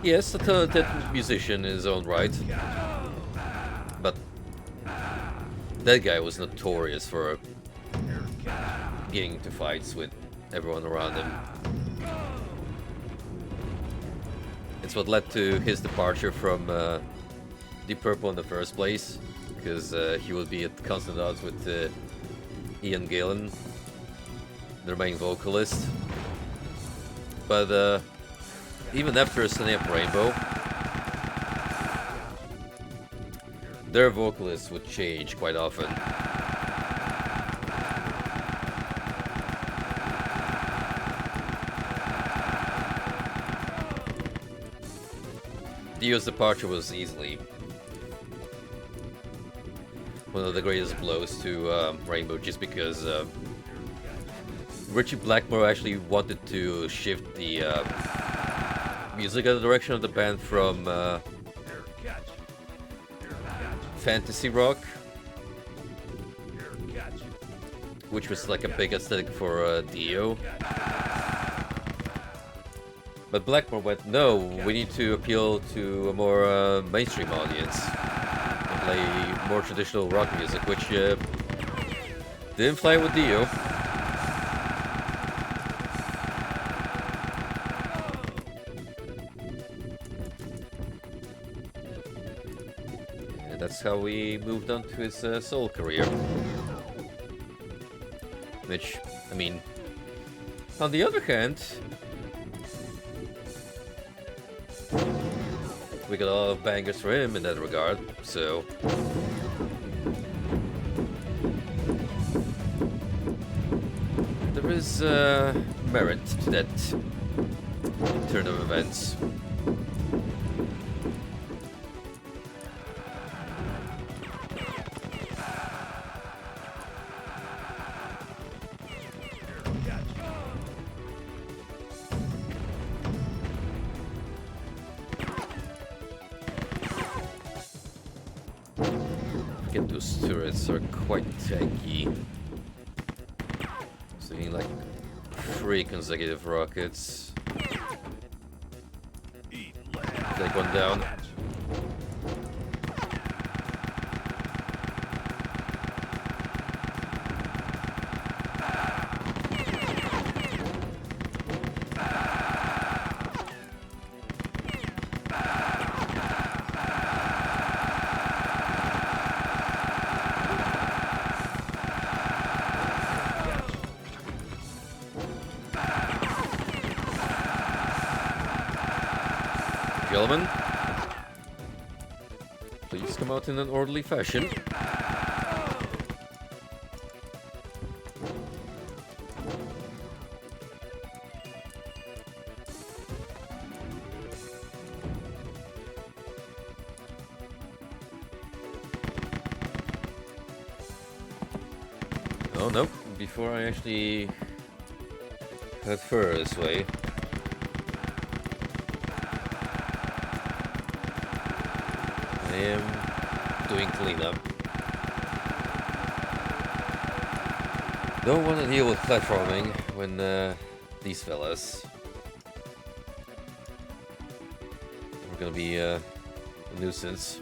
yes, a talented musician in his own right, but That guy was notorious for getting into fights with everyone around him. It's what led to his departure from Deep Purple in the first place, because he would be at constant odds with Ian Gillan, their main vocalist. But even after Sunny Up Rainbow, their vocalists would change quite often. Dio's departure was easily one of the greatest blows to Rainbow, just because Richie Blackmore actually wanted to shift the musical direction of the band from fantasy rock, which was like a big aesthetic for Dio. But Blackmore went, no, we need to appeal to a more mainstream audience and play more traditional rock music, which didn't fly with Dio. And that's how we moved on to his soul career. Which, I mean, on the other hand, we got a lot of bangers for him in that regard, so there is merit to that turn of events. Those turrets are quite tanky. So you need like 3 consecutive rockets. Take one down. Gentlemen, please come out in an orderly fashion. Oh no, before I actually head further this way, I am doing cleanup. Don't want to deal with platforming when these fellas are gonna be a nuisance.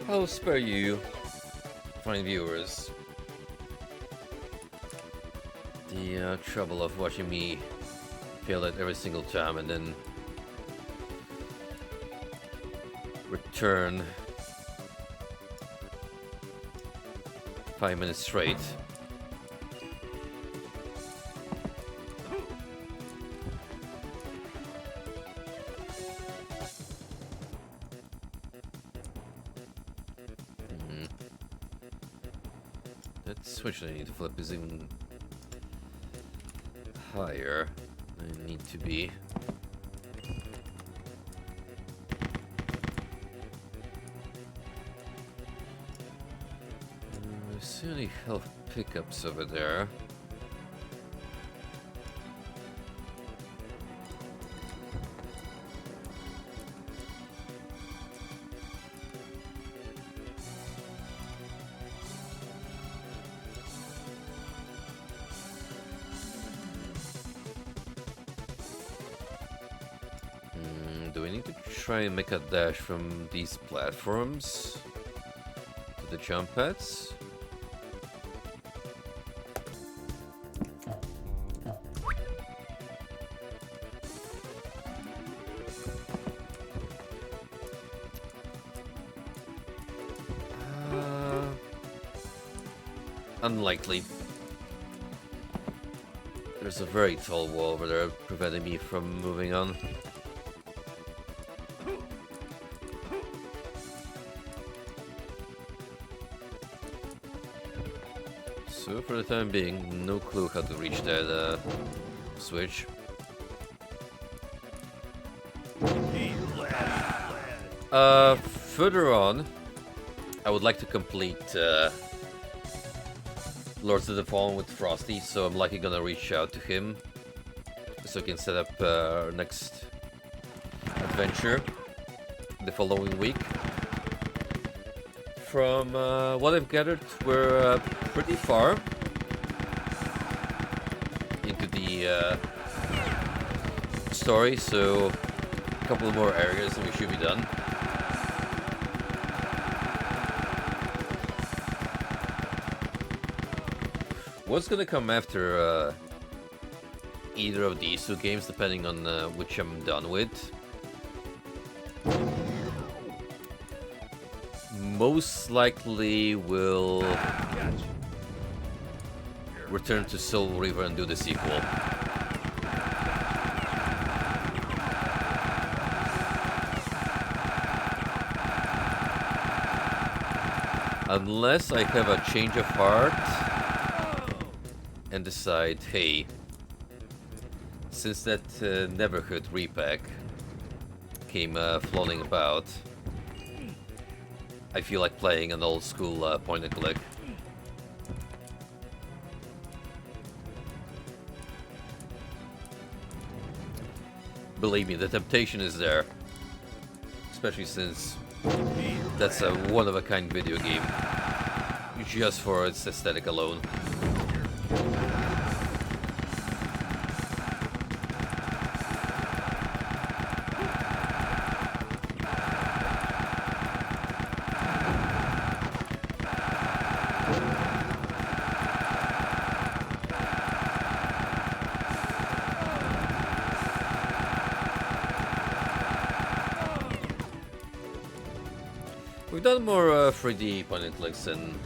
I'll spare you, fine viewers, the trouble of watching me fail at every single time and then return 5 minutes straight. That switch I need to flip is even higher than I need to be. I see any health pickups over there? Do we need to try and make a dash from these platforms to the jump pads? Unlikely. There's a very tall wall over there preventing me from moving on. So for the time being, no clue how to reach that switch. Further on, I would like to complete Lords of the Fallen with Frosty, so I'm likely gonna reach out to him so we can set up our next adventure the following week. From what I've gathered, we're pretty far into the story, so a couple more areas and we should be done. What's gonna come after either of these two games, depending on which I'm done with? Most likely will return to Soul River and do the sequel. Unless I have a change of heart and decide, hey, since that Neverhood repack came floating about, I feel like playing an old school point and click. Believe me, the temptation is there. Especially since that's a one-of-a-kind video game. Just for its aesthetic alone. We've done more 3D point and clicks and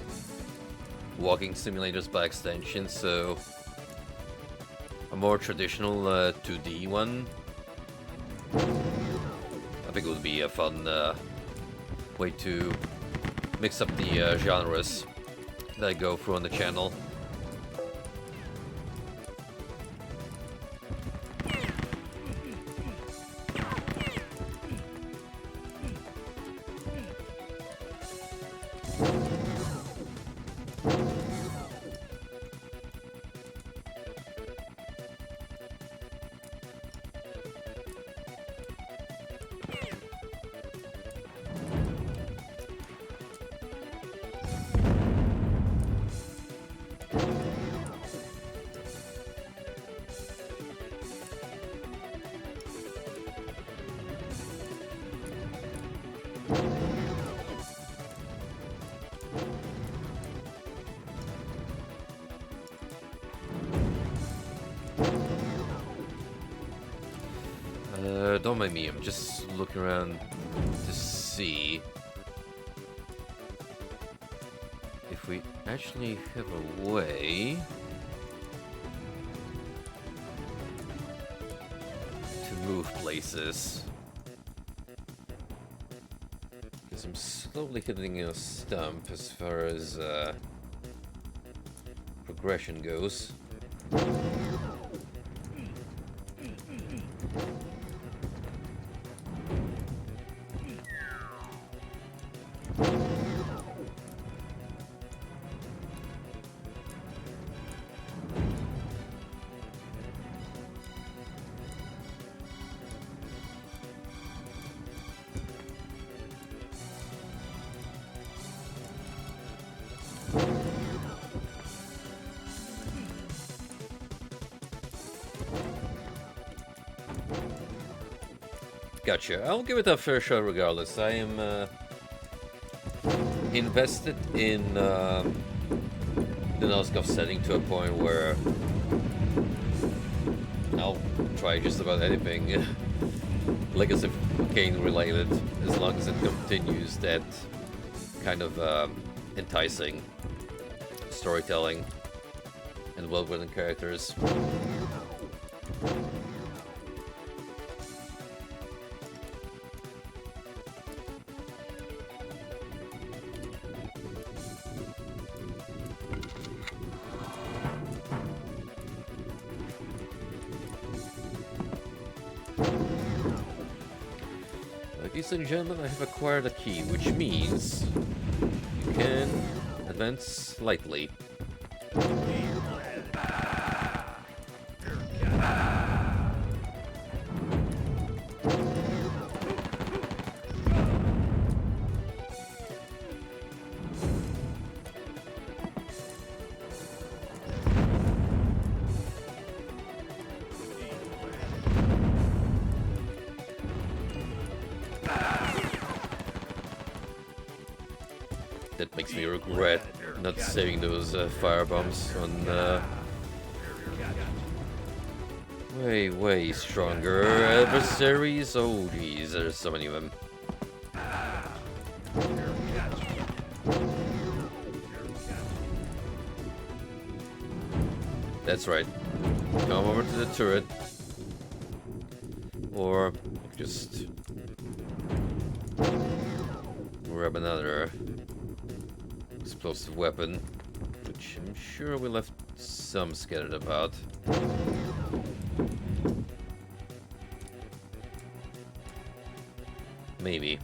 walking simulators by extension, so a more traditional 2D one I think it would be a fun way to mix up the genres that I go through on the channel. Don't mind me, I'm just looking around to see if we actually have a way to move places. Because I'm slowly hitting a stump as far as progression goes. Gotcha. I'll give it a fair shot regardless. I am invested in the Noskov setting to a point where I'll try just about anything Legacy of Kain related, as long as it continues that kind of enticing storytelling and well-written characters. Ladies and gentlemen, I have acquired a key, which means you can advance slightly. That makes me regret not saving those firebombs on way stronger adversaries. Oh geez, there's so many of them. That's right. Come over to the turret. Or just grab another explosive weapon, which I'm sure we left some scattered about. Maybe.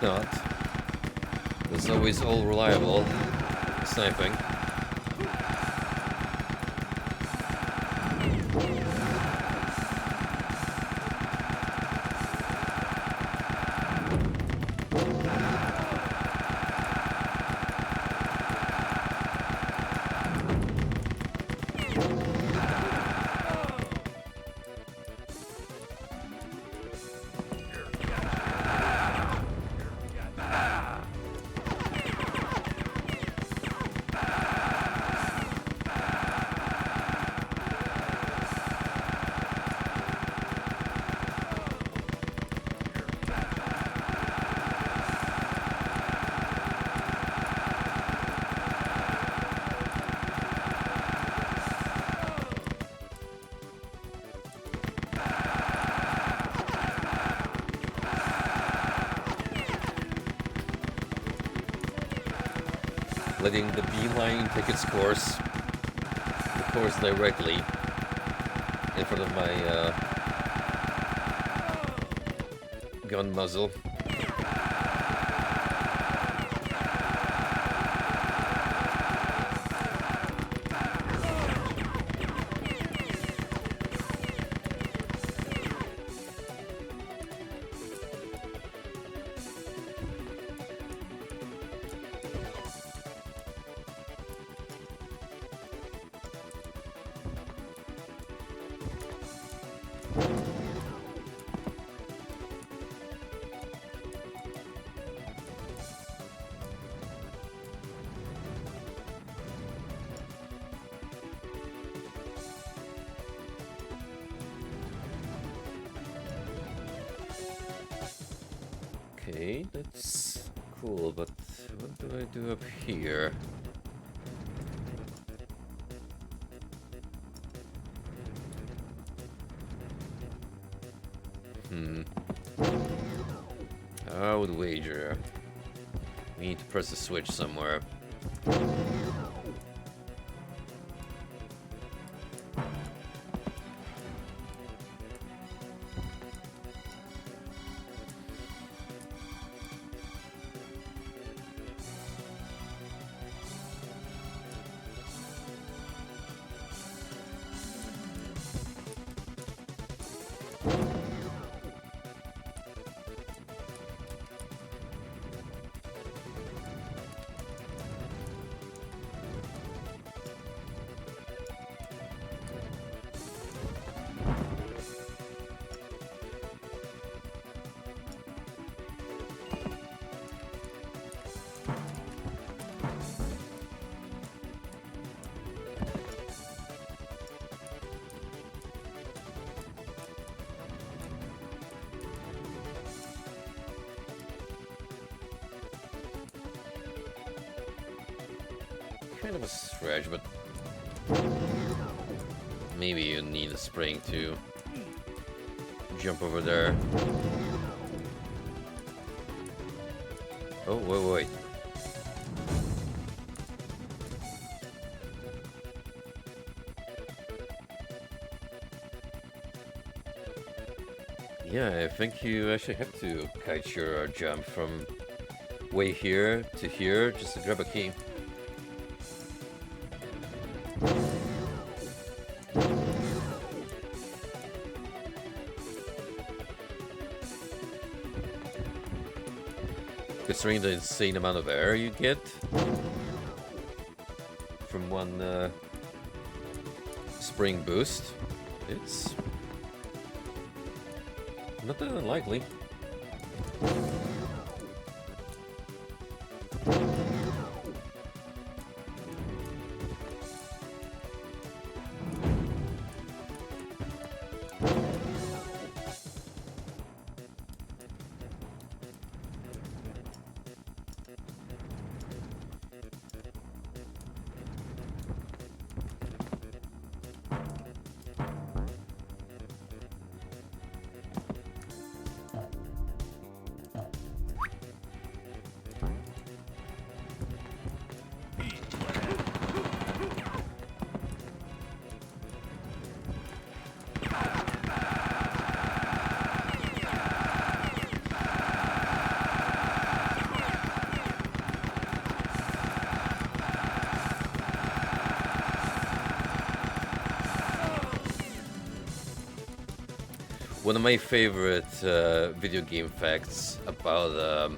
Not. There's always all reliable sniping. Letting the beeline take its course, directly in front of my gun muzzle. Okay, that's cool, but what do I do up here? I would wager we need to press the switch somewhere. kind of a stretch, but maybe you need a spring to jump over there. Oh, wait. Yeah, I think you actually have to kite your jump from way here to here just to grab a key. Considering the insane amount of air you get from one spring boost, it's not that unlikely. One of my favorite video game facts about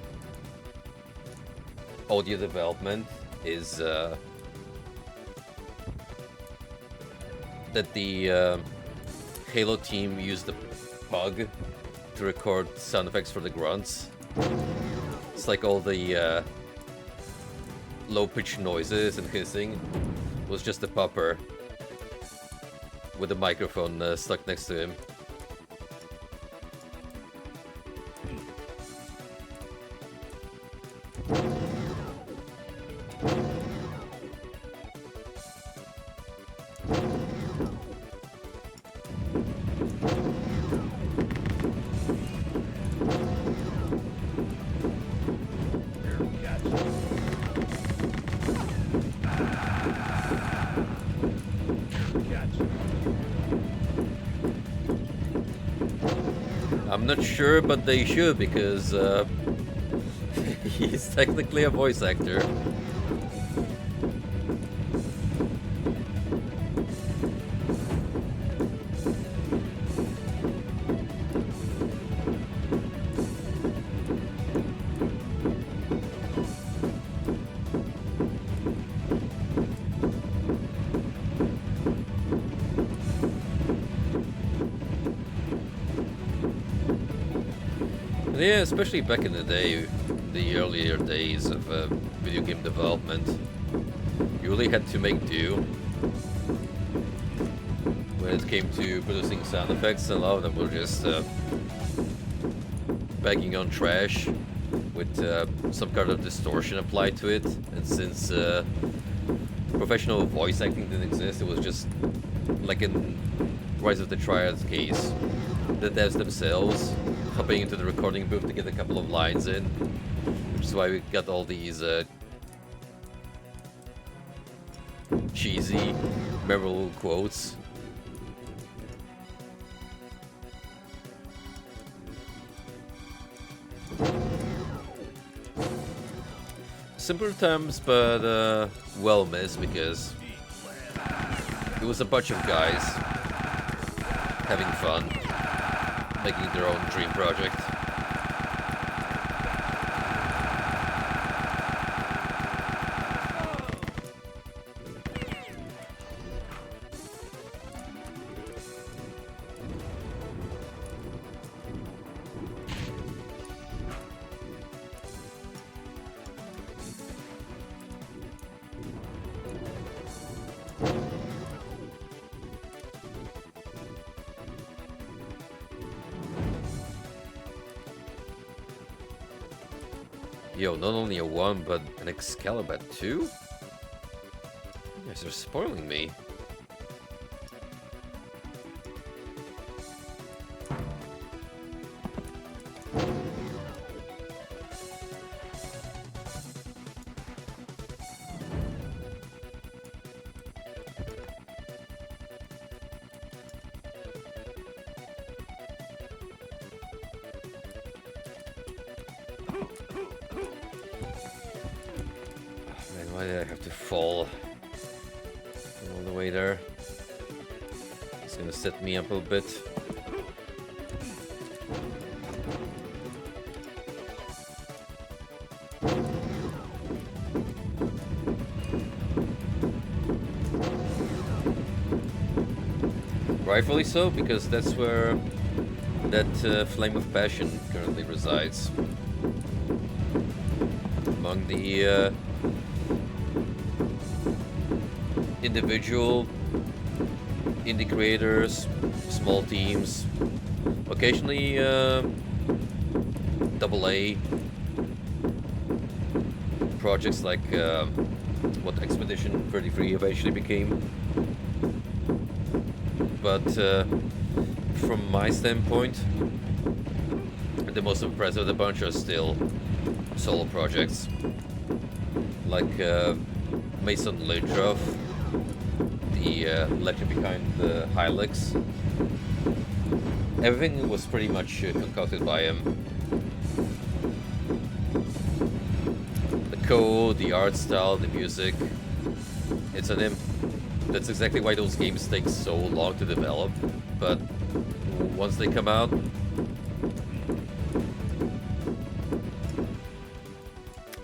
audio development is that the Halo team used the Pug to record sound effects for the grunts. It's like all the low-pitched noises and hissing was just a pupper with a microphone stuck next to him. I'm not sure, but they should, because he's technically a voice actor. Yeah, especially back in the day, the earlier days of video game development, you really had to make do when it came to producing sound effects. A lot of them were just bagging on trash with some kind of distortion applied to it. And since professional voice acting didn't exist, it was just like in Rise of the Triad's case, the devs themselves hopping into the recording booth to get a couple of lines in, which is why we got all these cheesy, memorable quotes. Simpler times, but well missed, because it was a bunch of guys having fun, making their own dream project. Yo, not only a 1, but an Excalibur 2? They're spoiling me. Man, why did I have to fall all the way there? It's gonna set me up a little bit. Rightfully so, because that's where that flame of passion currently resides. Among the individual indie creators, small teams, occasionally AA projects like what Expedition 33 eventually became. But from my standpoint, the most impressive of the bunch are still solo projects, like Mason Lidroff, the legend behind the Hilux. Everything was pretty much concocted by him. The code, the art style, the music, it's on him. That's exactly why those games take so long to develop, but once they come out,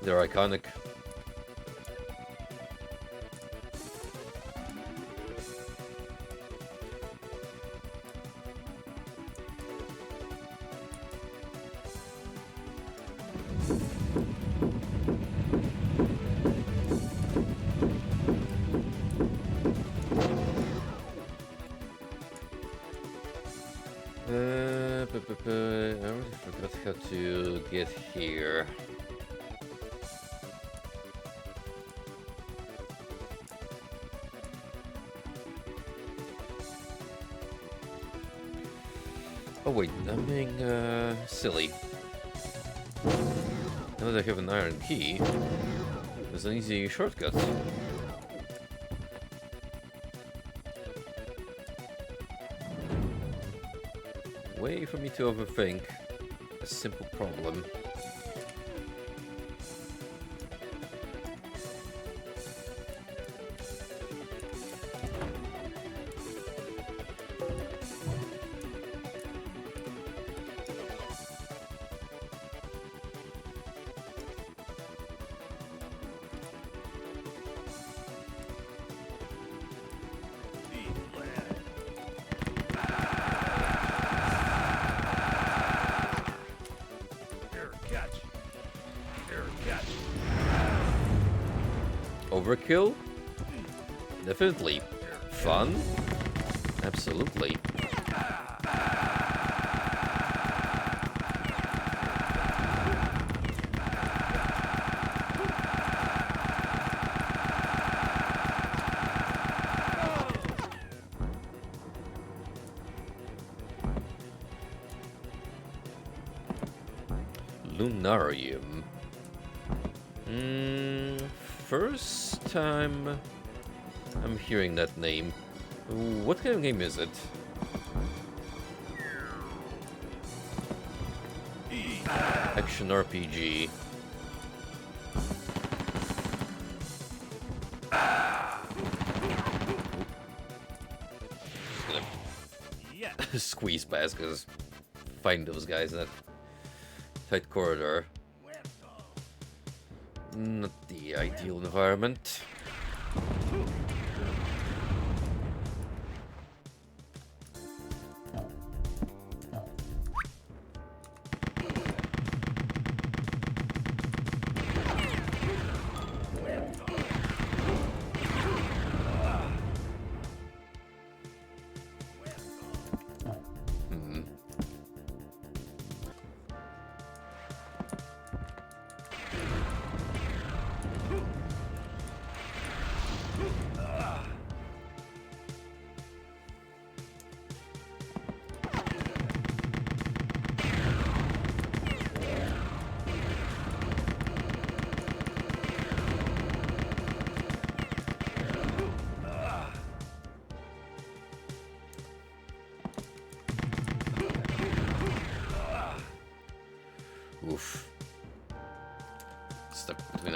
they're iconic. I already forgot how to get here. Oh wait, I'm being silly. Now that I have an iron key, there's an easy shortcut. Way for me to overthink a simple problem. Overkill? Definitely. Fun? Absolutely. Lunarium. First time I'm hearing that name. What kind of game is it? Action RPG. Just gonna squeeze past because find those guys in that tight corridor. Not the ideal environment.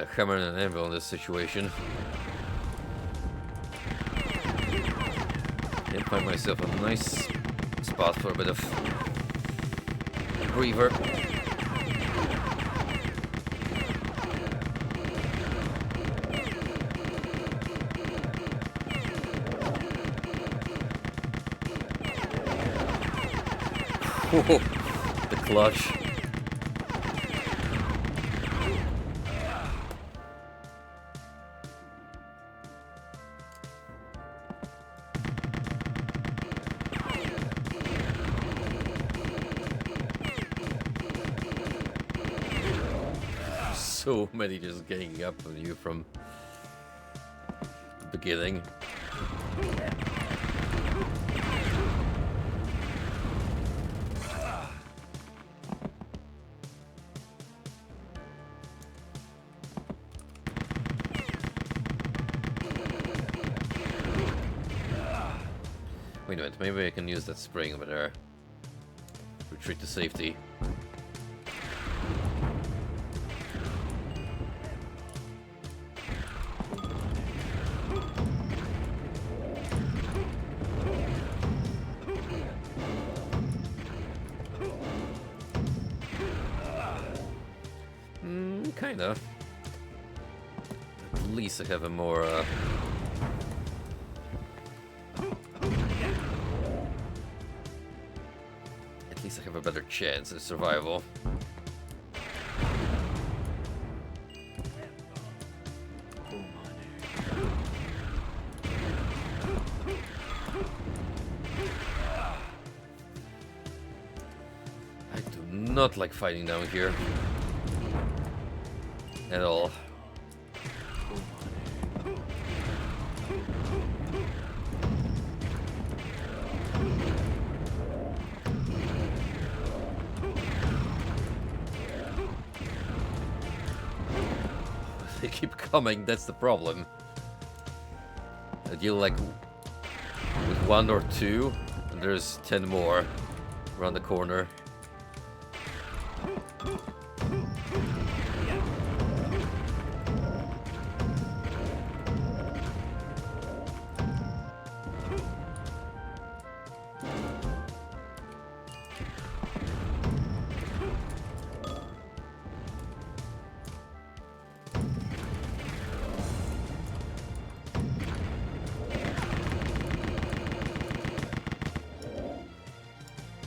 a hammer and an anvil in this situation. And find myself a nice spot for a bit of breather. The clutch. So many just ganging up on you from the beginning. Wait a minute, maybe I can use that spring over there. Retreat to safety. Kinda. At least I have a more at least I have a better chance at survival. I do not like fighting down here. At all. They keep coming, that's the problem. I deal like with one or two, and there's 10 more around the corner.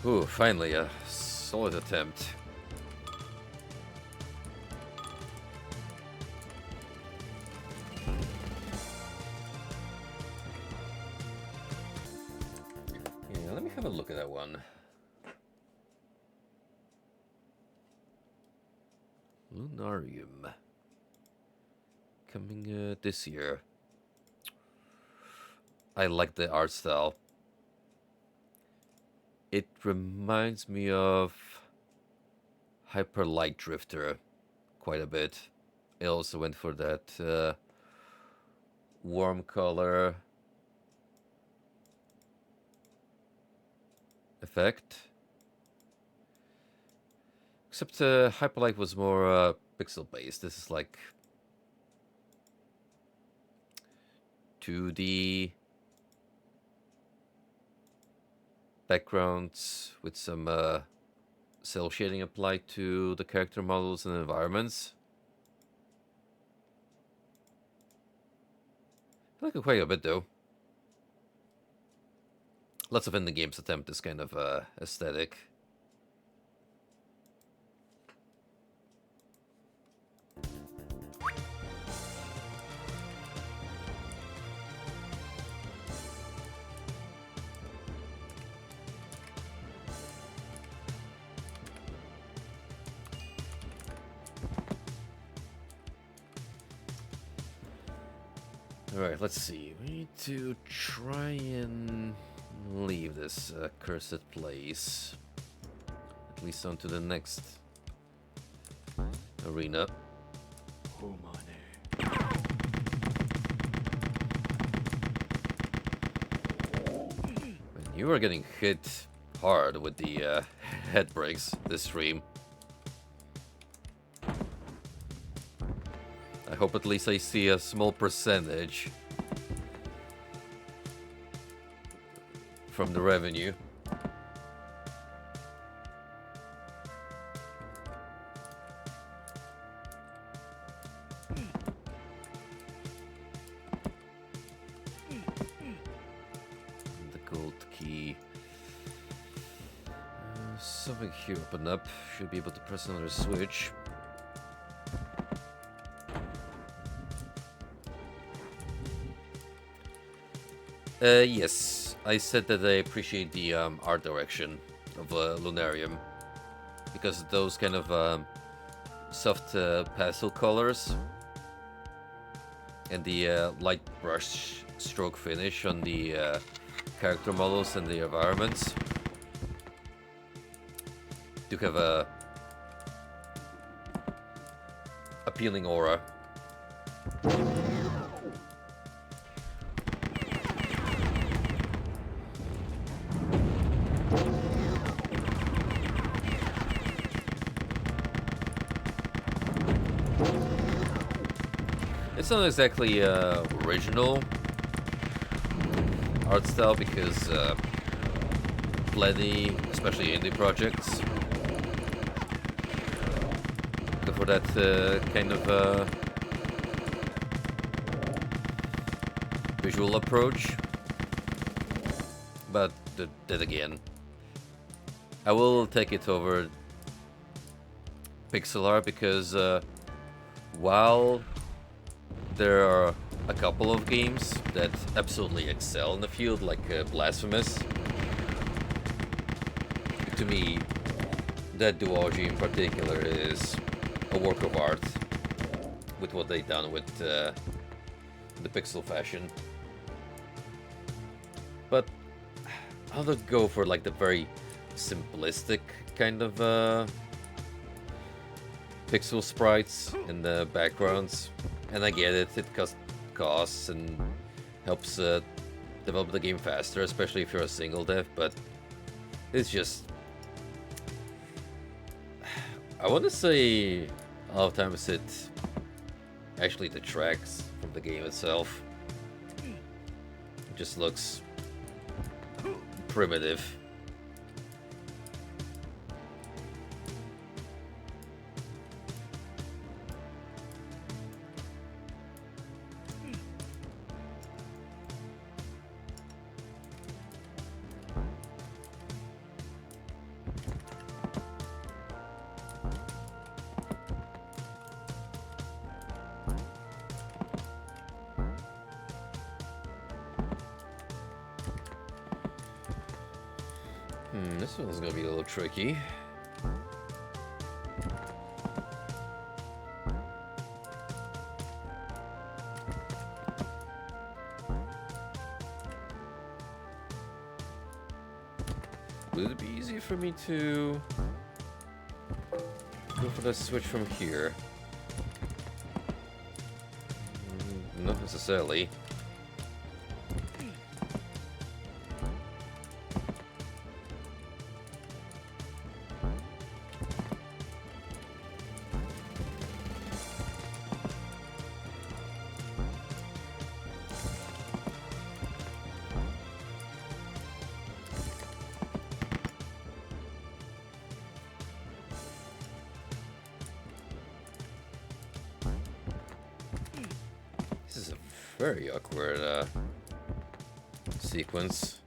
Ooh, finally a solid attempt. Yeah, let me have a look at that one. Lunarium. Coming this year. I like the art style. It reminds me of Hyper Light Drifter quite a bit. I also went for that warm color effect. Except Hyper Light was more pixel based. This is like 2D backgrounds with some cell shading applied to the character models and environments. I like it quite a bit though. Lots of indie games attempt this kind of aesthetic. Alright, let's see. We need to try and leave this cursed place. At least onto the next arena. You are getting hit hard with the head breaks this stream. I hope at least I see a small percentage from the revenue. The gold key. Something here opened up. Should be able to press another switch. Yes, I said that I appreciate the art direction of Lunarium, because those kind of soft pastel colors and the light brush stroke finish on the character models and the environments do have a appealing aura. It's not exactly original art style, because plenty, especially indie projects, go for that kind of visual approach. But then again, I will take it over pixel art, because while there are a couple of games that absolutely excel in the field, like Blasphemous, to me, that duology in particular is a work of art with what they've done with the pixel fashion. But I'll not go for like the very simplistic kind of pixel sprites in the backgrounds. And I get it, it costs and helps develop the game faster, especially if you're a single dev, but it's just... I want to say a lot of times it actually detracts from the game itself. It just looks primitive. This one's gonna be a little tricky. Would it be easy for me to go for the switch from here? Not necessarily. Very awkward sequence,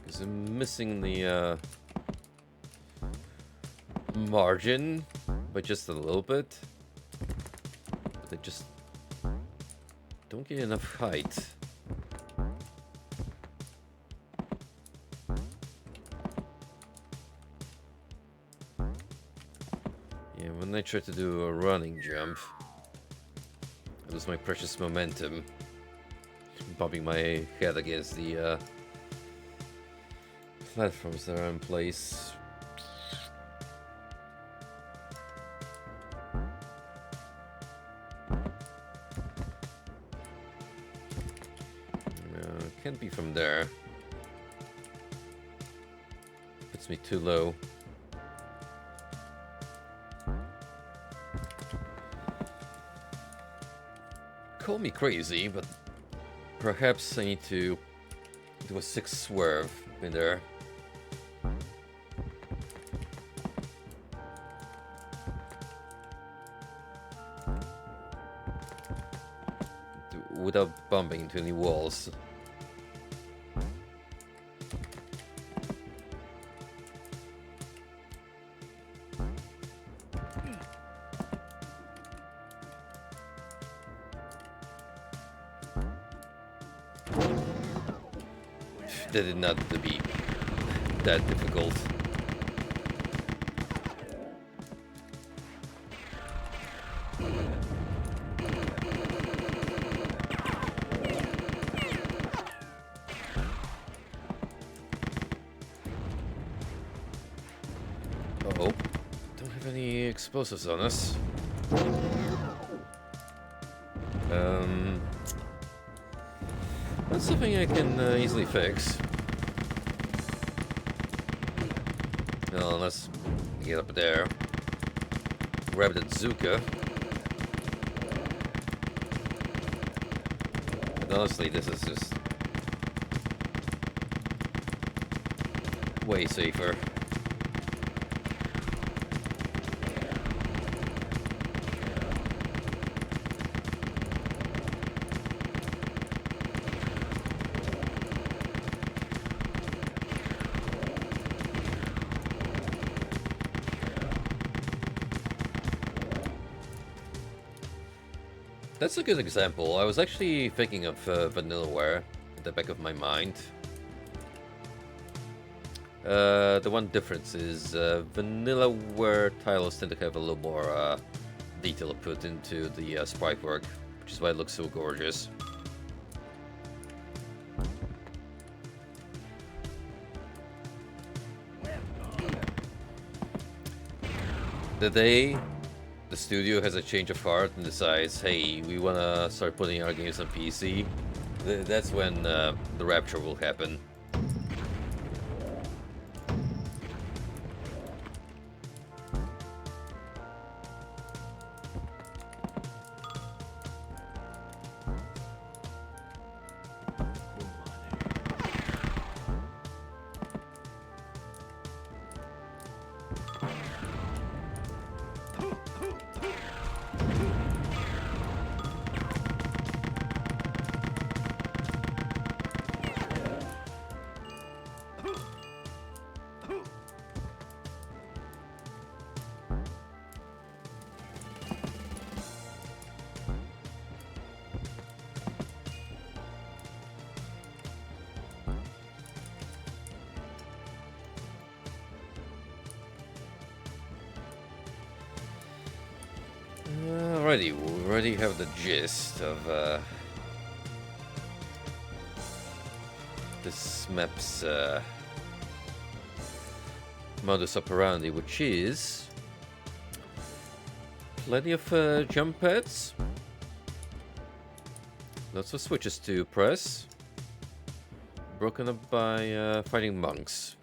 because I'm missing the margin by just a little bit, but they just don't get enough height. Yeah, when I try to do a running jump, I lose my precious momentum, bumping my head against the platforms that are in place. No, it can't be from there. Puts me too low. call me crazy, but perhaps I need to do a 6 swerve in there. Without bumping into any walls. That did not have to be that difficult. Uh-oh. Don't have any explosives on us. That's something I can easily fix. Well, let's get up there. Grab that Zuka. But honestly, this is just way safer. That's a good example. I was actually thinking of Vanillaware at the back of my mind. The one difference is Vanillaware tiles tend to have a little more detail put into the sprite work, which is why it looks so gorgeous. The day the studio has a change of heart and decides, hey, we want to start putting our games on PC, that's when the rapture will happen. Alrighty, we already have the gist of this map's modus operandi, which is plenty of jump pads, lots of switches to press, broken up by fighting monks.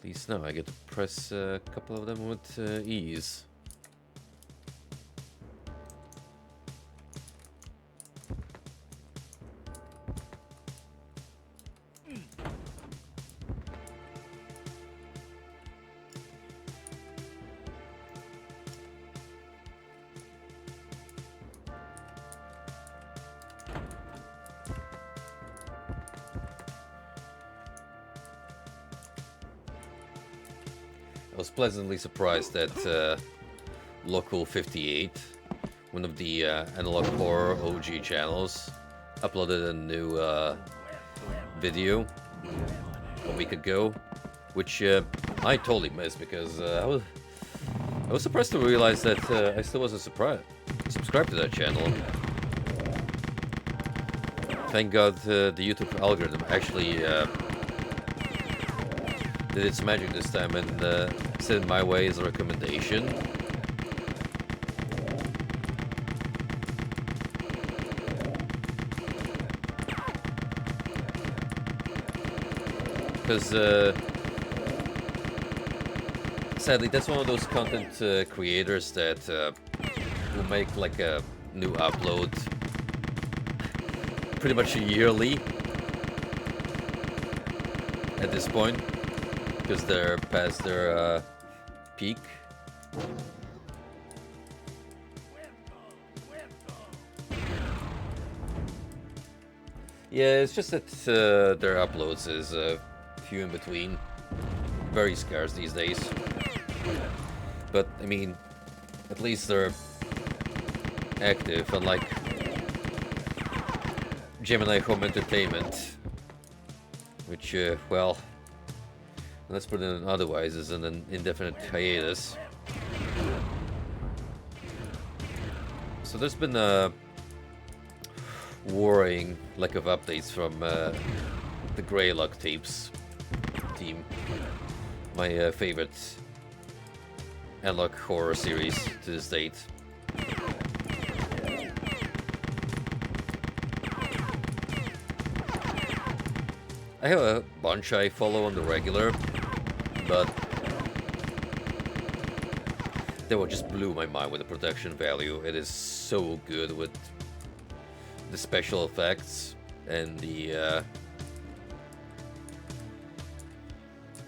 At least now I get to press a couple of them with ease. I was pleasantly surprised that Local 58, one of the Analog Horror OG channels, uploaded a new video a week ago, which I totally missed because I was surprised to realize that I still wasn't subscribed to that channel. Thank God the YouTube algorithm actually did its magic this time and sent it my way as a recommendation. because sadly, that's one of those content creators that will make like a new upload pretty much yearly at this point, because they're past their peak. Yeah, it's just that their uploads is few in between. Very scarce these days. But, I mean, at least they're active, unlike Gemini Home Entertainment. Which, well, let's put it in otherwise, is an indefinite hiatus. So there's been a worrying lack of updates from the Greylock tapes team, my favorite analog horror series to this date. I have a bunch I follow on the regular, but that one just blew my mind with the production value. It is so good with the special effects and the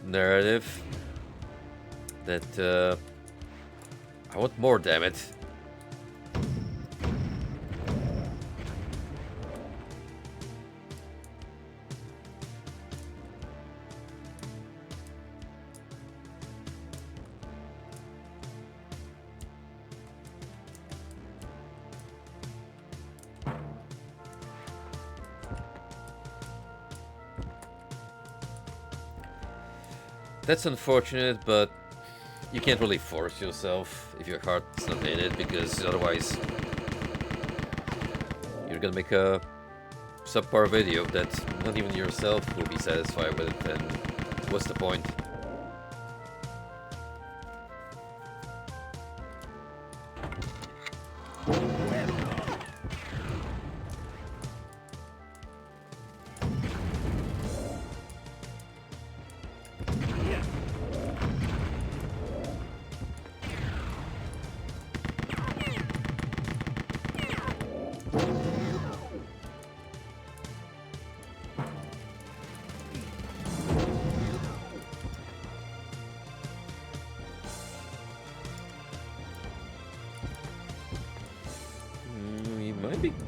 narrative that I want more, damn it. That's unfortunate, but you can't really force yourself if your heart's not in it, because otherwise you're gonna make a subpar video that not even yourself will be satisfied with it, and what's the point?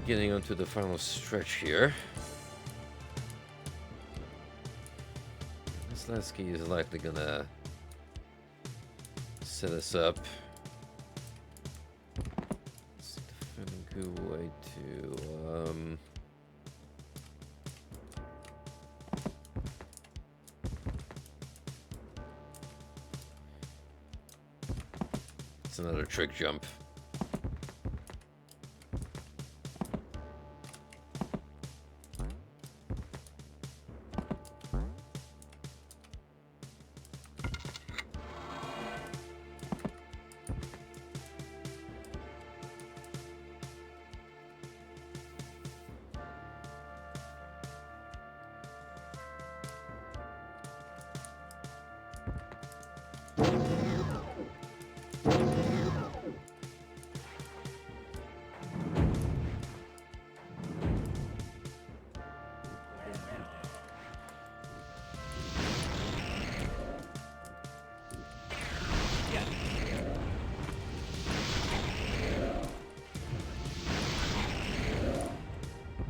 Getting onto the final stretch here. This last key is likely gonna set us up. Let's find a good way to it's another trick jump.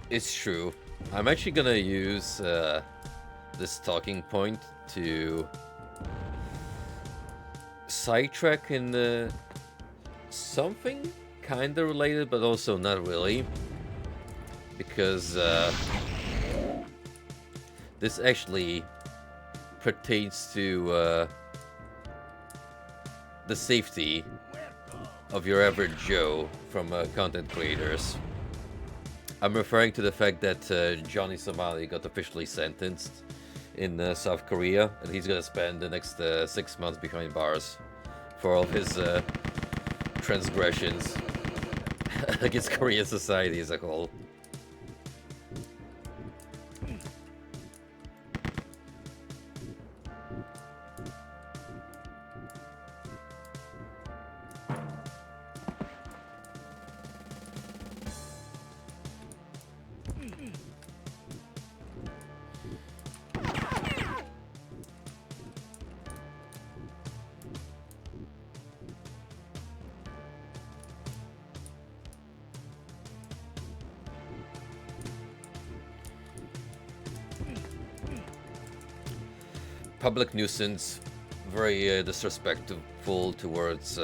It's true. I'm actually gonna use this talking point to sidetrack in something kinda related, but also not really. Because this actually pertains to the safety of your average Joe from content creators. I'm referring to the fact that Johnny Somali got officially sentenced in South Korea, and he's gonna spend the next 6 months behind bars for all of his transgressions against Korean society as a whole. public nuisance, very disrespectful towards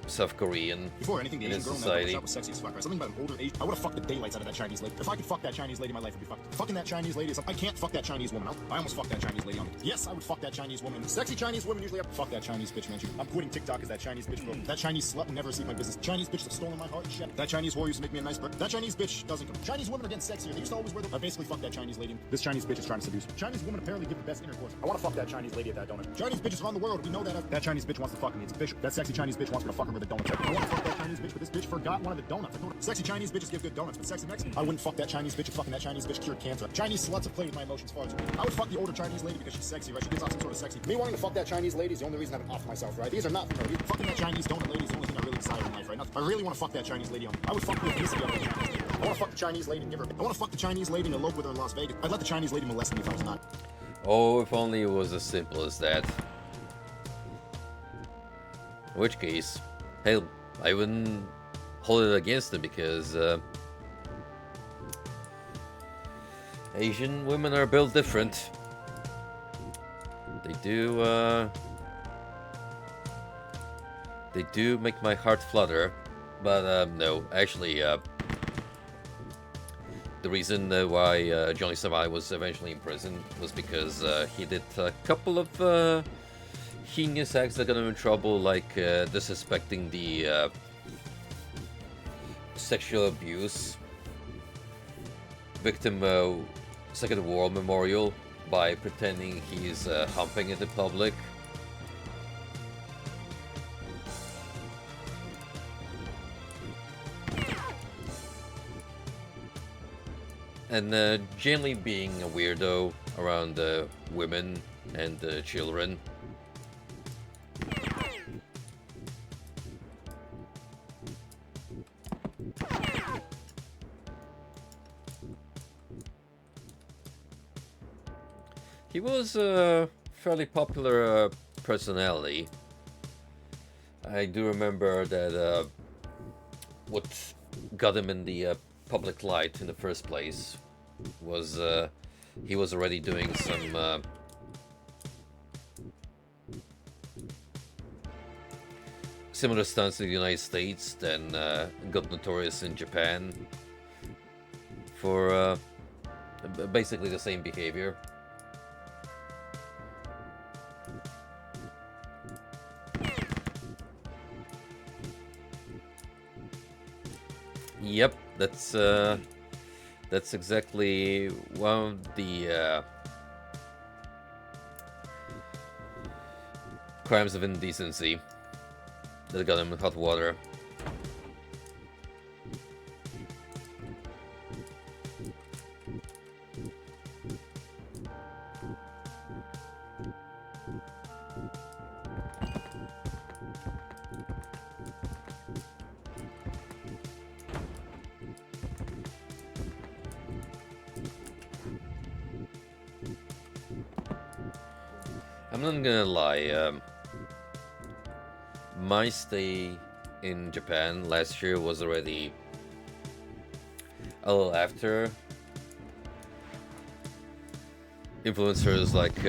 South Korean Before anything, the in Asian girl in that society. shop was sexy as fuck. Right? Something about an older age. I would have fucked the daylights out of that Chinese lady. If I could fuck that Chinese lady, my life would be fucked. Fucking that Chinese lady is something. I can't fuck that Chinese woman. I almost fucked that Chinese lady on the. Yes, I would fuck that Chinese woman. Sexy Chinese women usually have fuck that Chinese bitch, man. I'm quitting TikTok as that Chinese bitch. Bro. That Chinese slut will never see my business. Chinese bitches have stolen my heart. Shit. That Chinese whore used to make me a nice bird. That Chinese bitch doesn't come. Chinese women are getting sexier. They used to always wear the. I basically fucked that Chinese lady. This Chinese bitch is trying to seduce me. Chinese women apparently give the best intercourse. I want to fuck that Chinese lady at that donut. Chinese bitches around the world. We know that. That Chinese bitch wants to fuck me. It's official. That sexy Chinese bitch wants me to fuck her with a donut. I want to fuck that Chinese bitch, but this bitch forgot one of the donuts. Sexy Chinese bitches give good donuts, but sexy Mexican. I wouldn't fuck that Chinese bitch if fucking that Chinese bitch cured cancer. Chinese sluts have played with my emotions far too much. I would fuck the older Chinese lady because she's sexy, right? She gives off some sort of sexy. Me wanting to fuck that Chinese lady is the only reason I've been off myself, right? These are not for her. Fucking that Chinese donut lady is the only thing I really desire in life, right? I really want to fuck that Chinese lady on. I would fuck the ethnicity of that Chinese lady. I want to fuck the Chinese lady and give her. I want to fuck the Chinese lady and elope with her in Las Vegas. I'd let the Chinese lady molest me if I was not. Oh, if only it was as simple as that. In which case, hey, I wouldn't hold it against them because Asian women are built different. They do make my heart flutter, but no, actually, the reason why Johnny Savai was eventually in prison was because he did a couple of heinous acts that got him in trouble, like disrespecting the sexual abuse victim Second War Memorial by pretending he's humping it in public. And generally being a weirdo around women and children. He was a fairly popular personality. I do remember that what got him in the public light in the first place was he was already doing some similar stunts in the United States, then got notorious in Japan for basically the same behavior. Yep, that's exactly one of the crimes of indecency that got him in hot water. I'm not gonna lie, my stay in Japan last year was already a little after influencers like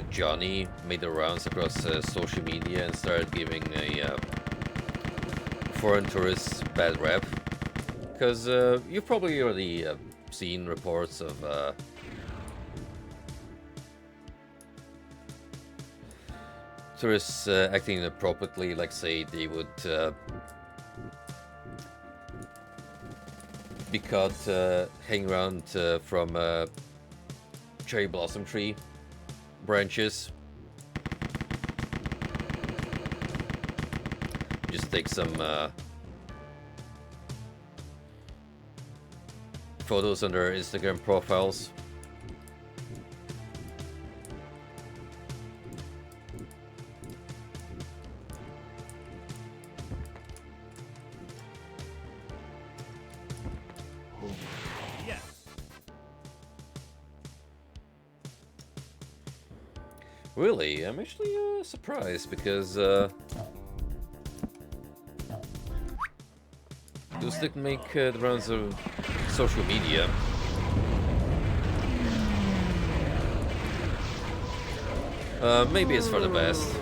Johnny made the rounds across social media and started giving a foreign tourists bad rep. Because you've probably already seen reports of tourists acting inappropriately, like say they would be caught hanging around from cherry blossom tree branches. Just take some photos on their Instagram profiles. Yes. Really, I'm actually surprised because those didn't make the rounds of social media. Maybe it's for the best.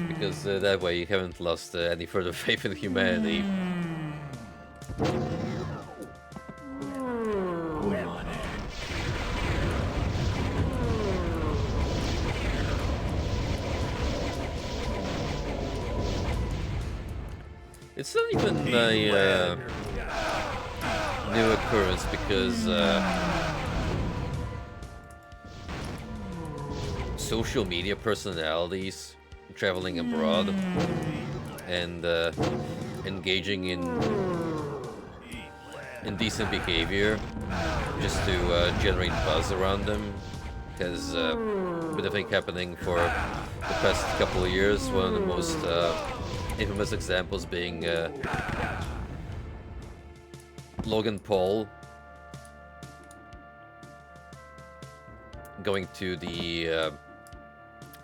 Because that way you haven't lost any further faith in humanity. It's not even a new occurrence because social media personalities traveling abroad and engaging in indecent behavior just to generate buzz around them has been a thing happening for the past couple of years. One of the most infamous examples being Logan Paul going to the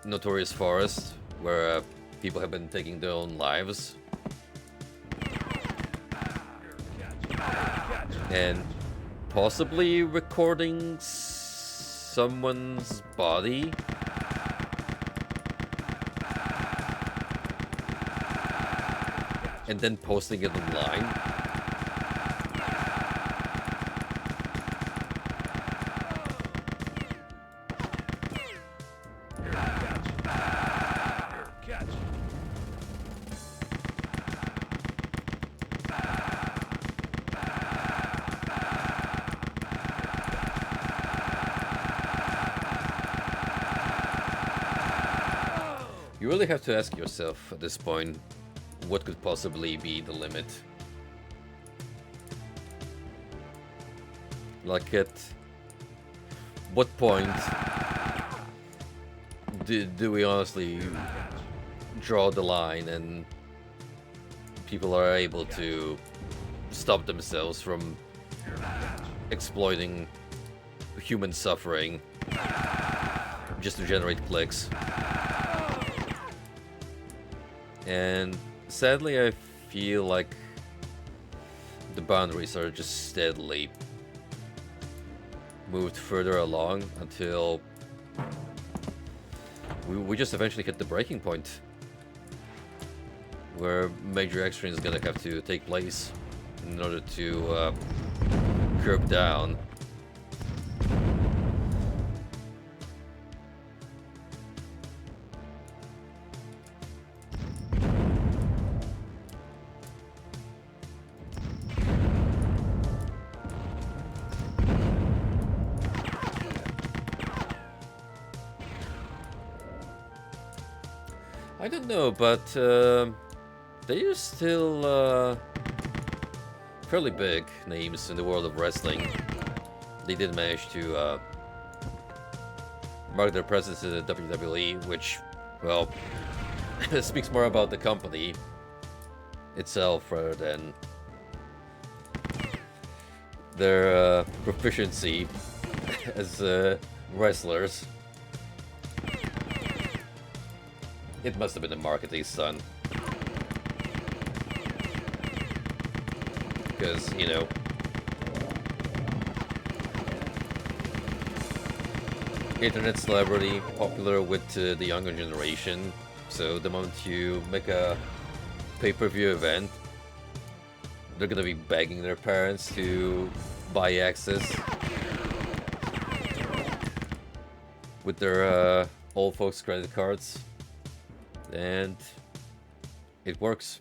notorious forest where people have been taking their own lives, and possibly recording someone's body. And then posting it online. You really have to ask yourself at this point, what could possibly be the limit? Like, at what point do we honestly draw the line and people are able to stop themselves from exploiting human suffering just to generate clicks? And sadly, I feel like the boundaries are just steadily moved further along until we just eventually hit the breaking point where major extremes is gonna have to take place in order to curb down. I don't know, but they are still fairly big names in the world of wrestling. They did manage to mark their presence in the WWE, which, well, speaks more about the company itself rather than their proficiency as wrestlers. It must have been a marketing stunt. Because, you know, internet celebrity, popular with the younger generation. So the moment you make a pay-per-view event, they're gonna be begging their parents to buy access with their old folks' credit cards. And it works.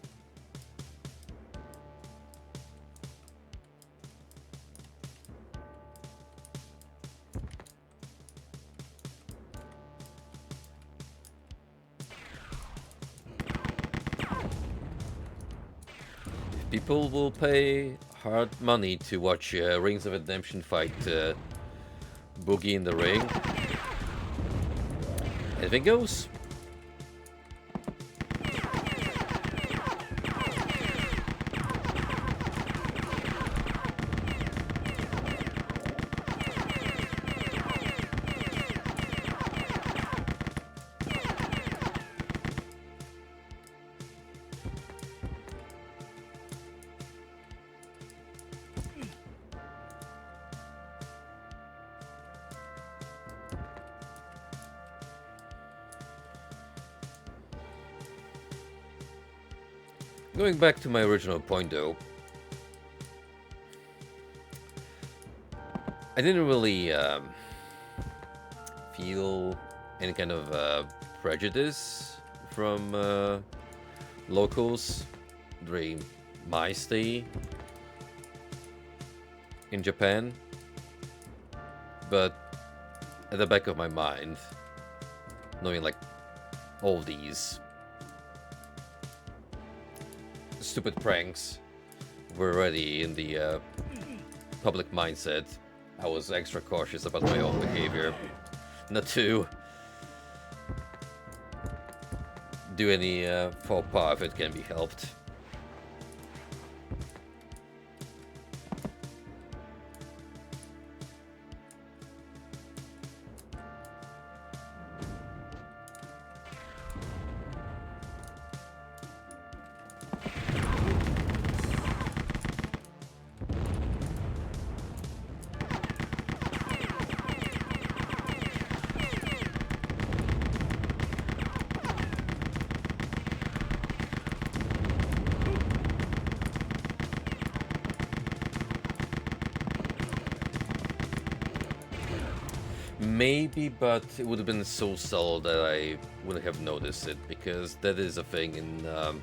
People will pay hard money to watch Rings of Redemption fight Boogie in the ring. Anything goes. Going back to my original point though, I didn't really feel any kind of prejudice from locals during my stay in Japan, but at the back of my mind, knowing like all these stupid pranks were already in the public mindset, I was extra cautious about my own behavior, not to do any faux pas if it can be helped. Maybe, but it would have been so subtle that I wouldn't have noticed it, because that is a thing in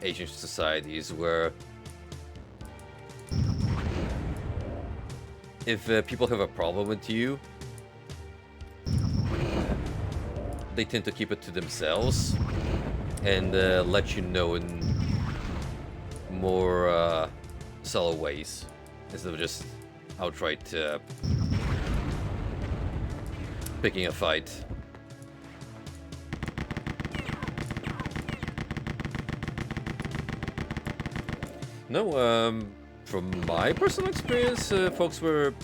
Asian societies where if people have a problem with you, they tend to keep it to themselves and let you know in more subtle ways instead of just outright picking a fight. No, from my personal experience, folks were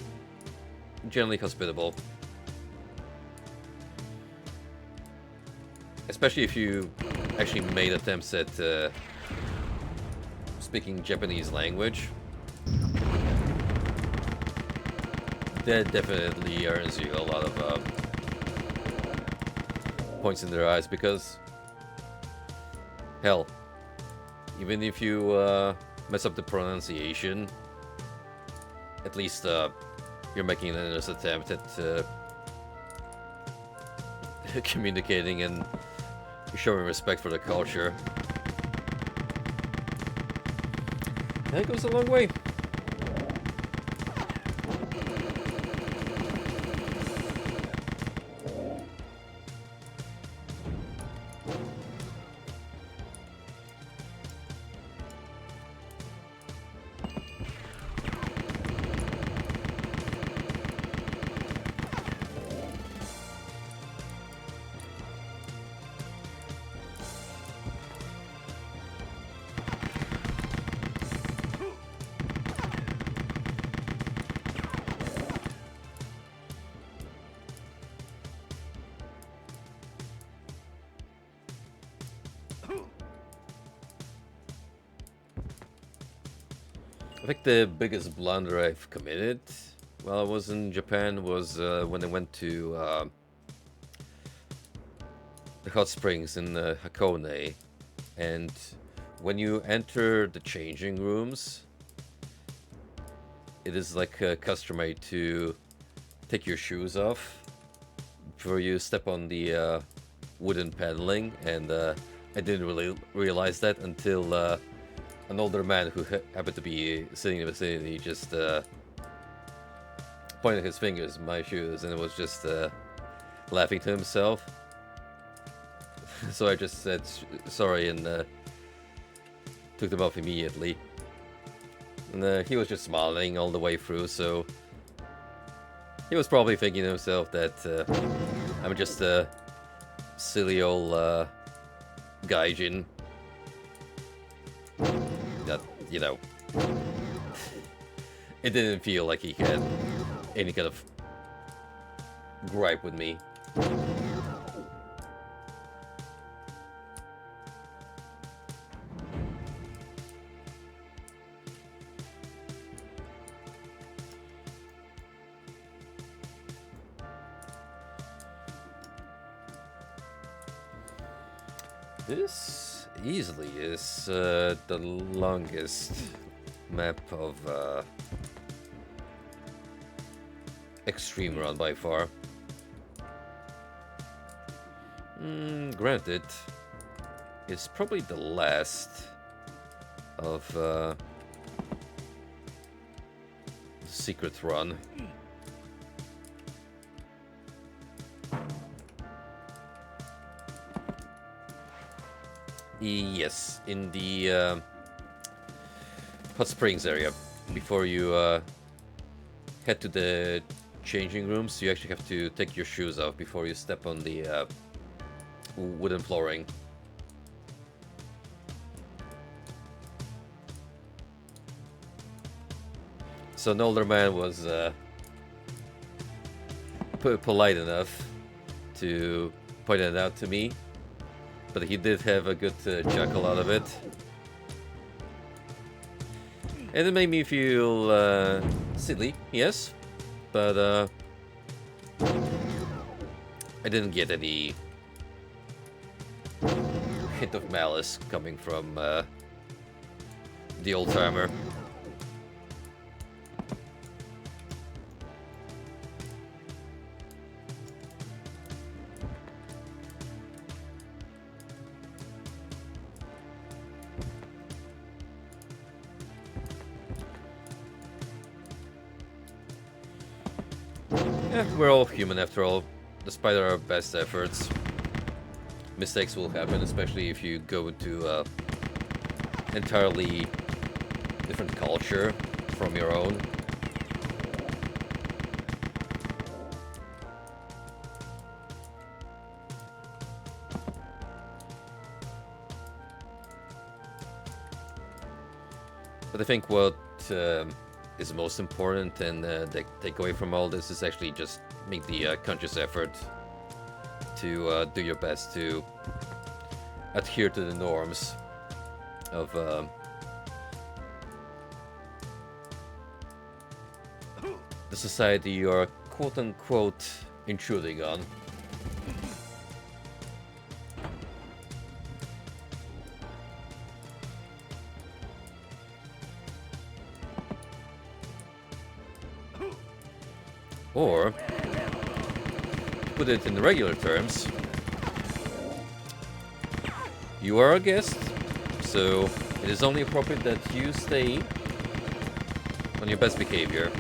generally hospitable. Especially if you actually made attempts at speaking Japanese language. That definitely earns you a lot of points in their eyes, because hell, even if you mess up the pronunciation, at least you're making an honest attempt at communicating and showing respect for the culture. That goes a long way. I think the biggest blunder I've committed while I was in Japan was when I went to the hot springs in Hakone, and when you enter the changing rooms, it is like customary to take your shoes off before you step on the wooden paneling, and I didn't really realize that until an older man who happened to be sitting in the vicinity just pointed his fingers at my shoes and was just laughing to himself. So I just said sorry and took them off immediately. And he was just smiling all the way through, so he was probably thinking to himself that I'm just a silly old gaijin. That, you know, it didn't feel like he had any kind of gripe with me. This easily is the longest map of Extreme Run by far. Granted, it's probably the last of the Secret Run. Yes, in the Hot Springs area. Before you head to the changing rooms, you actually have to take your shoes off before you step on the wooden flooring. So an older man was polite enough to point it out to me, but he did have a good chuckle out of it. And it made me feel silly, yes, but I didn't get any hint of malice coming from the old timer. Yeah, we're all human after all, despite our best efforts. Mistakes will happen, especially if you go into an entirely different culture from your own. But I think what is most important and the takeaway from all this is actually just make the conscious effort to do your best to adhere to the norms of the society you're quote-unquote intruding on. Or, to put it in regular terms, you are a guest, so it is only appropriate that you stay on your best behavior.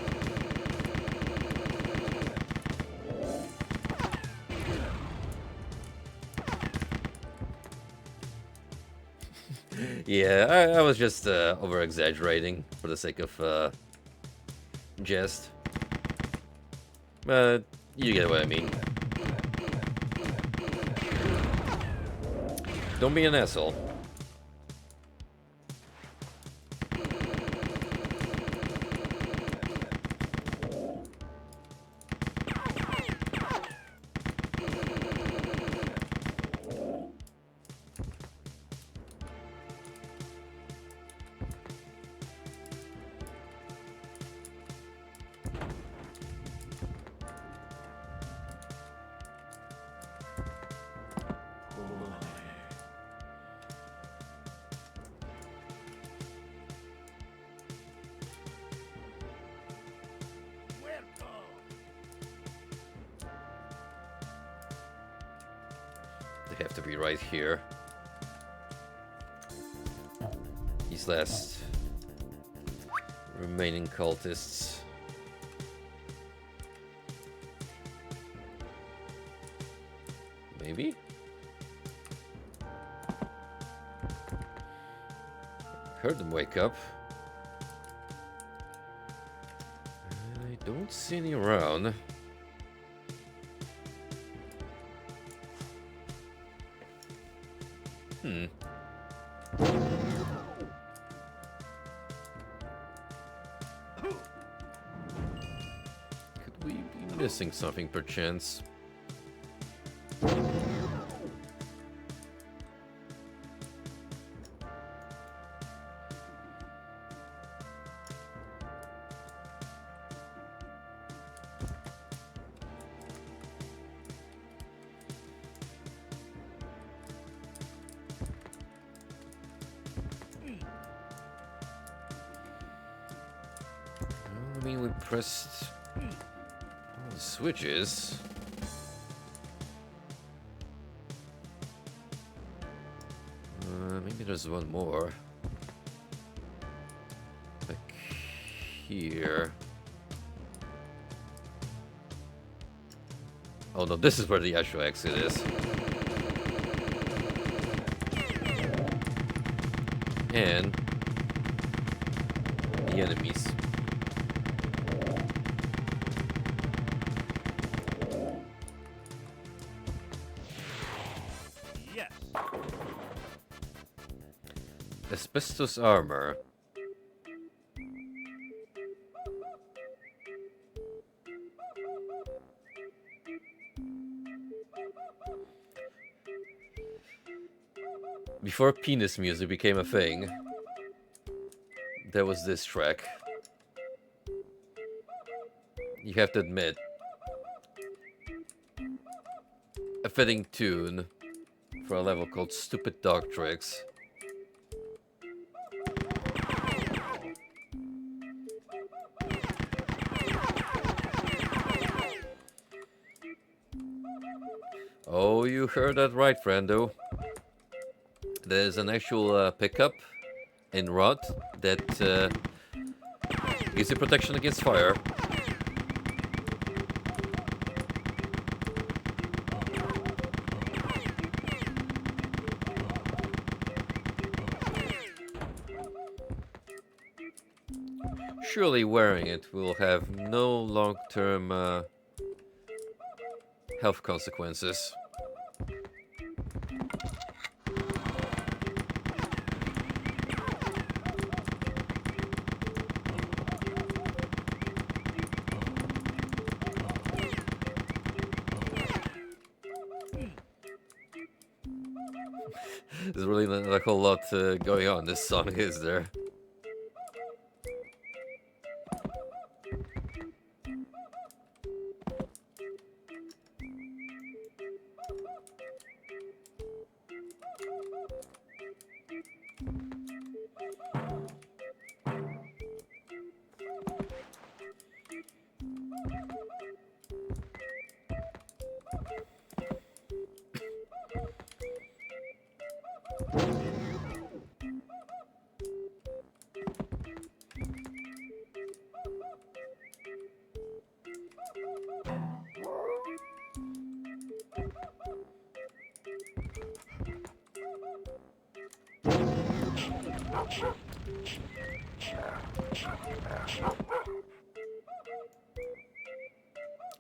Yeah, I was just over-exaggerating for the sake of jest. But you get what I mean. Don't be an asshole. They have to be right here. These last remaining cultists. Maybe? Heard them wake up. I don't see any around. Could we be missing something perchance? I mean, we pressed all the switches. Maybe there's one more. Back here. Oh no, this is where the actual exit is. And the enemies. Yes. Asbestos armor. Before penis music became a thing, there was this track. You have to admit, a fitting tune for a level called Stupid Dog Tricks. Oh, you heard that right, friendo. There's an actual pickup in rod that gives you protection against fire. Surely wearing it will have no long-term health consequences. There's really not a whole lot going on in this song, is there?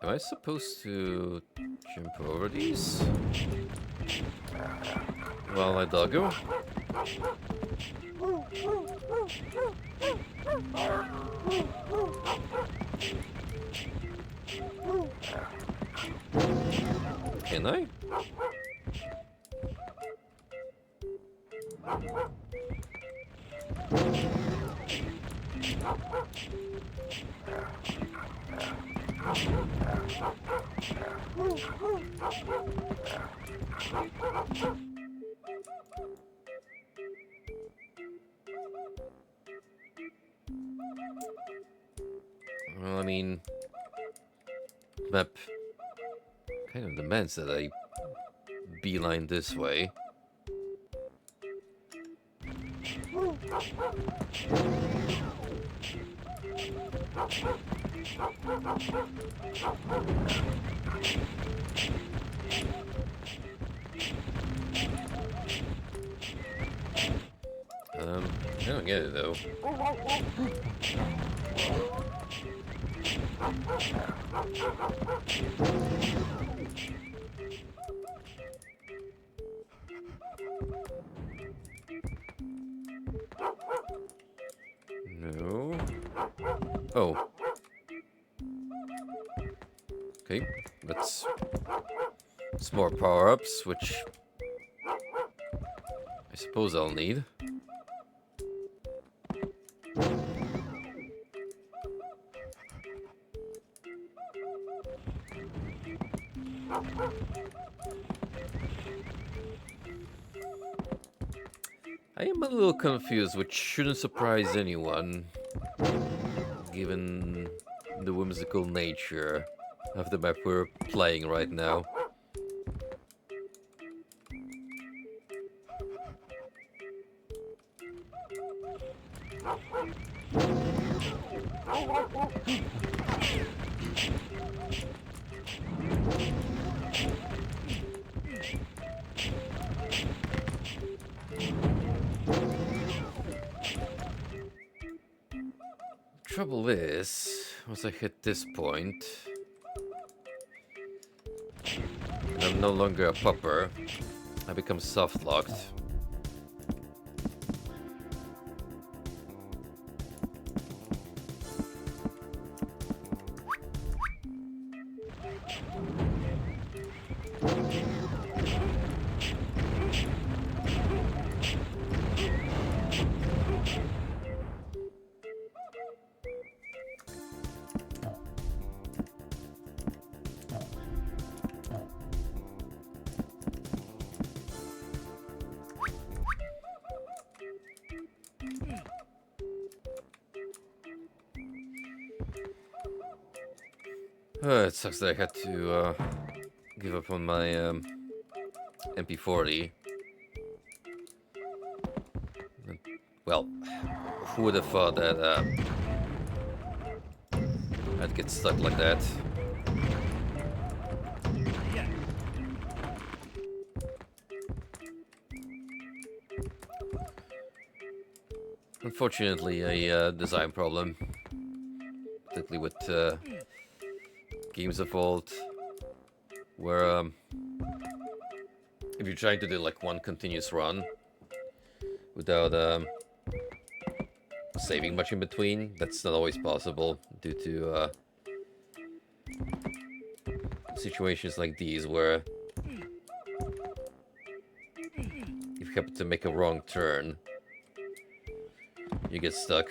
Am I supposed to jump over these while I doggo? Can I? Well, I mean, map kind of demands that I beeline this way. I don't get it though. No. Oh. Okay, that's some more power-ups, which I suppose I'll need. I am a little confused, which shouldn't surprise anyone, given the whimsical nature of the map we're playing right now. Trouble is, once I hit this point, and I'm no longer a pupper, I become soft-locked. It sucks that I had to give up on my MP40. Well, who would have thought that I'd get stuck like that? Yeah. Unfortunately, a design problem, particularly with games of old, where if you're trying to do like one continuous run without saving much in between, that's not always possible due to situations like these where if you happen to make a wrong turn, you get stuck.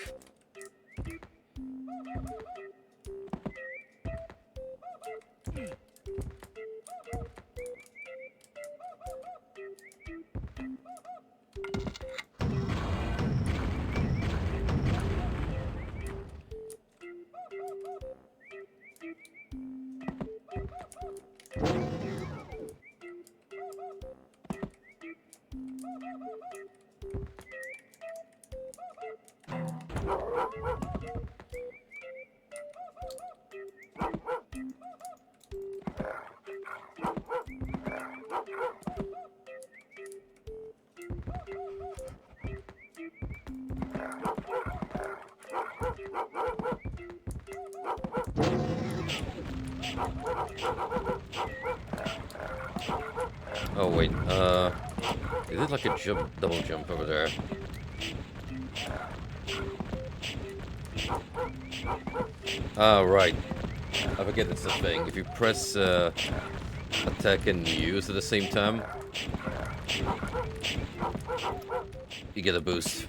Oh wait, it did like a jump, double jump over there. Ah, right. I forget it's a thing. If you press attack and use at the same time, you get a boost.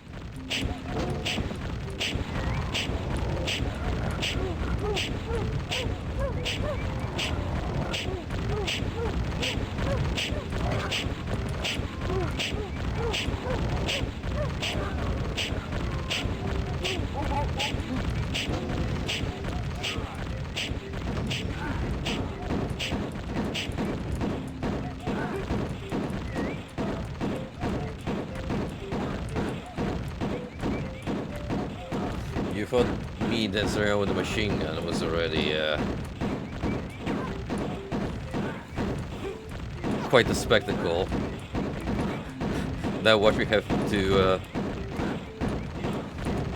You thought me dancing around with a machine gun was already quite the spectacle. Now what we have to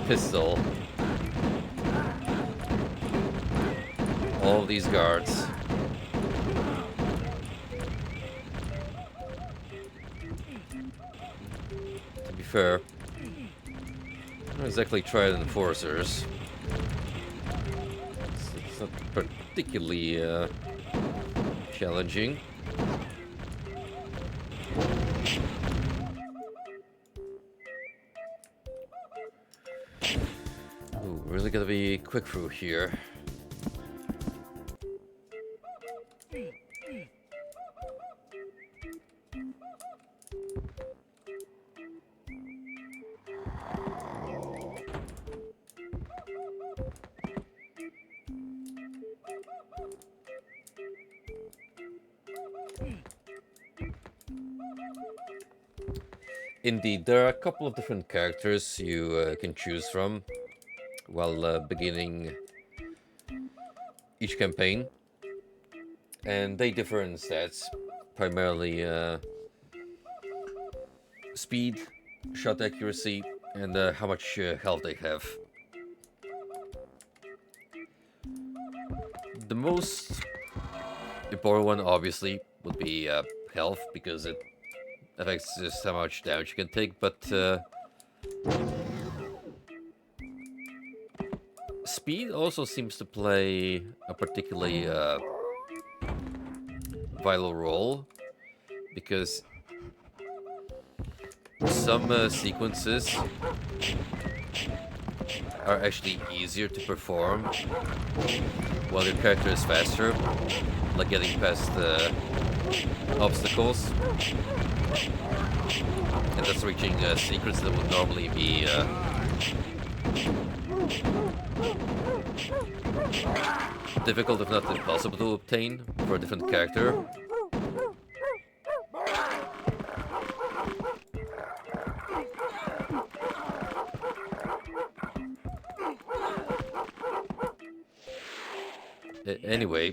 pistol all these guards. To be fair, not exactly Triad enforcers. It's not particularly challenging. Ooh, really gotta be quick through here. Indeed, there are a couple of different characters you can choose from while beginning each campaign, and they differ in stats, primarily speed, shot accuracy, and how much health they have. The most important one, obviously, would be health, because it affects just how much damage you can take, but speed also seems to play a particularly vital role, because some sequences are actually easier to perform while your character is faster, like getting past obstacles, and that's reaching secrets that would normally be difficult, if not impossible, to obtain for a different character. Anyway,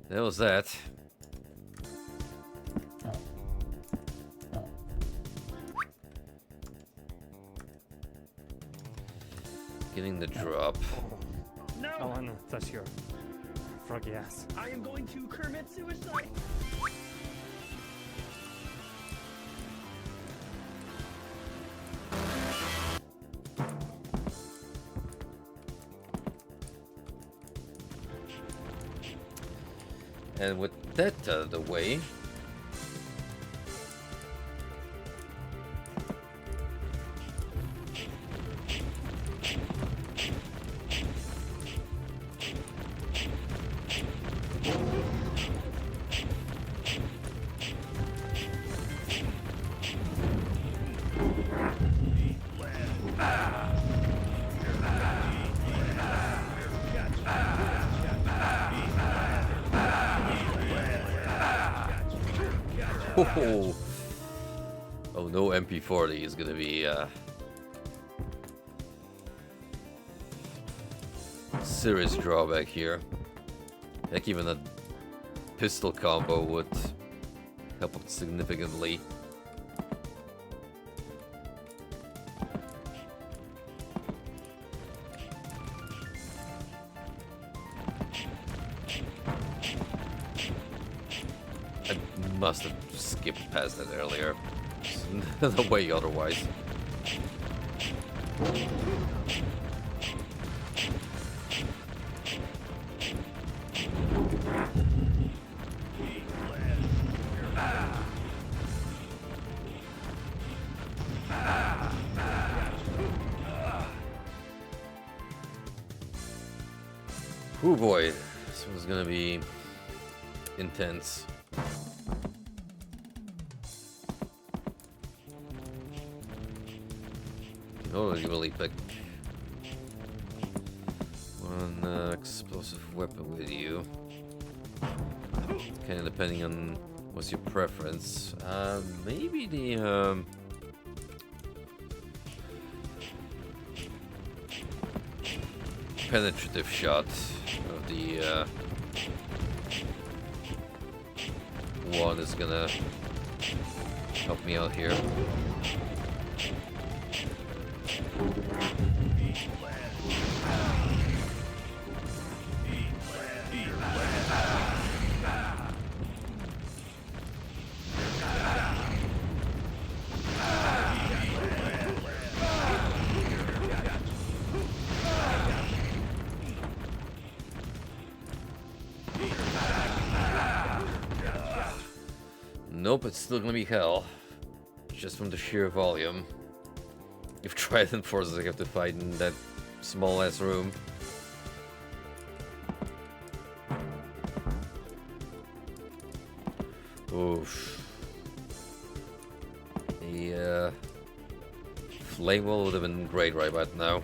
that was that. Getting the drop. No! Oh, no, that's your froggy ass. I am going to commit suicide! And with that out of the way, oh, no MP40 is gonna be serious drawback here. Heck, even a pistol combo would help out significantly. I must have skipped past that earlier. There's no way otherwise. Oh boy, this one's gonna be intense. Oh, you really pick one explosive weapon with you. Kind of depending on what's your preference. Maybe the penetrative shot of the one is gonna help me out here. Nope, it's still gonna be hell. Just from the sheer volume. If Triad forces I have to fight in that small ass room. Oof. The flame wall would have been great right about now.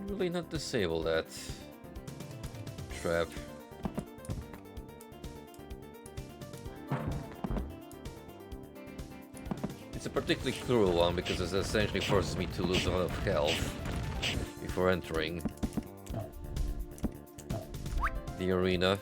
Really not disable that trap. It's a particularly cruel one because it essentially forces me to lose a lot of health before entering the arena.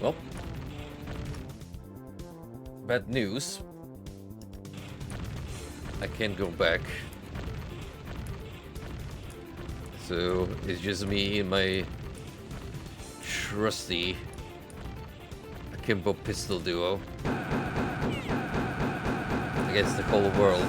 Well, bad news. I can't go back. So it's just me and my trusty akimbo pistol duo against the whole world.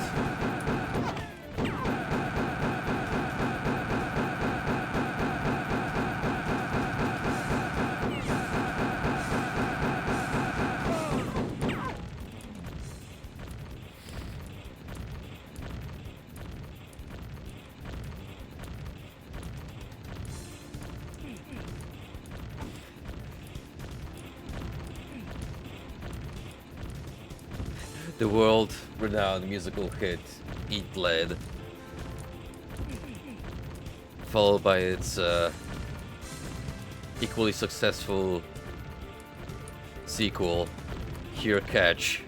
The world-renowned musical hit Eat Lead, followed by its equally successful sequel, Here Catch.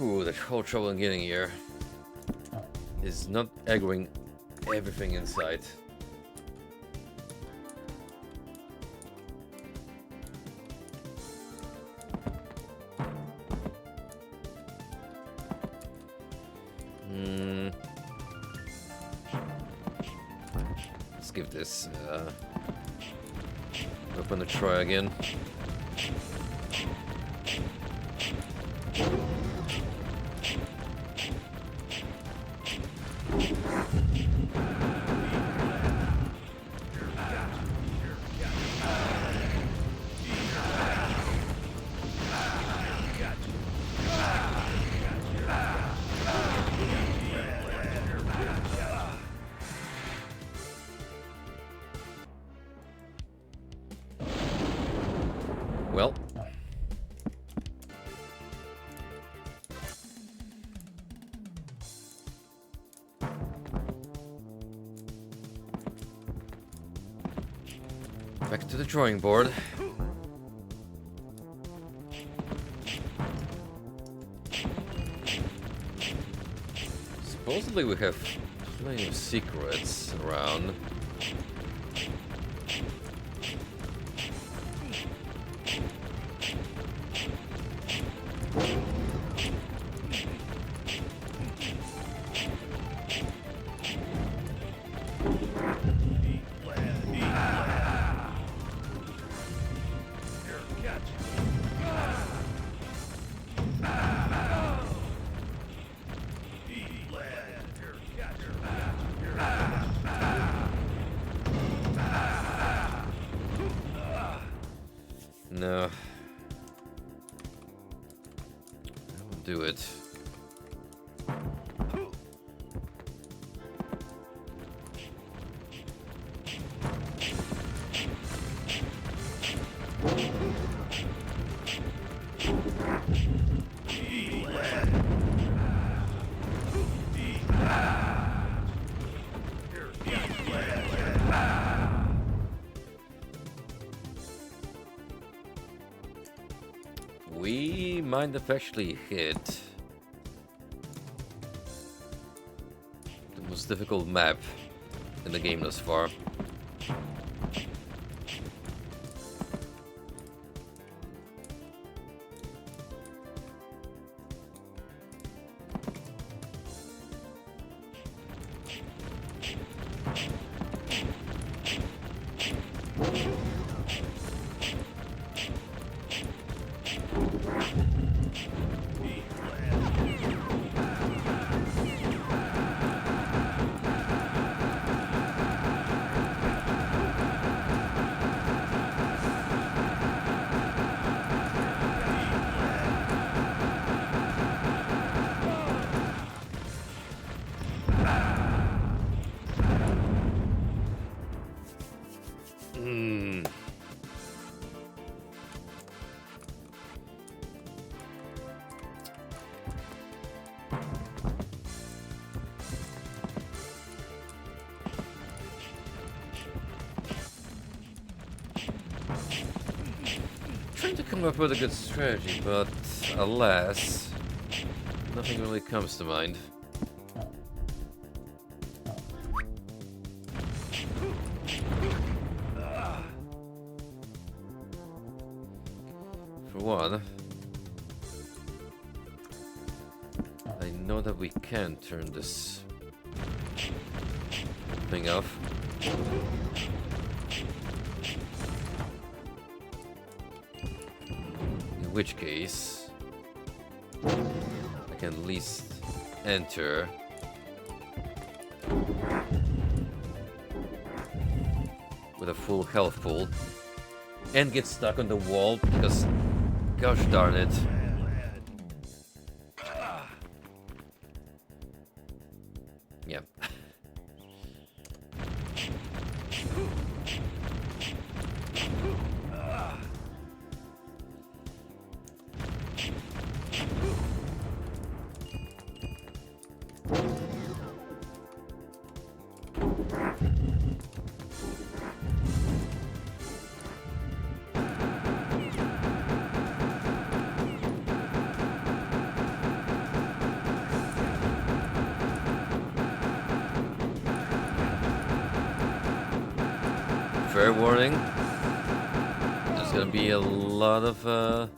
Ooh, the whole trouble in getting here is not aggroing everything in sight. Let's give this weapon a try again. Well, back to the drawing board. Supposedly we have plenty of secrets around. No. That will do it. might have actually hit the most difficult map in the game thus far. Trying to come up with a good strategy, but alas, nothing really comes to mind. For one, I know that we can turn this thing off. In which case, I can at least enter with a full health pool and get stuck on the wall because, gosh darn it. Yeah. Fair warning, there's gonna be a lot of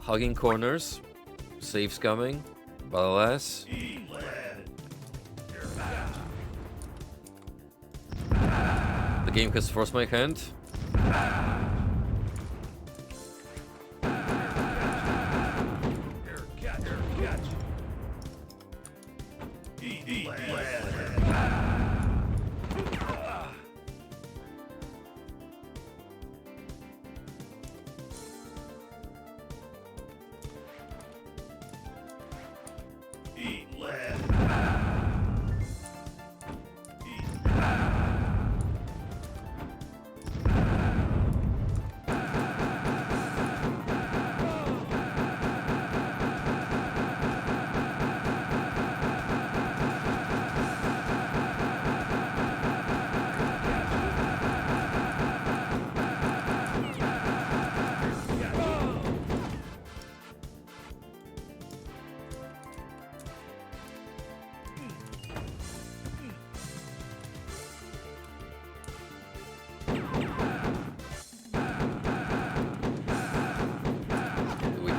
hugging corners, saves coming, but alas, the game has forced my hand.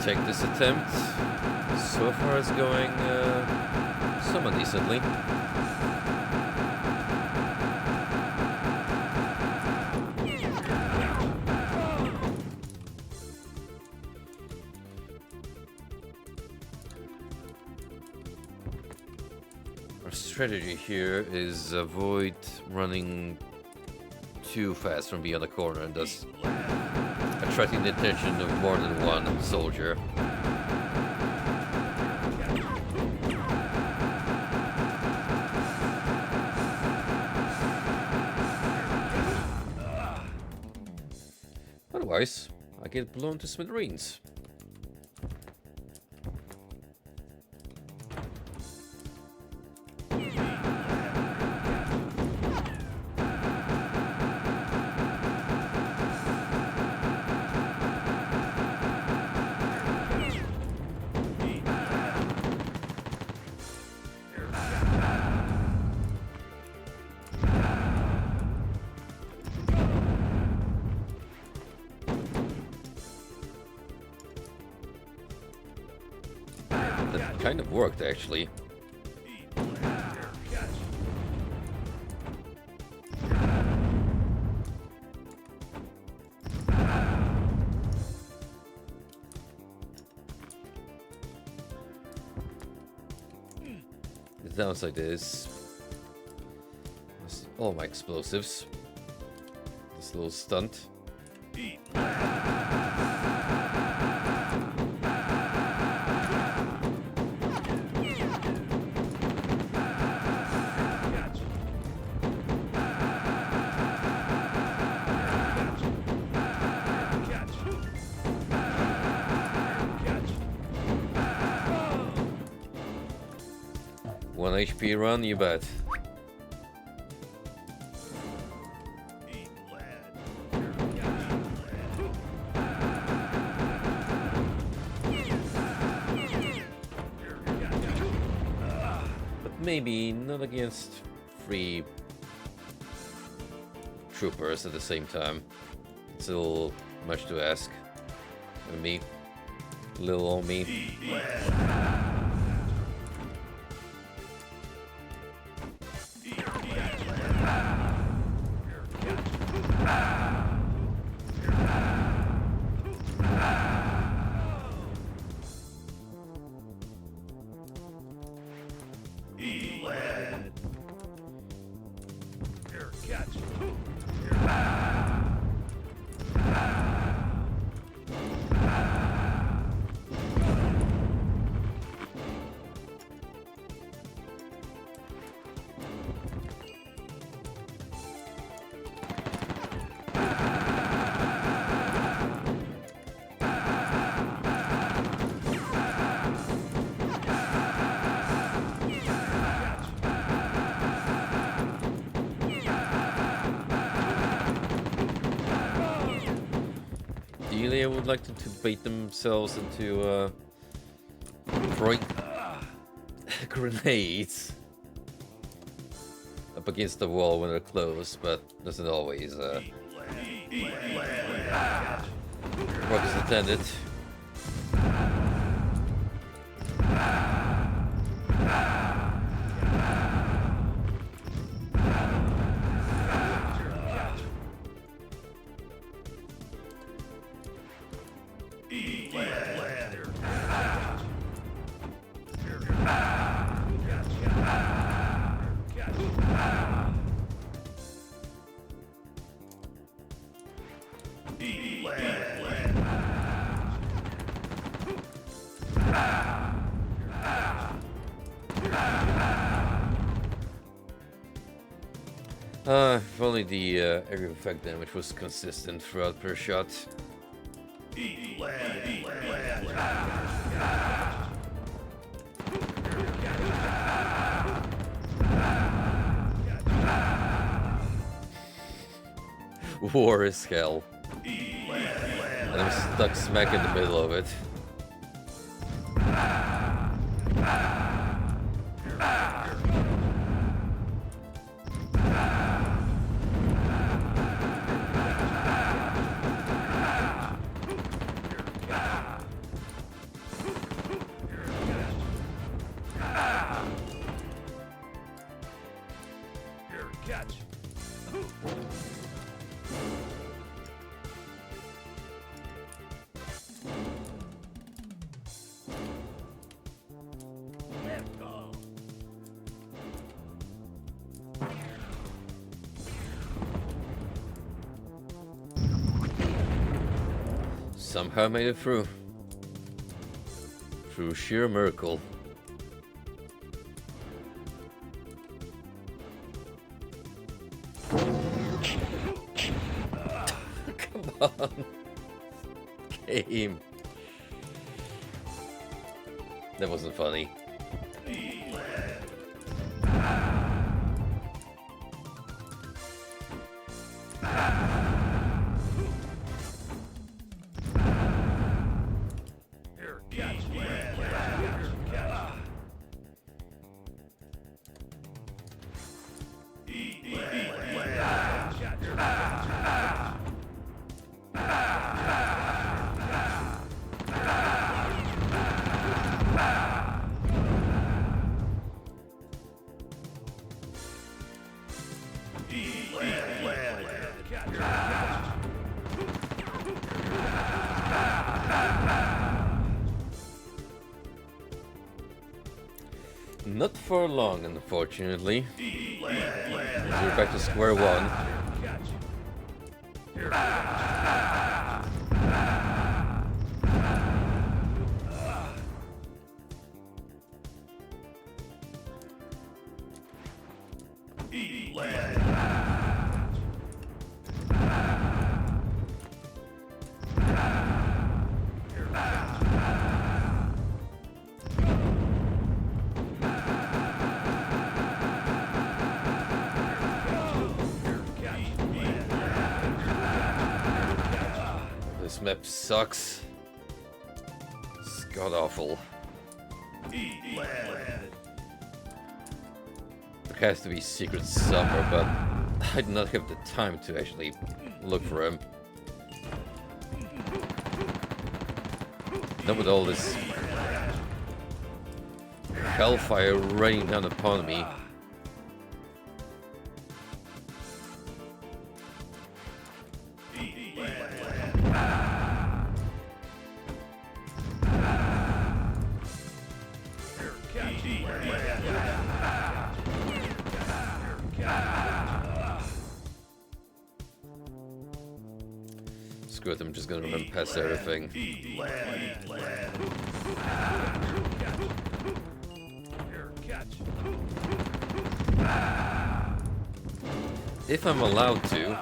Take this attempt. So far it's going somewhat decently. Our strategy here is avoid running too fast from beyond the corner and thus attracting the attention of more than one soldier. Otherwise, I get blown to smithereens. kind of worked actually. The downside is all my explosives. This little stunt. One HP run, you bet. But maybe not against 3 troopers at the same time. It's a little much to ask. And me, little old me. They would like to bait themselves into throwing grenades up against the wall when they're close, but doesn't always work as intended. If only the area effect damage was consistent throughout per shot. War is hell. And I'm stuck smack in the middle of it. Somehow made it through. Through sheer miracle. Come on. Game. That wasn't funny. Not for long, unfortunately. We're back to square one. This map sucks. It's god awful. There has to be secrets somewhere, but I do not have the time to actually look for him. Not with all this hellfire raining down upon me. Screw it, I'm just gonna run past everything. If I'm allowed to.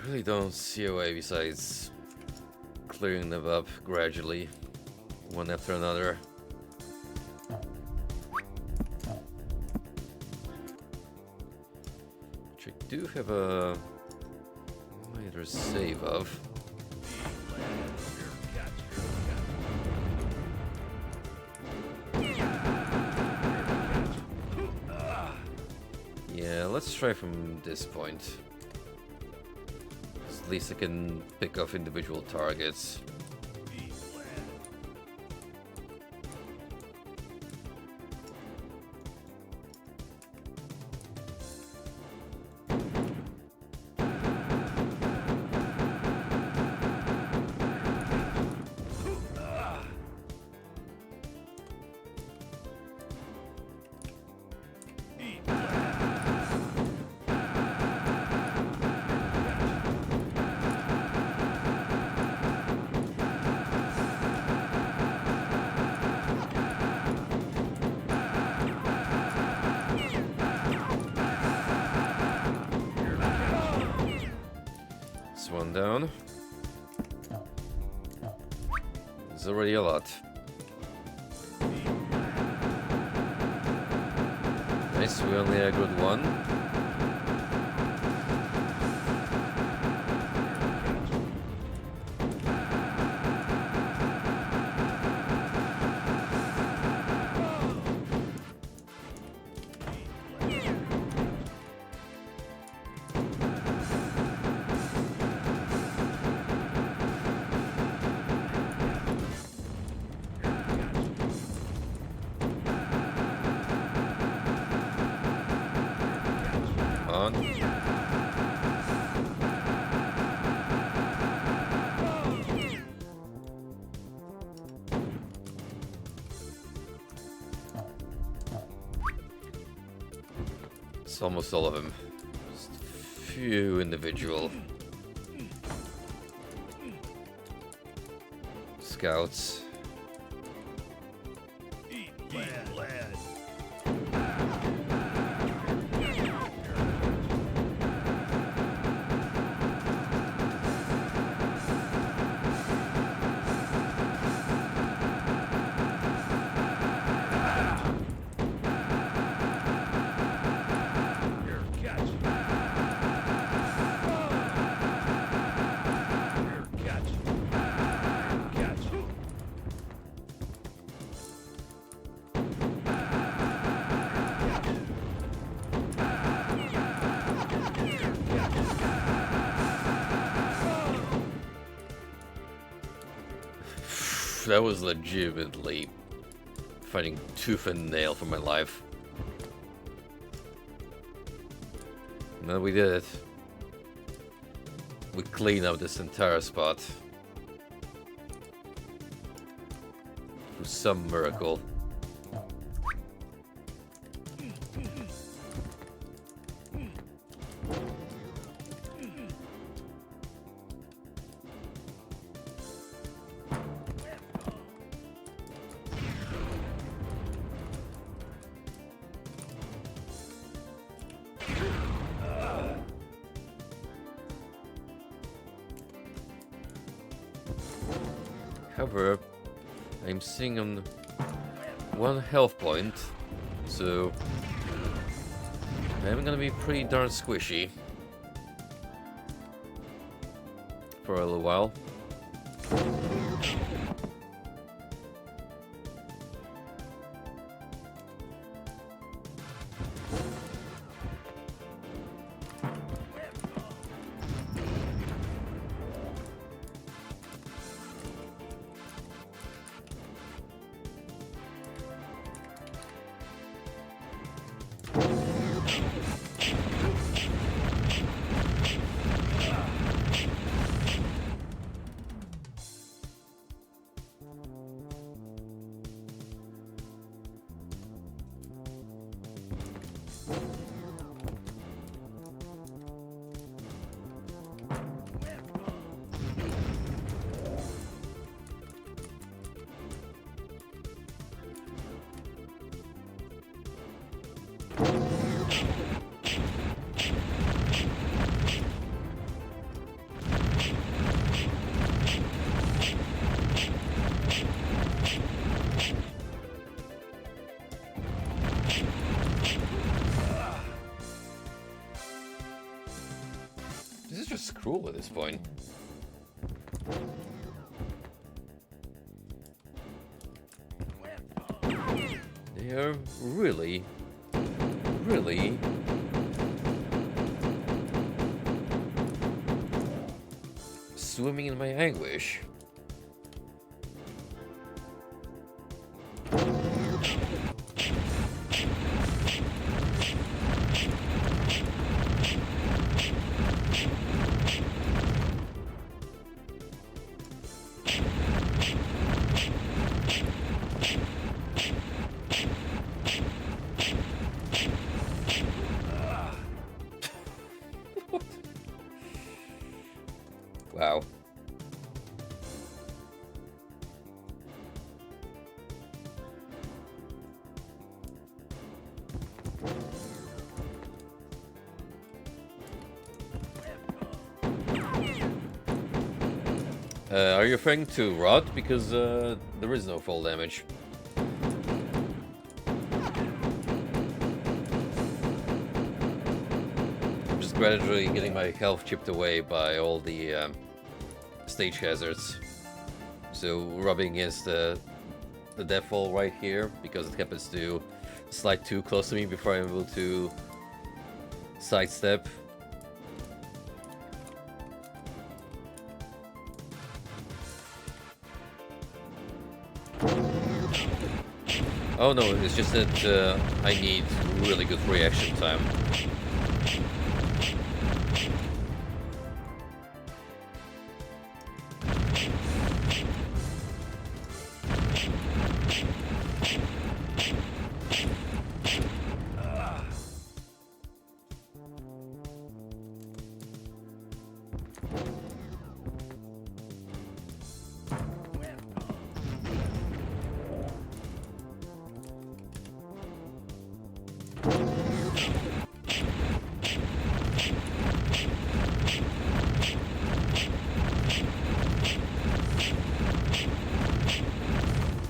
I really don't see a way besides clearing them up gradually, one after another. Which I do have a minor save of. Yeah, let's try from this point. At least I can pick off individual targets. One down. There's already a lot. Nice, we only a good one. It's almost all of them. Just a few individual scouts. That was legitimately fighting tooth and nail for my life. No, we did it. We cleaned up this entire spot. Through some miracle. However, I'm seeing on 1 health point, so I'm gonna be pretty darn squishy for a little while. This is just cruel at this point. They are really swimming in my anguish. Wow. Are you referring to Rod? Because there is no fall damage. I'm just gradually getting my health chipped away by all the stage hazards. So rubbing against the death fall right here, because it happens to slide too close to me before I'm able to sidestep. Oh no, it's just that I need really good reaction time.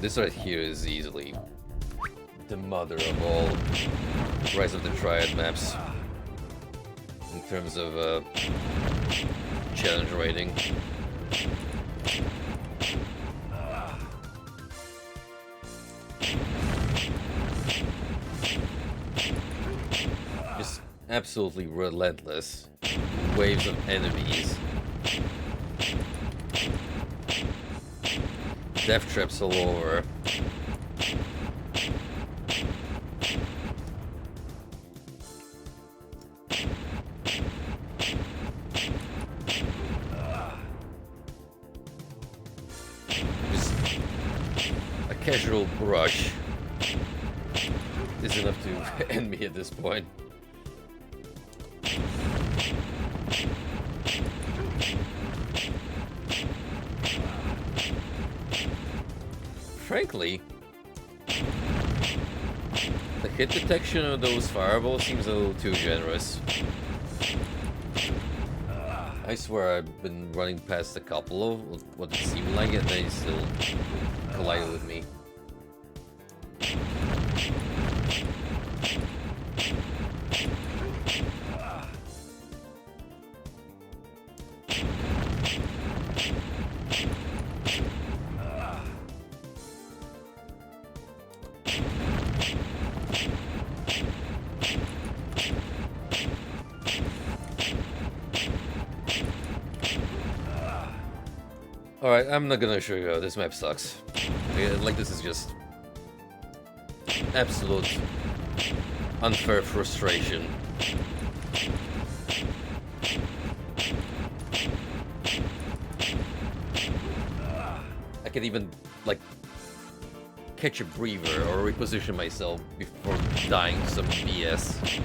This right here is easily the mother of all Rise of the Triad maps in terms of challenge rating. Just absolutely relentless waves of enemies. Death traps all over. Just a casual brush is enough to end me at this point. Frankly, the hit detection of those fireballs seems a little too generous. I swear I've been running past a couple of what it seemed like, and they still collided with me. Alright, I'm not gonna show you how this map sucks. Like, this is just absolute unfair frustration. I can even, like, catch a breather or reposition myself before dying to some BS.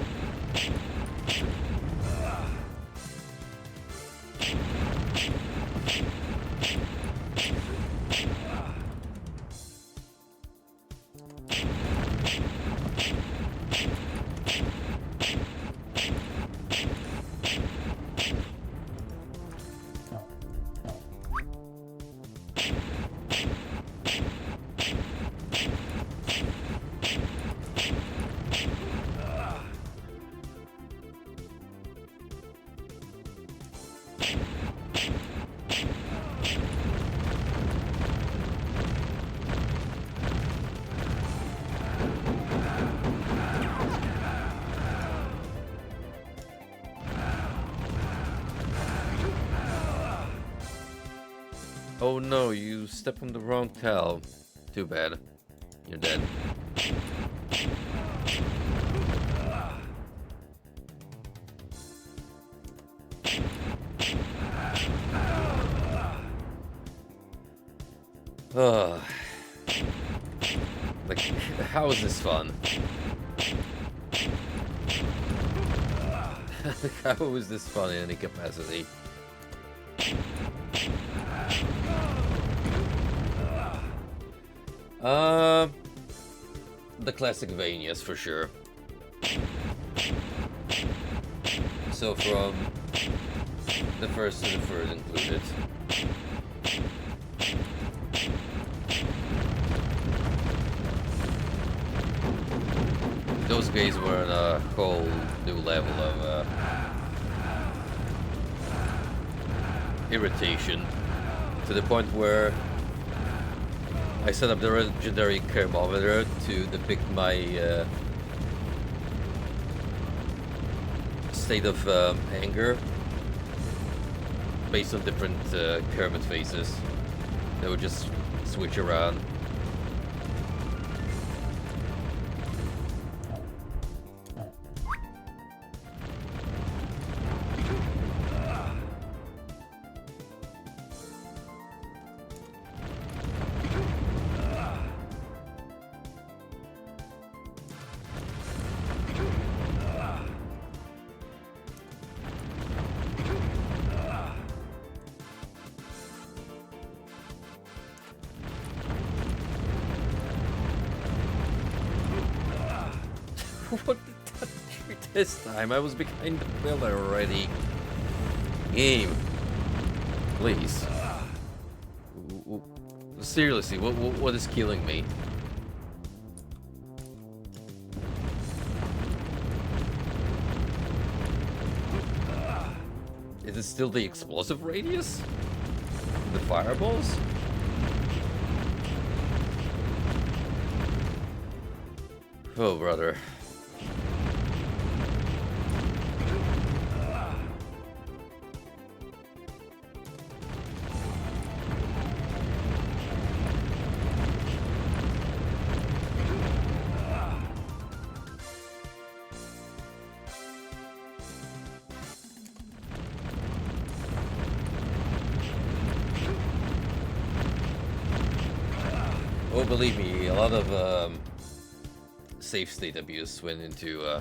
Oh no, you stepped on the wrong tile. Too bad. You're dead. Ugh. Like, how is this fun? How is this fun in any capacity? The classic vein, yes, for sure. So from the first to the third included. Those guys were on a whole new level of irritation, to the point where I set up the legendary thermometer to depict my state of anger based on different Kermit faces. They would just switch around. What did that do this time? I was behind the pillar already. Game. Please. Seriously, what is killing me? Is it still the explosive radius? The fireballs? Oh, brother. Oh, believe me, a lot of safe state abuse went into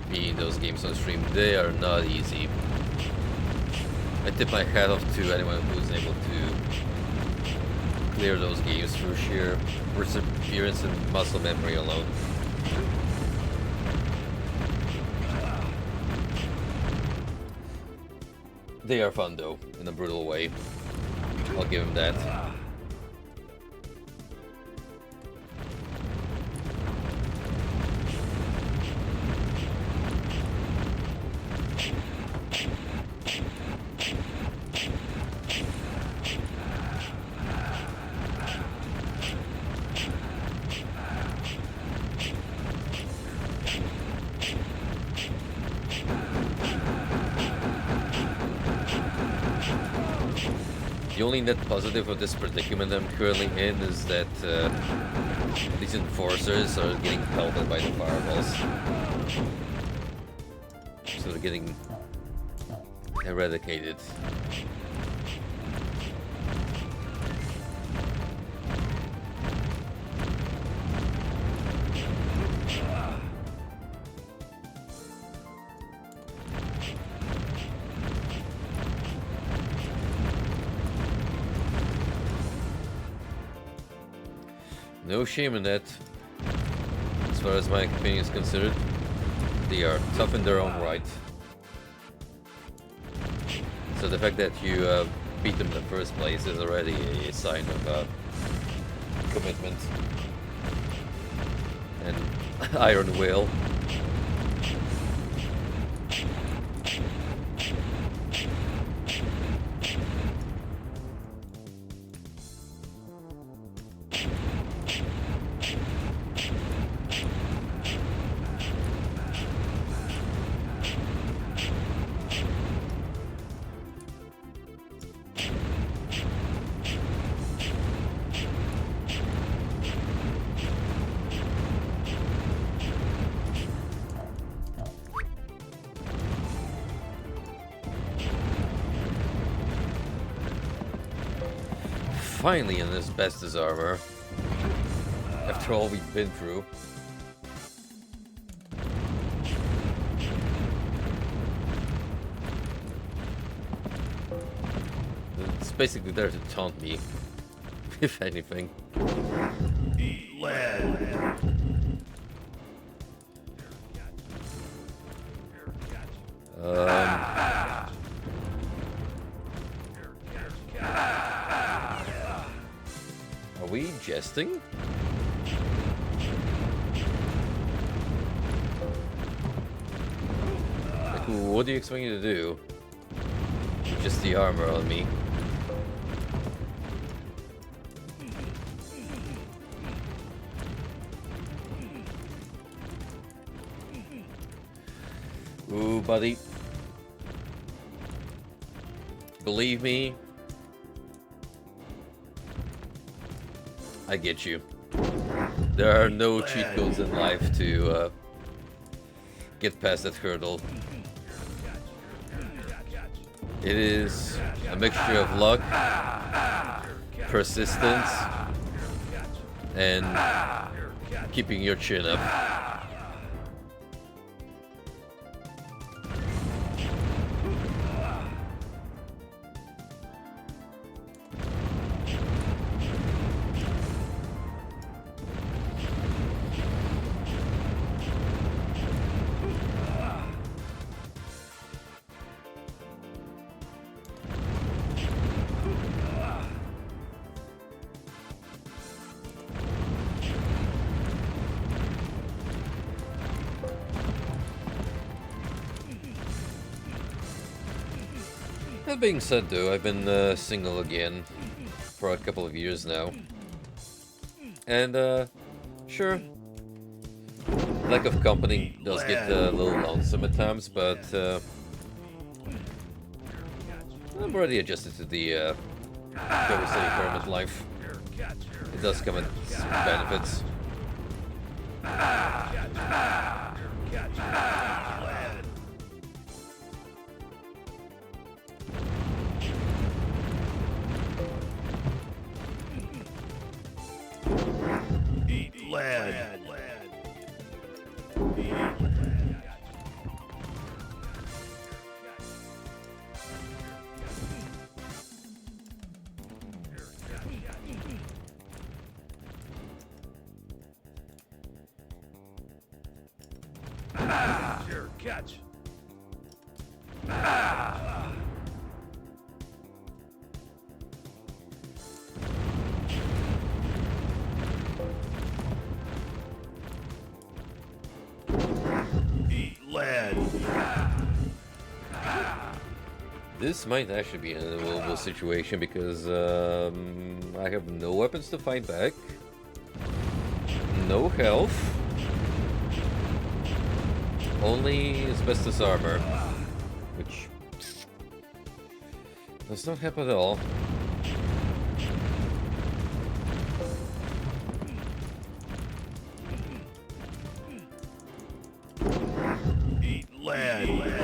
beating those games on stream. They are not easy. I tip my hat off to anyone who's able to clear those games through sheer perseverance and muscle memory alone. They are fun though, in a brutal way. I'll give him that. The only net positive of this predicament I'm currently in is that these enforcers are getting pelted by the fireballs. So they're getting eradicated. No shame in that, as far as my opinion is considered. They are tough in their own right. So the fact that you beat them in the first place is already a sign of commitment and iron will. Finally in this bestest armor, after all we've been through. It's basically there to taunt me, if anything. Are we jesting? Like, what do you expect me to do? Just the armor on me. Ooh, buddy. Believe me, I get you. There are no cheat codes in life to get past that hurdle. It is a mixture of luck, persistence, and keeping your chin up. That being said though, I've been single again for a couple of years now. And sure, lack of company does get a little lonesome at times, but I'm already adjusted to the Quaker City hermit life. It does come with some benefits. Eat lead. Sure, catch. Eat lead. This might actually be an unwinnable situation because I have no weapons to fight back, no health, only asbestos armor, which does not help at all. Eat lead.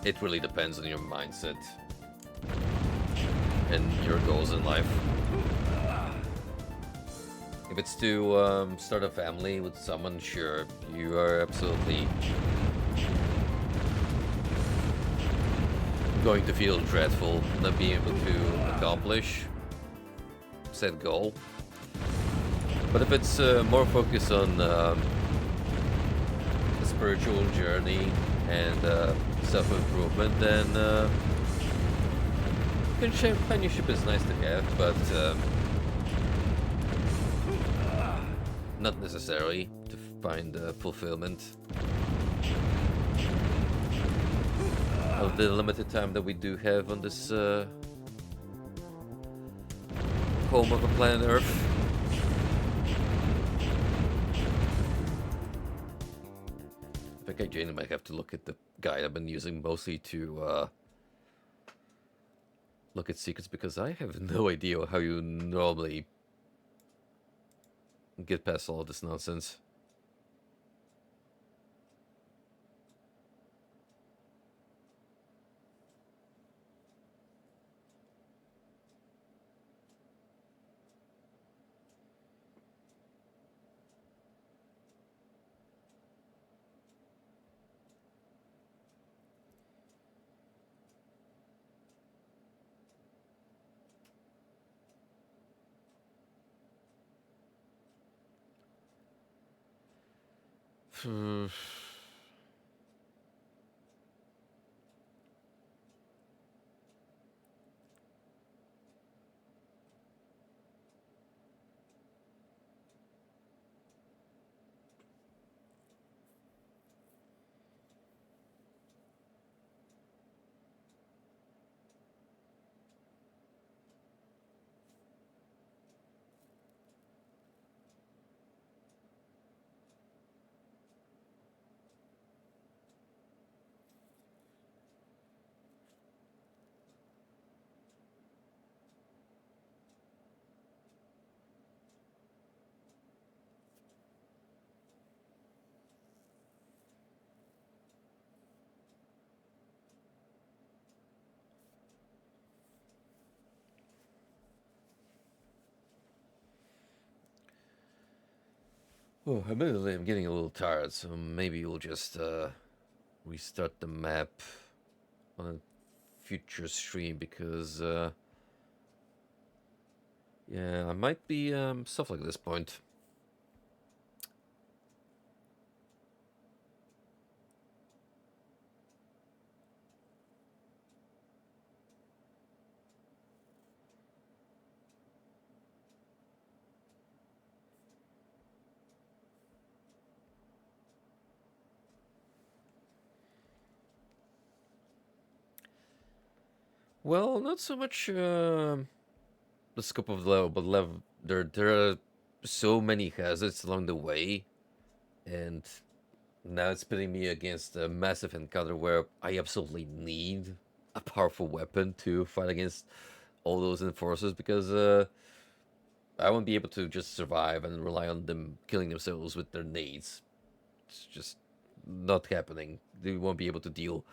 It really depends on your mindset and your goals in life. If it's to start a family with someone, sure, you are absolutely going to feel dreadful not being able to accomplish said goal. But if it's more focused on a spiritual journey and self-improvement, then companionship is nice to have, but not necessarily to find fulfillment of the limited time that we do have on this home of a planet Earth. I think I genuinely might have to look at the guide I've been using mostly to look at secrets, because I have no idea how you normally get past all of this nonsense. Oh, admittedly, I'm getting a little tired, so maybe we'll just restart the map on a future stream, because yeah, I might be stuff like this point. Well, not so much the scope of the level, but there are so many hazards along the way, and Now it's pitting me against a massive encounter where I absolutely need a powerful weapon to fight against all those enforcers, because I won't be able to just survive and rely on them killing themselves with their nades. It's just not happening. They won't be able to deal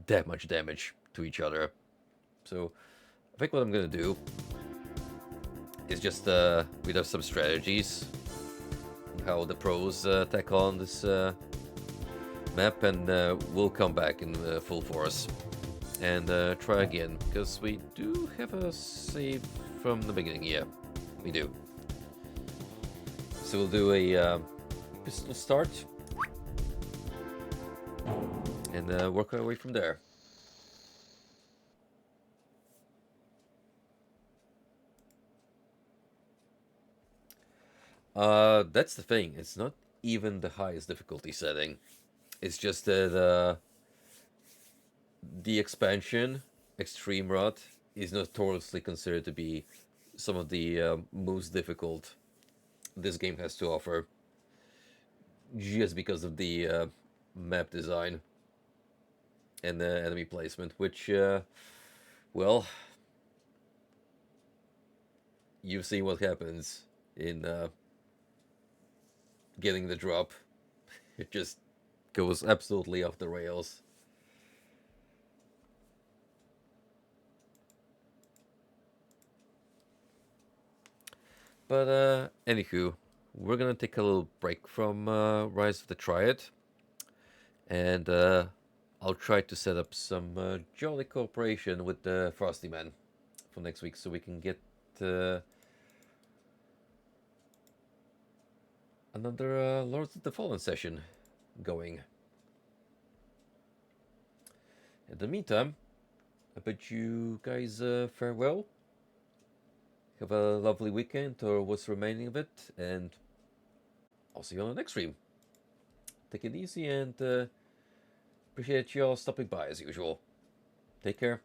that much damage to each other. So I think what I'm gonna do is just read up some strategies, how the pros tackle on this map, and we'll come back in full force and try again, because we do have a save from the beginning. Yeah, we do. So we'll do a pistol start and work our way from there. That's the thing. It's not even the highest difficulty setting. It's just that the expansion, Extreme Rot, is notoriously considered to be some of the most difficult this game has to offer, just because of the map design and the enemy placement, which, well, you've seen what happens in getting the drop. It just goes absolutely off the rails. But anywho, we're gonna take a little break from Rise of the Triad, and I'll try to set up some jolly cooperation with the Frosty Man for next week, so we can get another Lords of the Fallen session going. In the meantime, I bid you guys farewell. Have a lovely weekend, or what's remaining of it, and I'll see you on the next stream. Take it easy, and appreciate you all stopping by as usual. Take care.